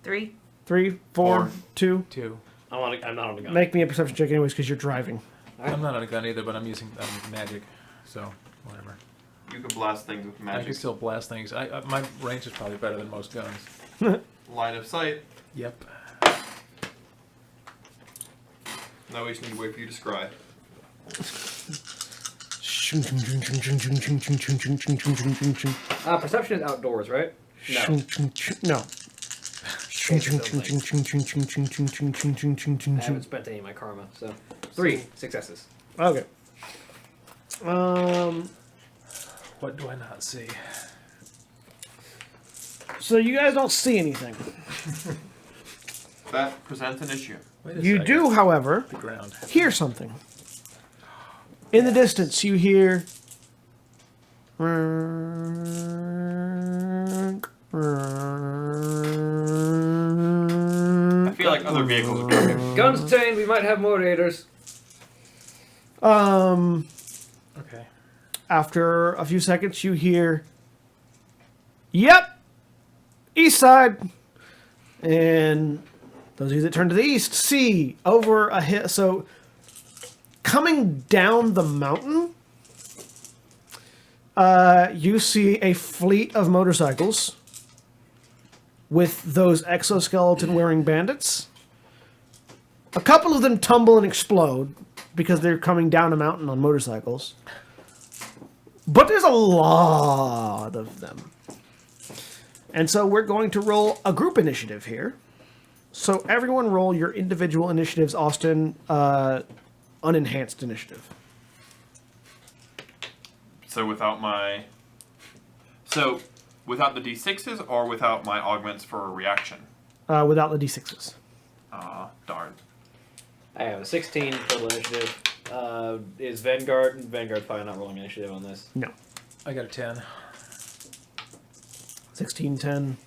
3. 3, 4, 4. 2. 2. I'm not on the gun. Make me a perception check anyways, because you're driving. I'm not on a gun either, but I'm using magic, so whatever. You can blast things with I can magic. still blast things. My range is probably better than most guns. Line of sight. Yep. Now we just need to wait for you to scry. Perception is outdoors, right? No. No. I haven't spent any of my karma, so 3 successes. Okay. What do I not see? So you guys don't see anything. That presents an issue. Wait a You second. do, however, The ground. hear something. In the distance, you hear. I feel like other vehicles are coming. Guns trained, we might have more raiders. Okay. After a few seconds, you hear. Yep, east side, and those of you that turn to the east see over a hill. So, coming down the mountain. You see a fleet of motorcycles with those exoskeleton-wearing bandits. A couple of them tumble and explode because they're coming down a mountain on motorcycles. But there's a lot of them. And so we're going to roll a group initiative here. So everyone roll your individual initiatives, Austin, unenhanced initiative. So without the d6s or without my augments for a reaction? Without the d6s. Darn. I have a 16 total initiative. Is Vanguard's probably not rolling initiative on this. No. I got a 10. 16, 10,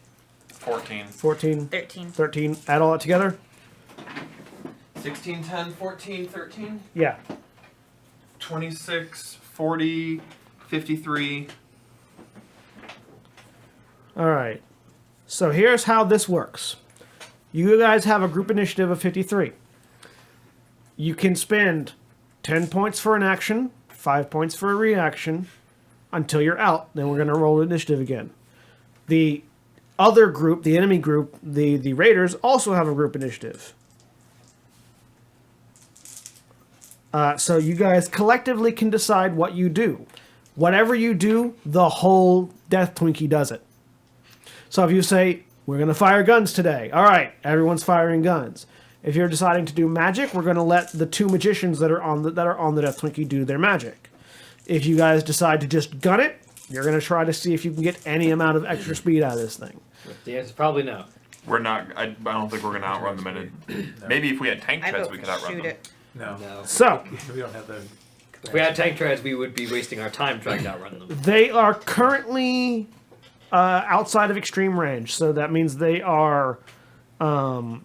14. 14, 13. 13. Add all that together? 16, 10, 14, 13. Yeah. 26, 40, 53. All right. So here's how this works. You guys have a group initiative of 53. You can spend 10 points for an action, 5 points for a reaction, until you're out. Then we're going to roll initiative again. The other group, the enemy group, the raiders, also have a group initiative. So you guys collectively can decide what you do. Whatever you do, the whole Death Twinkie does it. So if you say, we're going to fire guns today. All right, everyone's firing guns. If you're deciding to do magic, we're going to let the two magicians that are on the Death Twinkie do their magic. If you guys decide to just gun it, you're going to try to see if you can get any amount of extra speed out of this thing. The answer is probably no. We're not. I don't think we're going to outrun them in it. Maybe if we had tank treads, we could outrun shoot them. it. No. No. So, We don't have the. If we had tank treads, we would be wasting our time trying to outrun them. they are currently outside of extreme range. So that means they are they're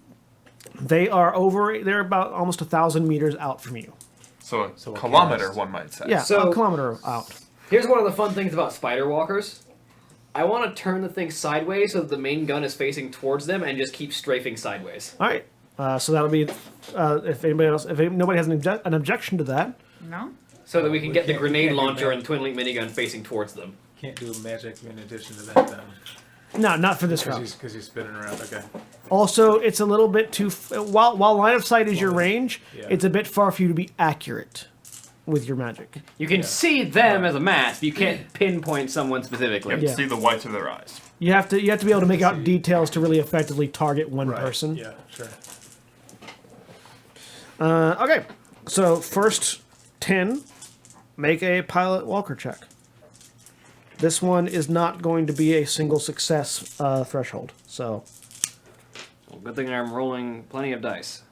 about almost 1,000 meters out from you. So a what kilometer, counts? one might say. Yeah, So- a kilometer out. Here's one of the fun things about spider walkers. I want to turn the thing sideways so that the main gun is facing towards them and just keep strafing sideways. All right. So that'll be if nobody has an objection to that. No? So that we can We get the can't- we grenade can't do launcher that. and twin link minigun facing towards them. Can't do magic in addition to that then. No, not for this round. Because he's spinning around. Okay. Also, it's a little bit too. While line of sight is your range, Yeah. it's a bit far for you to be accurate with your magic. You can see them as a mass, but you can't pinpoint someone specifically. You have to Yeah. see the whites of their eyes. You have to be able to make out details to really effectively target one Right. person. Yeah, sure. Okay, so first 10, make a pilot walker check. This one is not going to be a single success threshold. So Well, good thing I'm rolling plenty of dice.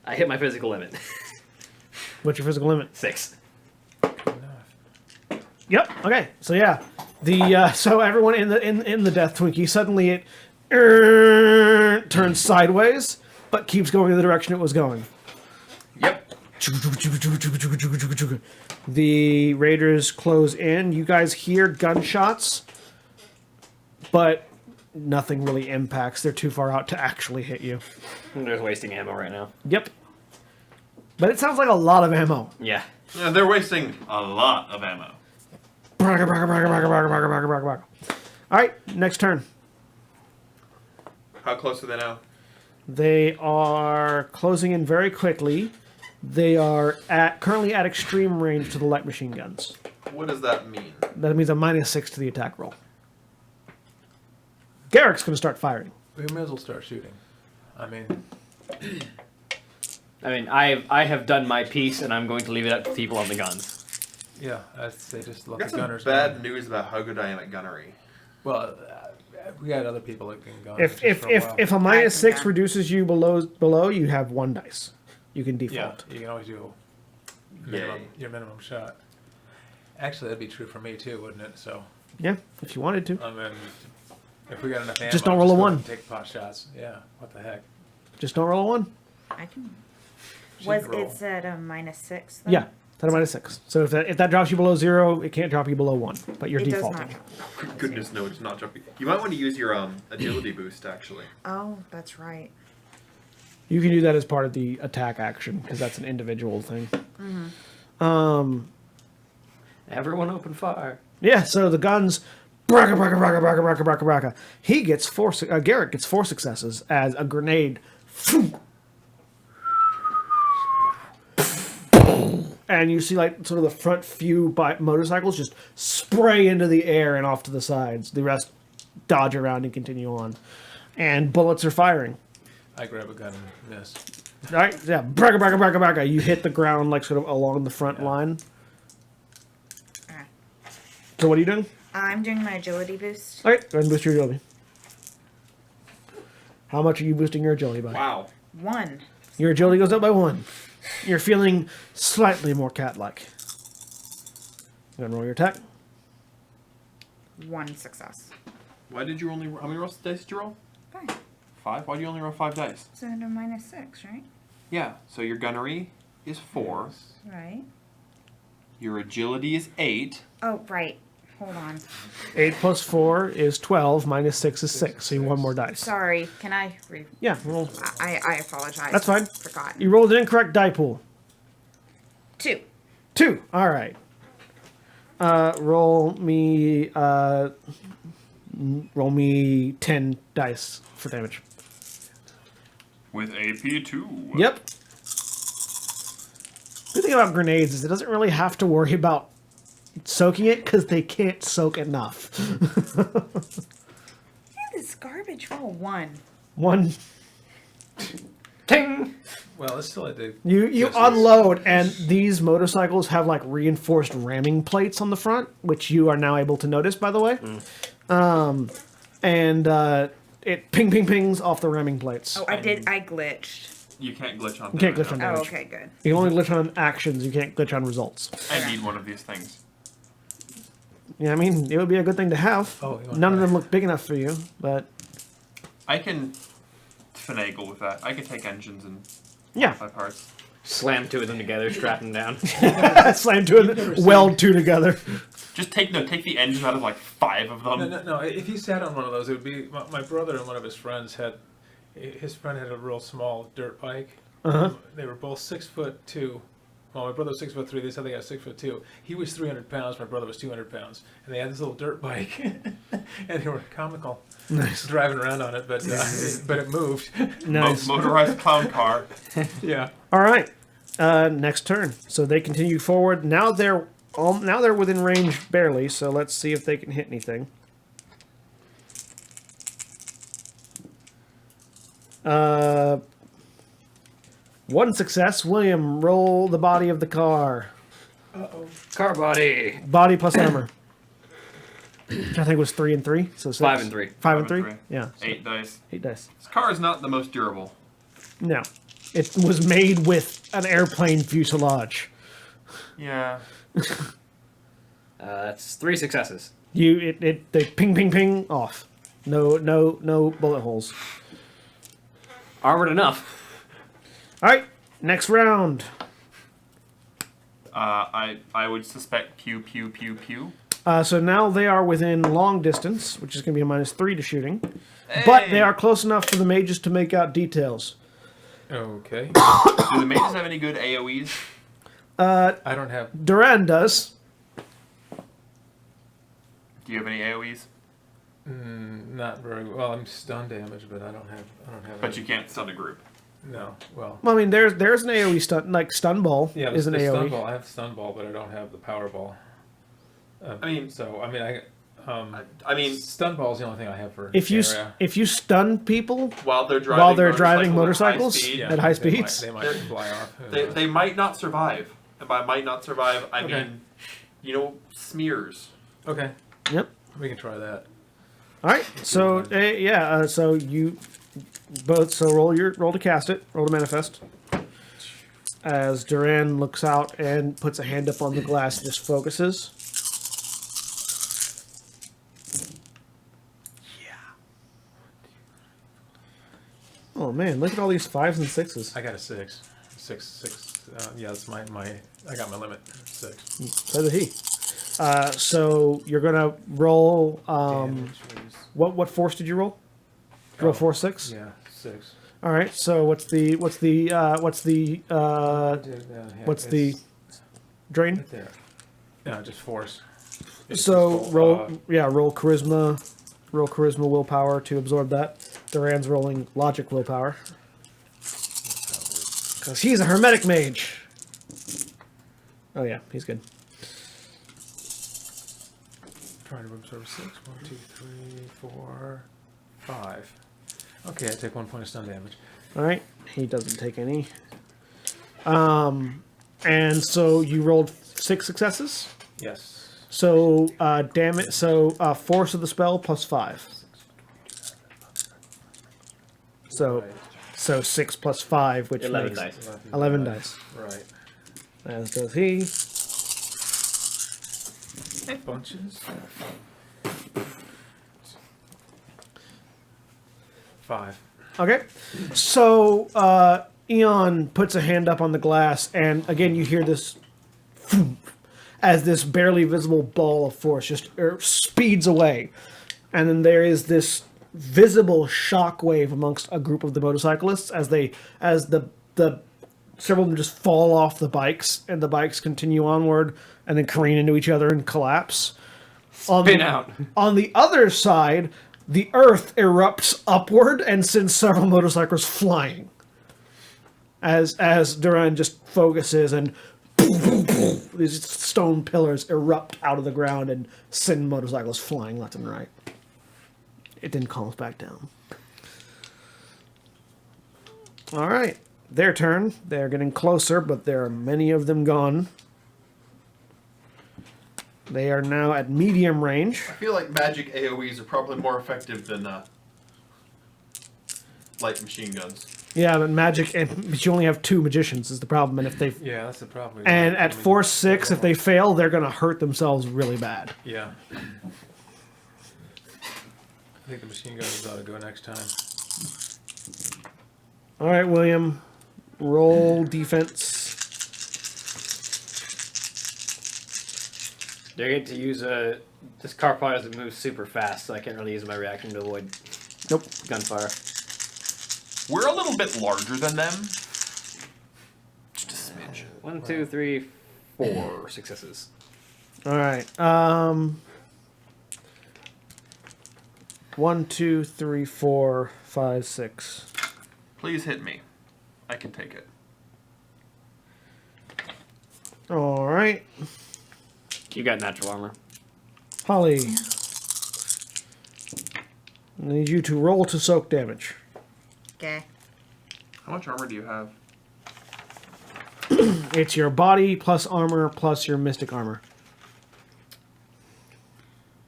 I hit my physical limit. what's your physical limit? 6. Yep. Okay. So yeah, the so everyone in the Death Twinkie suddenly it turns sideways, but keeps going in the direction it was going. Yep. The raiders close in. You guys hear gunshots, but nothing really impacts. They're too far out to actually hit you. I'm just wasting ammo right now. Yep. But it sounds like a lot of ammo. Yeah. Yeah, they're wasting a lot of ammo. All right, next turn. How close are they now? They are closing in very quickly. They are currently at extreme range to the light machine guns. What does that mean? That means a -6 to the attack roll. Garrick's going to start firing. We may as well start shooting. I mean, I have done my piece, and I'm going to leave it up to people on the guns. yeah, I'd say just let Got the some gunners bad run. news about hydrodynamic gunnery. Well, We got other people that can go. If if a minus 6 reduces you below, you have 1 dice. You can yeah, default. you can always do your minimum shot. Actually, that'd be true for me too, wouldn't it? So, Yeah, if you wanted to. I mean, if we got enough ammo, Just don't roll a go 1. and take pot shots. Yeah, what the heck? Just don't roll a 1. I can. She Was can roll. it's at a -6? Then? Yeah, set a minus 6. So if that drops you below 0, it can't drop you below 1. But you're It does defaulting. not drop. Goodness, no, it's not jumping. You might want to use your agility boost, actually. Oh, that's right. You can do that as part of the attack action because that's an individual thing. Everyone open fire. Yeah, so the guns, braka, braka, braka, braka, braka, braka, braka. He gets 4. Garrett gets 4 successes as a grenade. And you see like sort of the front few motorcycles just spray into the air and off to the sides. The rest dodge around and continue on. And bullets are firing. I grab a gun and miss. Right? Yeah, braka, braka, braka, braka. You hit the ground like sort of along the front line. Okay. So what are you doing? I'm doing my agility boost. All right, go ahead and boost your agility. How much are you boosting your agility by? Wow. 1. Your agility goes up by 1. You're feeling slightly more cat-like. Go ahead and roll your attack. 1 success. Why did you only... How many dice did you roll? 5. 5? Why do you only roll 5 dice? So at a -6, right? Yeah, so your gunnery is 4. Right. Your agility is 8. Oh, right. Hold on. 8 plus 4 is 12, minus 6 is 6, so you have 1 more dice. Sorry. Can I Yeah, roll. I apologize. That's fine. Forgotten. You rolled an incorrect die pool. 2. 2, alright. Roll me 10 dice for damage. With AP 2. Yep. The thing about grenades is it doesn't really have to worry about soaking it because they can't soak enough. This garbage roll 1. 1. Ting! Well, it's still a dig. You unload, and these motorcycles have like reinforced ramming plates on the front, which you are now able to notice, by the way. It pings off the ramming plates. Oh, I glitched. You can't glitch on You can't glitch damage. on Oh, damage. okay, good. You can only glitch on actions. You can't glitch on results. I need one of these things. Yeah, I mean, it would be a good thing to have. Oh, you want None of that? them look big enough for you, but I can finagle with that. I can take engines and yeah. 5 parts. Slam 2 of them together, strap them down. Slam two of them, weld 2 together. Just take the engines out of like 5 of them. No. If you sat on one of those, it would be my brother and one of his friends had. His friend had a real small dirt bike. They were both 6'2". Well, my brother was 6'3". They said they got 6'2". He was 300 pounds. My brother was 200 pounds, and they had this little dirt bike, and they were comical. Nice. Driving around on it, but it moved. Nice. Motorized clown car. Yeah. All right. Next turn. So they continue forward. Now they're within range barely. So let's see if they can hit anything. 1 success. William, roll the body of the car. Car body. Body plus armor. Which I think was 3 and 3. So 6. 5 and 3. 5 and 3. Yeah. 8 dice. 8 dice. This car is not the most durable. No. It was made with an airplane fuselage. Yeah. That's 3 successes. They ping off. No bullet holes. Armored enough. All right, next round. I would suspect pew pew pew pew. So now they are within long distance, which is going to be a -3 to shooting. But they are close enough for the mages to make out details. Okay. Do the mages have any good AoEs? I don't have. Duran does. Do you have any AoEs? Not very well. I'm stun damage, but I don't have. But you can't stun a group. No. Well. Well, I mean, there's an AoE stun, like stun ball Yeah, is an the AoE. stun ball. I have stun ball, but I don't have the power ball. I mean, stun ball is the only thing I have for If you area. if you stun people While they're driving motorcycles at high they speeds, they might fly off. They might not survive. And by might not survive, I Okay. mean, smears. Okay, yep. we can try that. All right. So so you both roll to cast it. Roll to manifest. As Duran looks out and puts a hand up on the glass, just focuses. Oh man, look at all these 5s and 6s. I got a 6. 6. Yeah, that's my. I got my limit. 6. So did he. So you're gonna roll. Damage was- What force did you roll? Roll 4, 6. Yeah, 6. All right. So what's the drain? Right there. No, just force. It's So just roll charisma, willpower to absorb that. Duran's rolling logic willpower because he's a hermetic mage. Oh yeah, he's good. Trying to absorb 6. 1, 2, 3, 4, 5. Okay, I take 1 point of stun damage. All right, he doesn't take any. And so you rolled 6 successes. Yes. So damage. So force of the spell plus 5. So Right. so 6 plus 5, which 11 makes dice. 11 dice. Right. As does he. Bunches. 5. Okay. So Eon puts a hand up on the glass, and again you hear this as this barely visible ball of force just speeds away. And then there is this visible shockwave amongst a group of the motorcyclists as the several of them just fall off the bikes, and the bikes continue onward and then careen into each other and collapse. Spin out. On the other side, the earth erupts upward and sends several motorcycles flying. As Duran just focuses, and these stone pillars erupt out of the ground and send motorcycles flying left and right. It didn't calm us back down. All right, their turn. They're getting closer, but there are many of them gone. They are now at medium range. I feel like magic AoEs are probably more effective than light machine guns. Yeah, but but you only have 2 magicians is the problem, and if they Yeah, that's the problem. and I at mean, force 6, if they fail, they're gonna hurt themselves really bad. Yeah. I think the machine guns ought to go next time. All right, William, roll defense. They get to use this car probably doesn't move super fast, so I can't really use my reaction to avoid Nope. gunfire. We're a little bit larger than them. Just a smidge. 1, 2, 3, 4 successes. All right. 1, 2, 3, 4, 5, 6. Please hit me. I can take it. All right, You got natural armor. Holly. I need you to roll to soak damage. Okay. How much armor do you have? It's your body plus armor plus your mystic armor.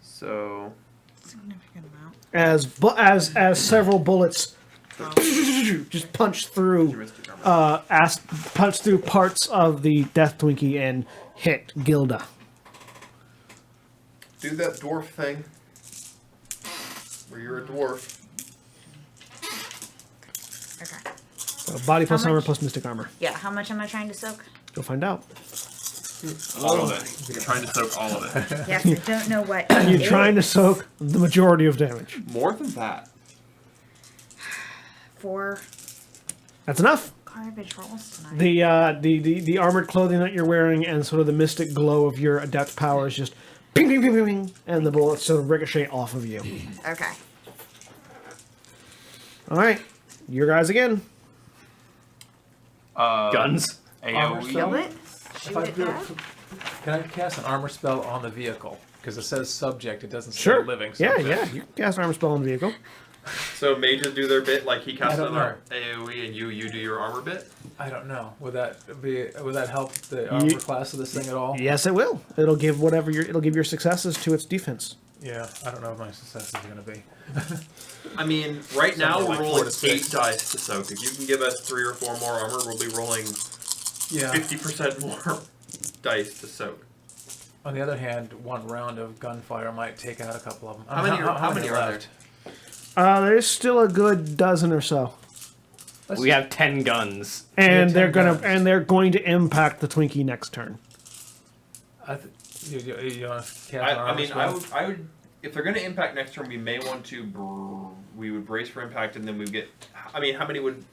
So Significant amount. As several bullets just punch through punch through parts of the Death Twinkie and hit Gilda. do that dwarf thing. Where you're a dwarf. Okay. So body plus How armor much? plus mystic armor. Yeah, how much am I trying to soak? You'll find out. All of it. You're trying to soak all of it. Yes, I don't know what. You're trying to soak the majority of damage. More than that. 4 That's enough. garbage rolls tonight. The armored clothing that you're wearing and sort of the mystic glow of your adept powers just ping, ping, ping, ping, ping, and the bullets sort of ricochet off of you. Okay. All right, your guys again. Guns. Armor AoE. Kill it. If Shoot I it do, down. can I cast an armor spell on the vehicle? Because it says subject, it doesn't say Sure. living Yeah, subject. yeah. You can cast an armor spell on the vehicle. So mages do their bit like he casts I don't another AoE and you do your armor bit? I don't know. Would that help the armor class of this thing at all? Yes, it will. It'll give your successes to its defense. Yeah, I don't know what my success is going to be. I mean, right now Something we're like 4 rolling to 8 6. dice to soak. If you can give us 3 or 4 more armor, we'll be rolling Yeah. 50% more dice to soak. On the other hand, one round of gunfire might take out a couple of them. How many are left? There's still a good dozen or so, We have 10 guns. and Yeah, they're 10 gonna guns. and they're going to impact the Twinkie next turn. You want to cast I mean, spell? I would. If they're going to impact next turn, we may want to. We would brace for impact, and then we get. I mean, how many would?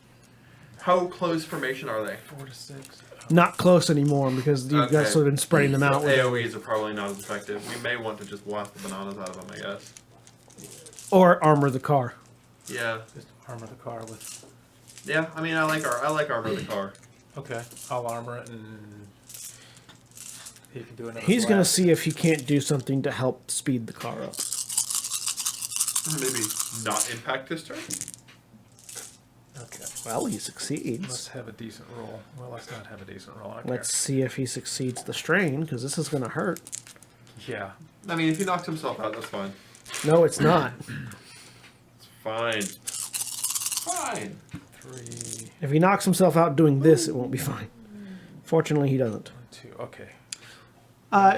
How close formation are they? 4 to 6. Not close anymore because you Okay. guys sort of been spreading them out. With AOEs are probably not as effective. We may want to just blast the bananas out of them, I guess. or armor the car. Yeah. Just armor the car with. Yeah. I mean, I like armor the car. Okay, I'll armor it and he can do another. He's gonna blast. see if he can't do something to help speed the car up. Maybe not impact this turn. Okay, Well, he succeeds. let's have a decent roll. Well, let's not have a decent roll. I don't Let's see if he succeeds the strain because this is gonna hurt. care. Yeah. I mean, if he knocks himself out, that's fine. No, it's not. It's fine. Fine. 3, If he knocks himself out doing this, it won't be fine. Fortunately, he doesn't. 2. Okay.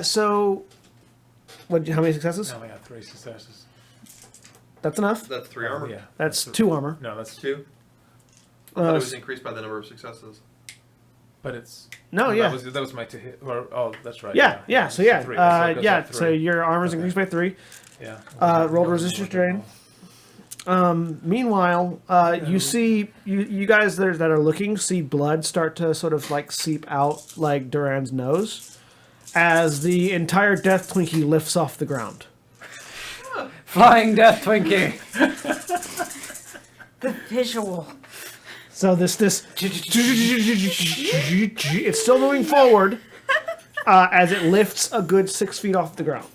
So, what? How many successes? Now we have 3 successes. That's enough. That's 3 armor. Yeah. That's 2 armor. No, that's 2. I thought it was s- increased by the number of successes. But it's. No, oh, yeah. That was my 2 hit. Or, oh, that's right. Yeah, yeah. So yeah, 3. So it goes up 3. So your armor's increased by 3. Yeah. Roll to resist your strain. Meanwhile, you see you guys there that are looking see blood start to sort of like seep out like Duran's nose as the entire Death Twinkie lifts off the ground. Flying Death Twinkie! The visual. So this it's still moving forward as it lifts a good 6 feet off the ground,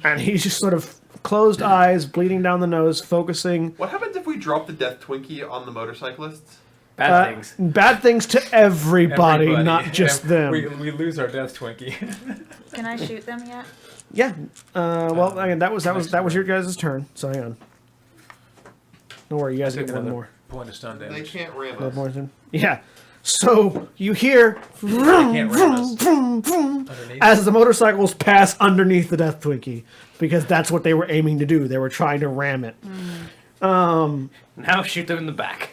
and he's just sort of closed eyes, bleeding down the nose, focusing. What happens if we drop the Death Twinkie on the motorcyclists? Bad things. Bad things to everybody, Everybody. not just Yeah, them. We lose our Death Twinkie. Can I shoot them yet? Yeah. Well, I mean, that was your guys' turn. So hang on. Don't worry, you guys Take get one another more. point of stun They damage. can't ram One us. more turn. Yeah. So you hear Can't ram us. Underneath. as the motorcycles pass underneath the Death Twinkie because that's what they were aiming to do. They were trying to ram it. Now shoot them in the back.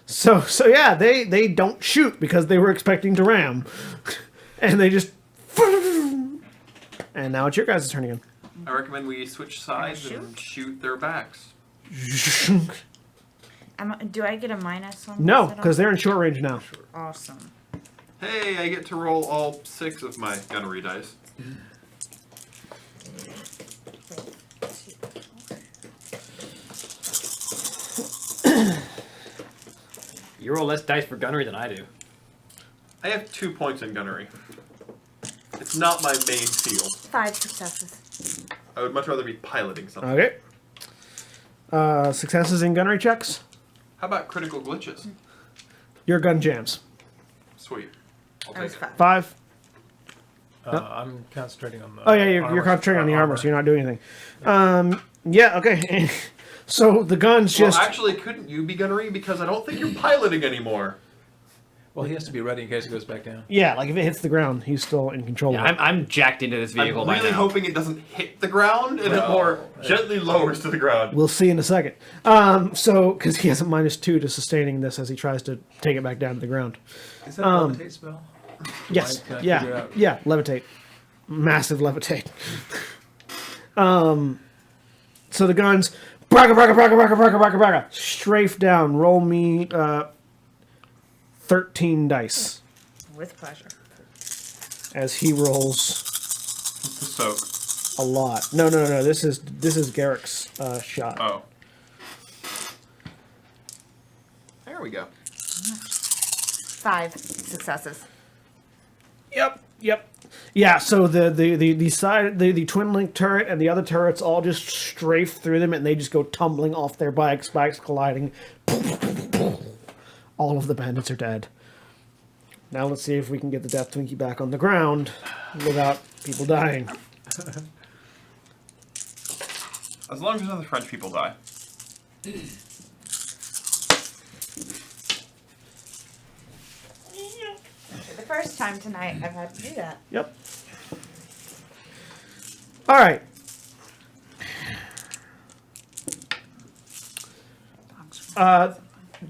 So yeah, they don't shoot because they were expecting to ram, and they just. And now it's your guys' turn again. I recommend we switch sides and shoot their backs. Do I get a minus on No, this at all? because they're in short range now. Awesome. Hey, I get to roll all 6 of my gunnery dice. You roll less dice for gunnery than I do. I have 2 points in gunnery. It's not my main field. 5 successes. I would much rather be piloting something. Okay. Successes in gunnery checks. How about critical glitches? Your gun jams. Sweet. I'll That was take it. 5. 5. I'm concentrating on the. Oh yeah, you're concentrating on the armor, so you're not doing anything. Yeah. Okay. So the guns Well, just. actually, couldn't you be gunnery? Because I don't think you're piloting anymore. Well, he has to be ready in case it goes back down. Yeah, like if it hits the ground, he's still in control Yeah, of it. I'm jacked into this vehicle I'm by really now. hoping it doesn't hit the ground and it No. more gently lowers to the ground. We'll see in a second. So, because he has a -2 to sustaining this as he tries to take it back down to the ground. Is that a levitate spell? Yes. Can I figure Yeah. out? Yeah. Levitate. Massive levitate. So the guns, braga, strafe down. Roll me 13 dice With pleasure. as he rolls To soak. a lot. No. This is Garrick's shot. Oh. There we go. 5 successes. Yep. Yeah, so the side the twin link turret and the other turrets all just strafe through them and they just go tumbling off their bikes colliding. All of the bandits are dead. Now let's see if we can get the Death Twinkie back on the ground without people dying. As long as none of the French people die. The first time tonight I've had to do that. Yep. All right.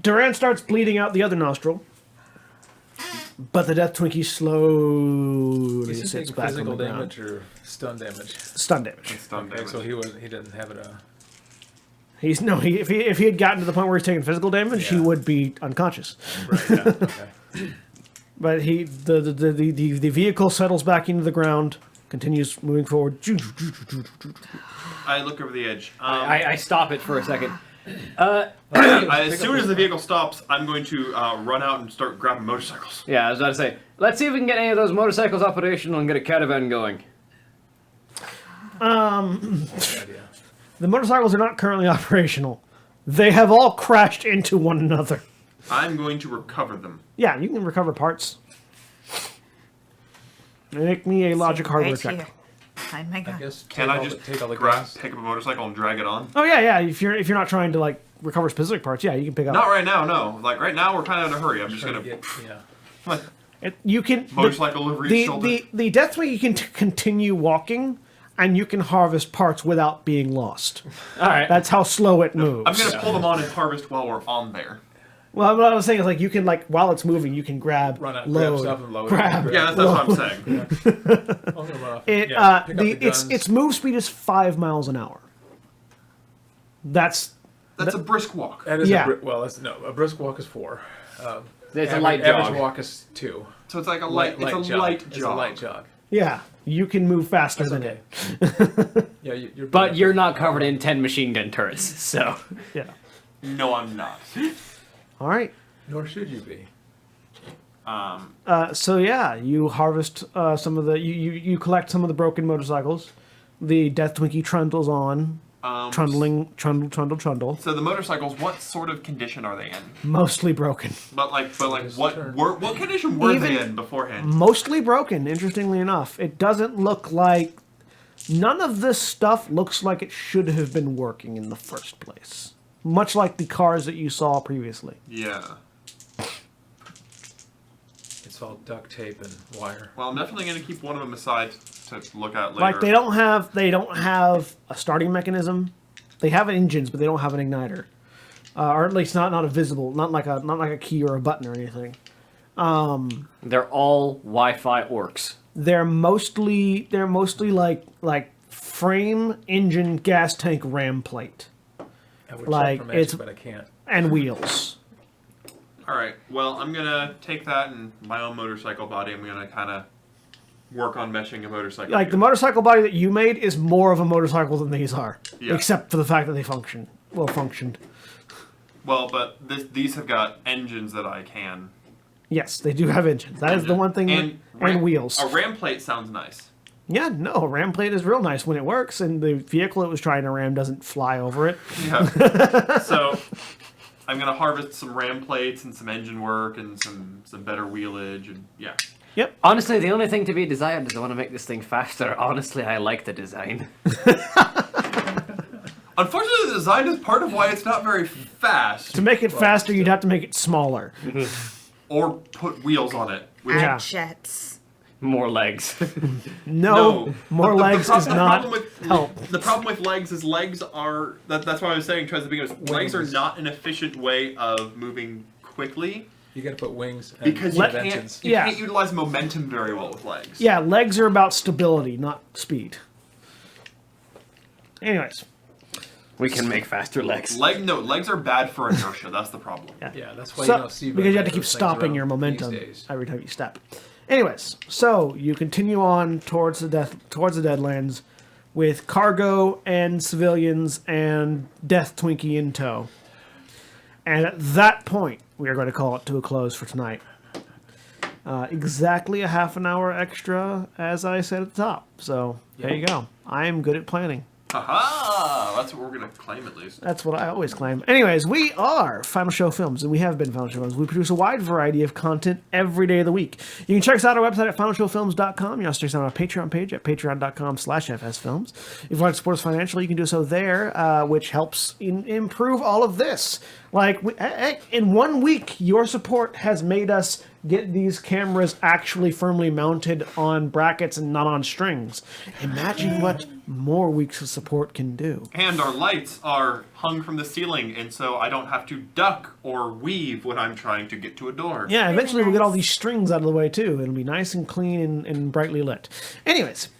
Duran starts bleeding out the other nostril, but the Death Twinkie slowly Is he sits taking back on physical the ground. damage or stun damage? Stun damage. Stun Okay, damage. so he didn't have it. If he had gotten to the point where he's taking physical damage, he Yeah. would be unconscious. Right. Yeah. Okay. But the vehicle settles back into the ground, continues moving forward. I look over the edge. I stop it for a second. As soon as the vehicle stops, I'm going to run out and start grabbing motorcycles. Yeah, I was about to say, let's see if we can get any of those motorcycles operational and get a caravan going. Good idea. The motorcycles are not currently operational. They have all crashed into one another. I'm going to recover them. Yeah, you can recover parts. Make me a logic hardware Right check. here. Find my I gun. guess Can I just take all the grab, guns? pick up a motorcycle and drag it on? Oh yeah. If you're not trying to like recover specific parts, yeah, you can pick up. Not right now, no. Like right now, we're kind of in a hurry. I'm just Trying gonna to get, yeah. You can motorcycle over each shoulder. the Death Wing you can continue walking, and you can harvest parts without being lost. All right. That's how slow it moves. I'm gonna pull them on and harvest while we're on there. Well, what I was saying is like you can like while it's moving, you can grab, Run out, load, grab stuff and load. grab. Yeah, that's what I'm saying. I'm gonna run off. It Yeah, pick up the its guns. move speed is 5 miles an hour. That's a brisk walk. That is yeah. a brisk walk is 4. It's a light jog. Average walk is 2. So it's like a light jog. jog. It's a light jog. Yeah, you can move faster That's than okay. it. Yeah, you're. But you're not covered in 10 machine gun turrets, so. Yeah. No, I'm not. All right. Nor should you be. So yeah, you harvest some of the you collect some of the broken motorcycles. The Death Twinkie trundles on, trundle. So the motorcycles, what sort of condition are they in? Mostly broken. But what turn. what condition were they Even- in beforehand? Mostly broken. Interestingly enough, it doesn't look like none of this stuff looks like it should have been working in the first place. Much like the cars that you saw previously. Yeah. It's all duct tape and wire. Well, I'm definitely going to keep one of them aside to look at later. Like they don't have a starting mechanism. They have engines, but they don't have an igniter, or at least not a visible, not like a key or a button or anything. They're all Wi-Fi orcs. They're mostly like frame, engine, gas tank, ram plate, I would Like, check for magic, it's- but I can't. and wheels. All right. Well, I'm going to take that and my own motorcycle body. I'm going to kind of work on meshing a motorcycle. Like the here. motorcycle body that you made is more of a motorcycle than these are, Yeah. except for the fact that they functioned. Well, but these have got engines that I can. Yes, they do have engines. That is the one thing. And And wheels. A ram plate sounds nice. Yeah, no, a ram plate is real nice when it works, and the vehicle it was trying to ram doesn't fly over it. Yeah. So I'm going to harvest some ram plates and some engine work and some better wheelage and yeah. Honestly, the only thing to be desired is I want to make this thing faster. Honestly, I like the design. Unfortunately, the design is part of why it's not very fast. To make it faster, you'd have to make it smaller. Or put wheels on it. Which Yeah. Add jets. More legs. No, more The legs does not problem with, help. The problem with legs is legs are... That's why I was saying towards the beginning. Legs are Wings. not an efficient way of moving quickly. You got to put wings and Because you engines. you Yeah. can't utilize momentum very well with legs. Yeah, legs are about stability, not speed. Anyways, We can make faster legs. Legs are bad for inertia. That's the problem. Yeah, that's why so, you don't see because you have to very keep those things stopping around your momentum these days. every time you step. Anyways, so you continue on towards the Deadlands with cargo and civilians and Death Twinkie in tow. And at that point, we are going to call it to a close for tonight. Exactly a half an hour extra, as I said at the top. So there you go. I am good at planning. Haha! that's what we're gonna claim at least. That's what I always claim. Anyways, we are Final Show Films, and we have been Final Show Films. We produce a wide variety of content every day of the week. You can check us out on our website at finalshowfilms.com. You can also check us out on our Patreon page at patreon.com/fsfilms. If you want to support us financially, you can do so there, which helps improve all of this. Like, in 1 week, your support has made us get these cameras actually firmly mounted on brackets and not on strings. Imagine what more weeks of support can do. And our lights are hung from the ceiling, and so I don't have to duck or weave when I'm trying to get to a door. Yeah, eventually we'll get all these strings out of the way, too. It'll be nice and clean and brightly lit. Anyways,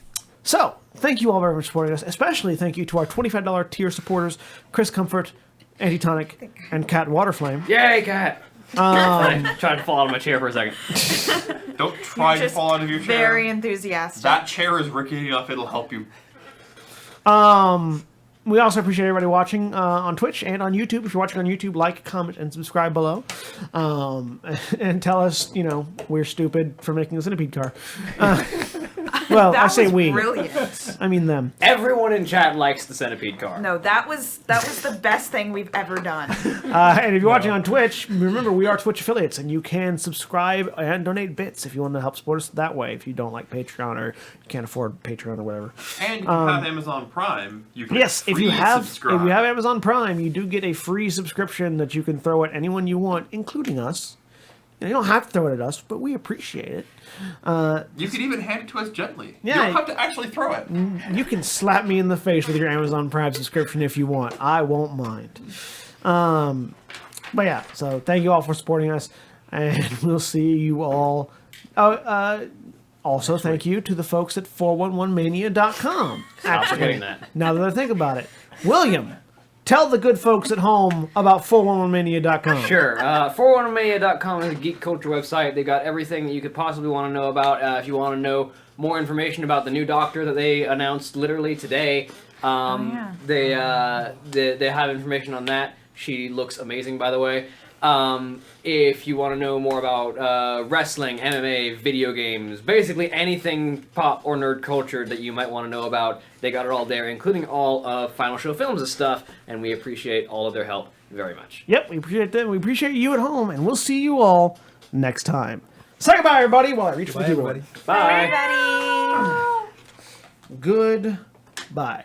so thank you all very much for supporting us. Especially thank you to our $25 tier supporters, Chris Comfort, Antitonic, and Cat Waterflame. Yay, cat! I tried to fall out of my chair for a second. Don't try to Just fall out of your chair. Very enthusiastic. That chair is rickety enough, it'll help you. We also appreciate everybody watching on Twitch and on YouTube. If you're watching on YouTube, like, comment, and subscribe below. And tell us, we're stupid for making a centipede car. Well, That I say was we. brilliant. I mean them. Everyone in chat likes the centipede car. No, that was the best thing we've ever done. And if you're watching on Twitch, remember we are Twitch affiliates, and you can subscribe and donate bits if you want to help support us that way. If you don't like Patreon or you can't afford Patreon or whatever. And if you have Amazon Prime, you can Yes, if you have subscribe. Amazon Prime, you do get a free subscription that you can throw at anyone you want, including us. You don't have to throw it at us, but we appreciate it. You can even hand it to us gently. Yeah. You don't have to actually throw it. You can slap me in the face with your Amazon Prime subscription if you want. I won't mind. But yeah, so thank you all for supporting us, and we'll see you all. Also, thank you to the folks at 411mania.com. Stop forgetting that. Now that I think about it, William, tell the good folks at home about 411mania.com. Sure. 411mania.com is a geek culture website. They got everything that you could possibly want to know about. If you want to know more information about the new Doctor that they announced literally today, they have information on that. She looks amazing, by the way. If you want to know more about wrestling, MMA, video games, basically anything pop or nerd culture that you might want to know about, they got it all there, including all of Final Show Films' stuff, and we appreciate all of their help very much. Yep, we appreciate them. We appreciate you at home, and we'll see you all next time. Say goodbye, everybody, while I reach for the keyboard. Bye. Everybody. Goodbye.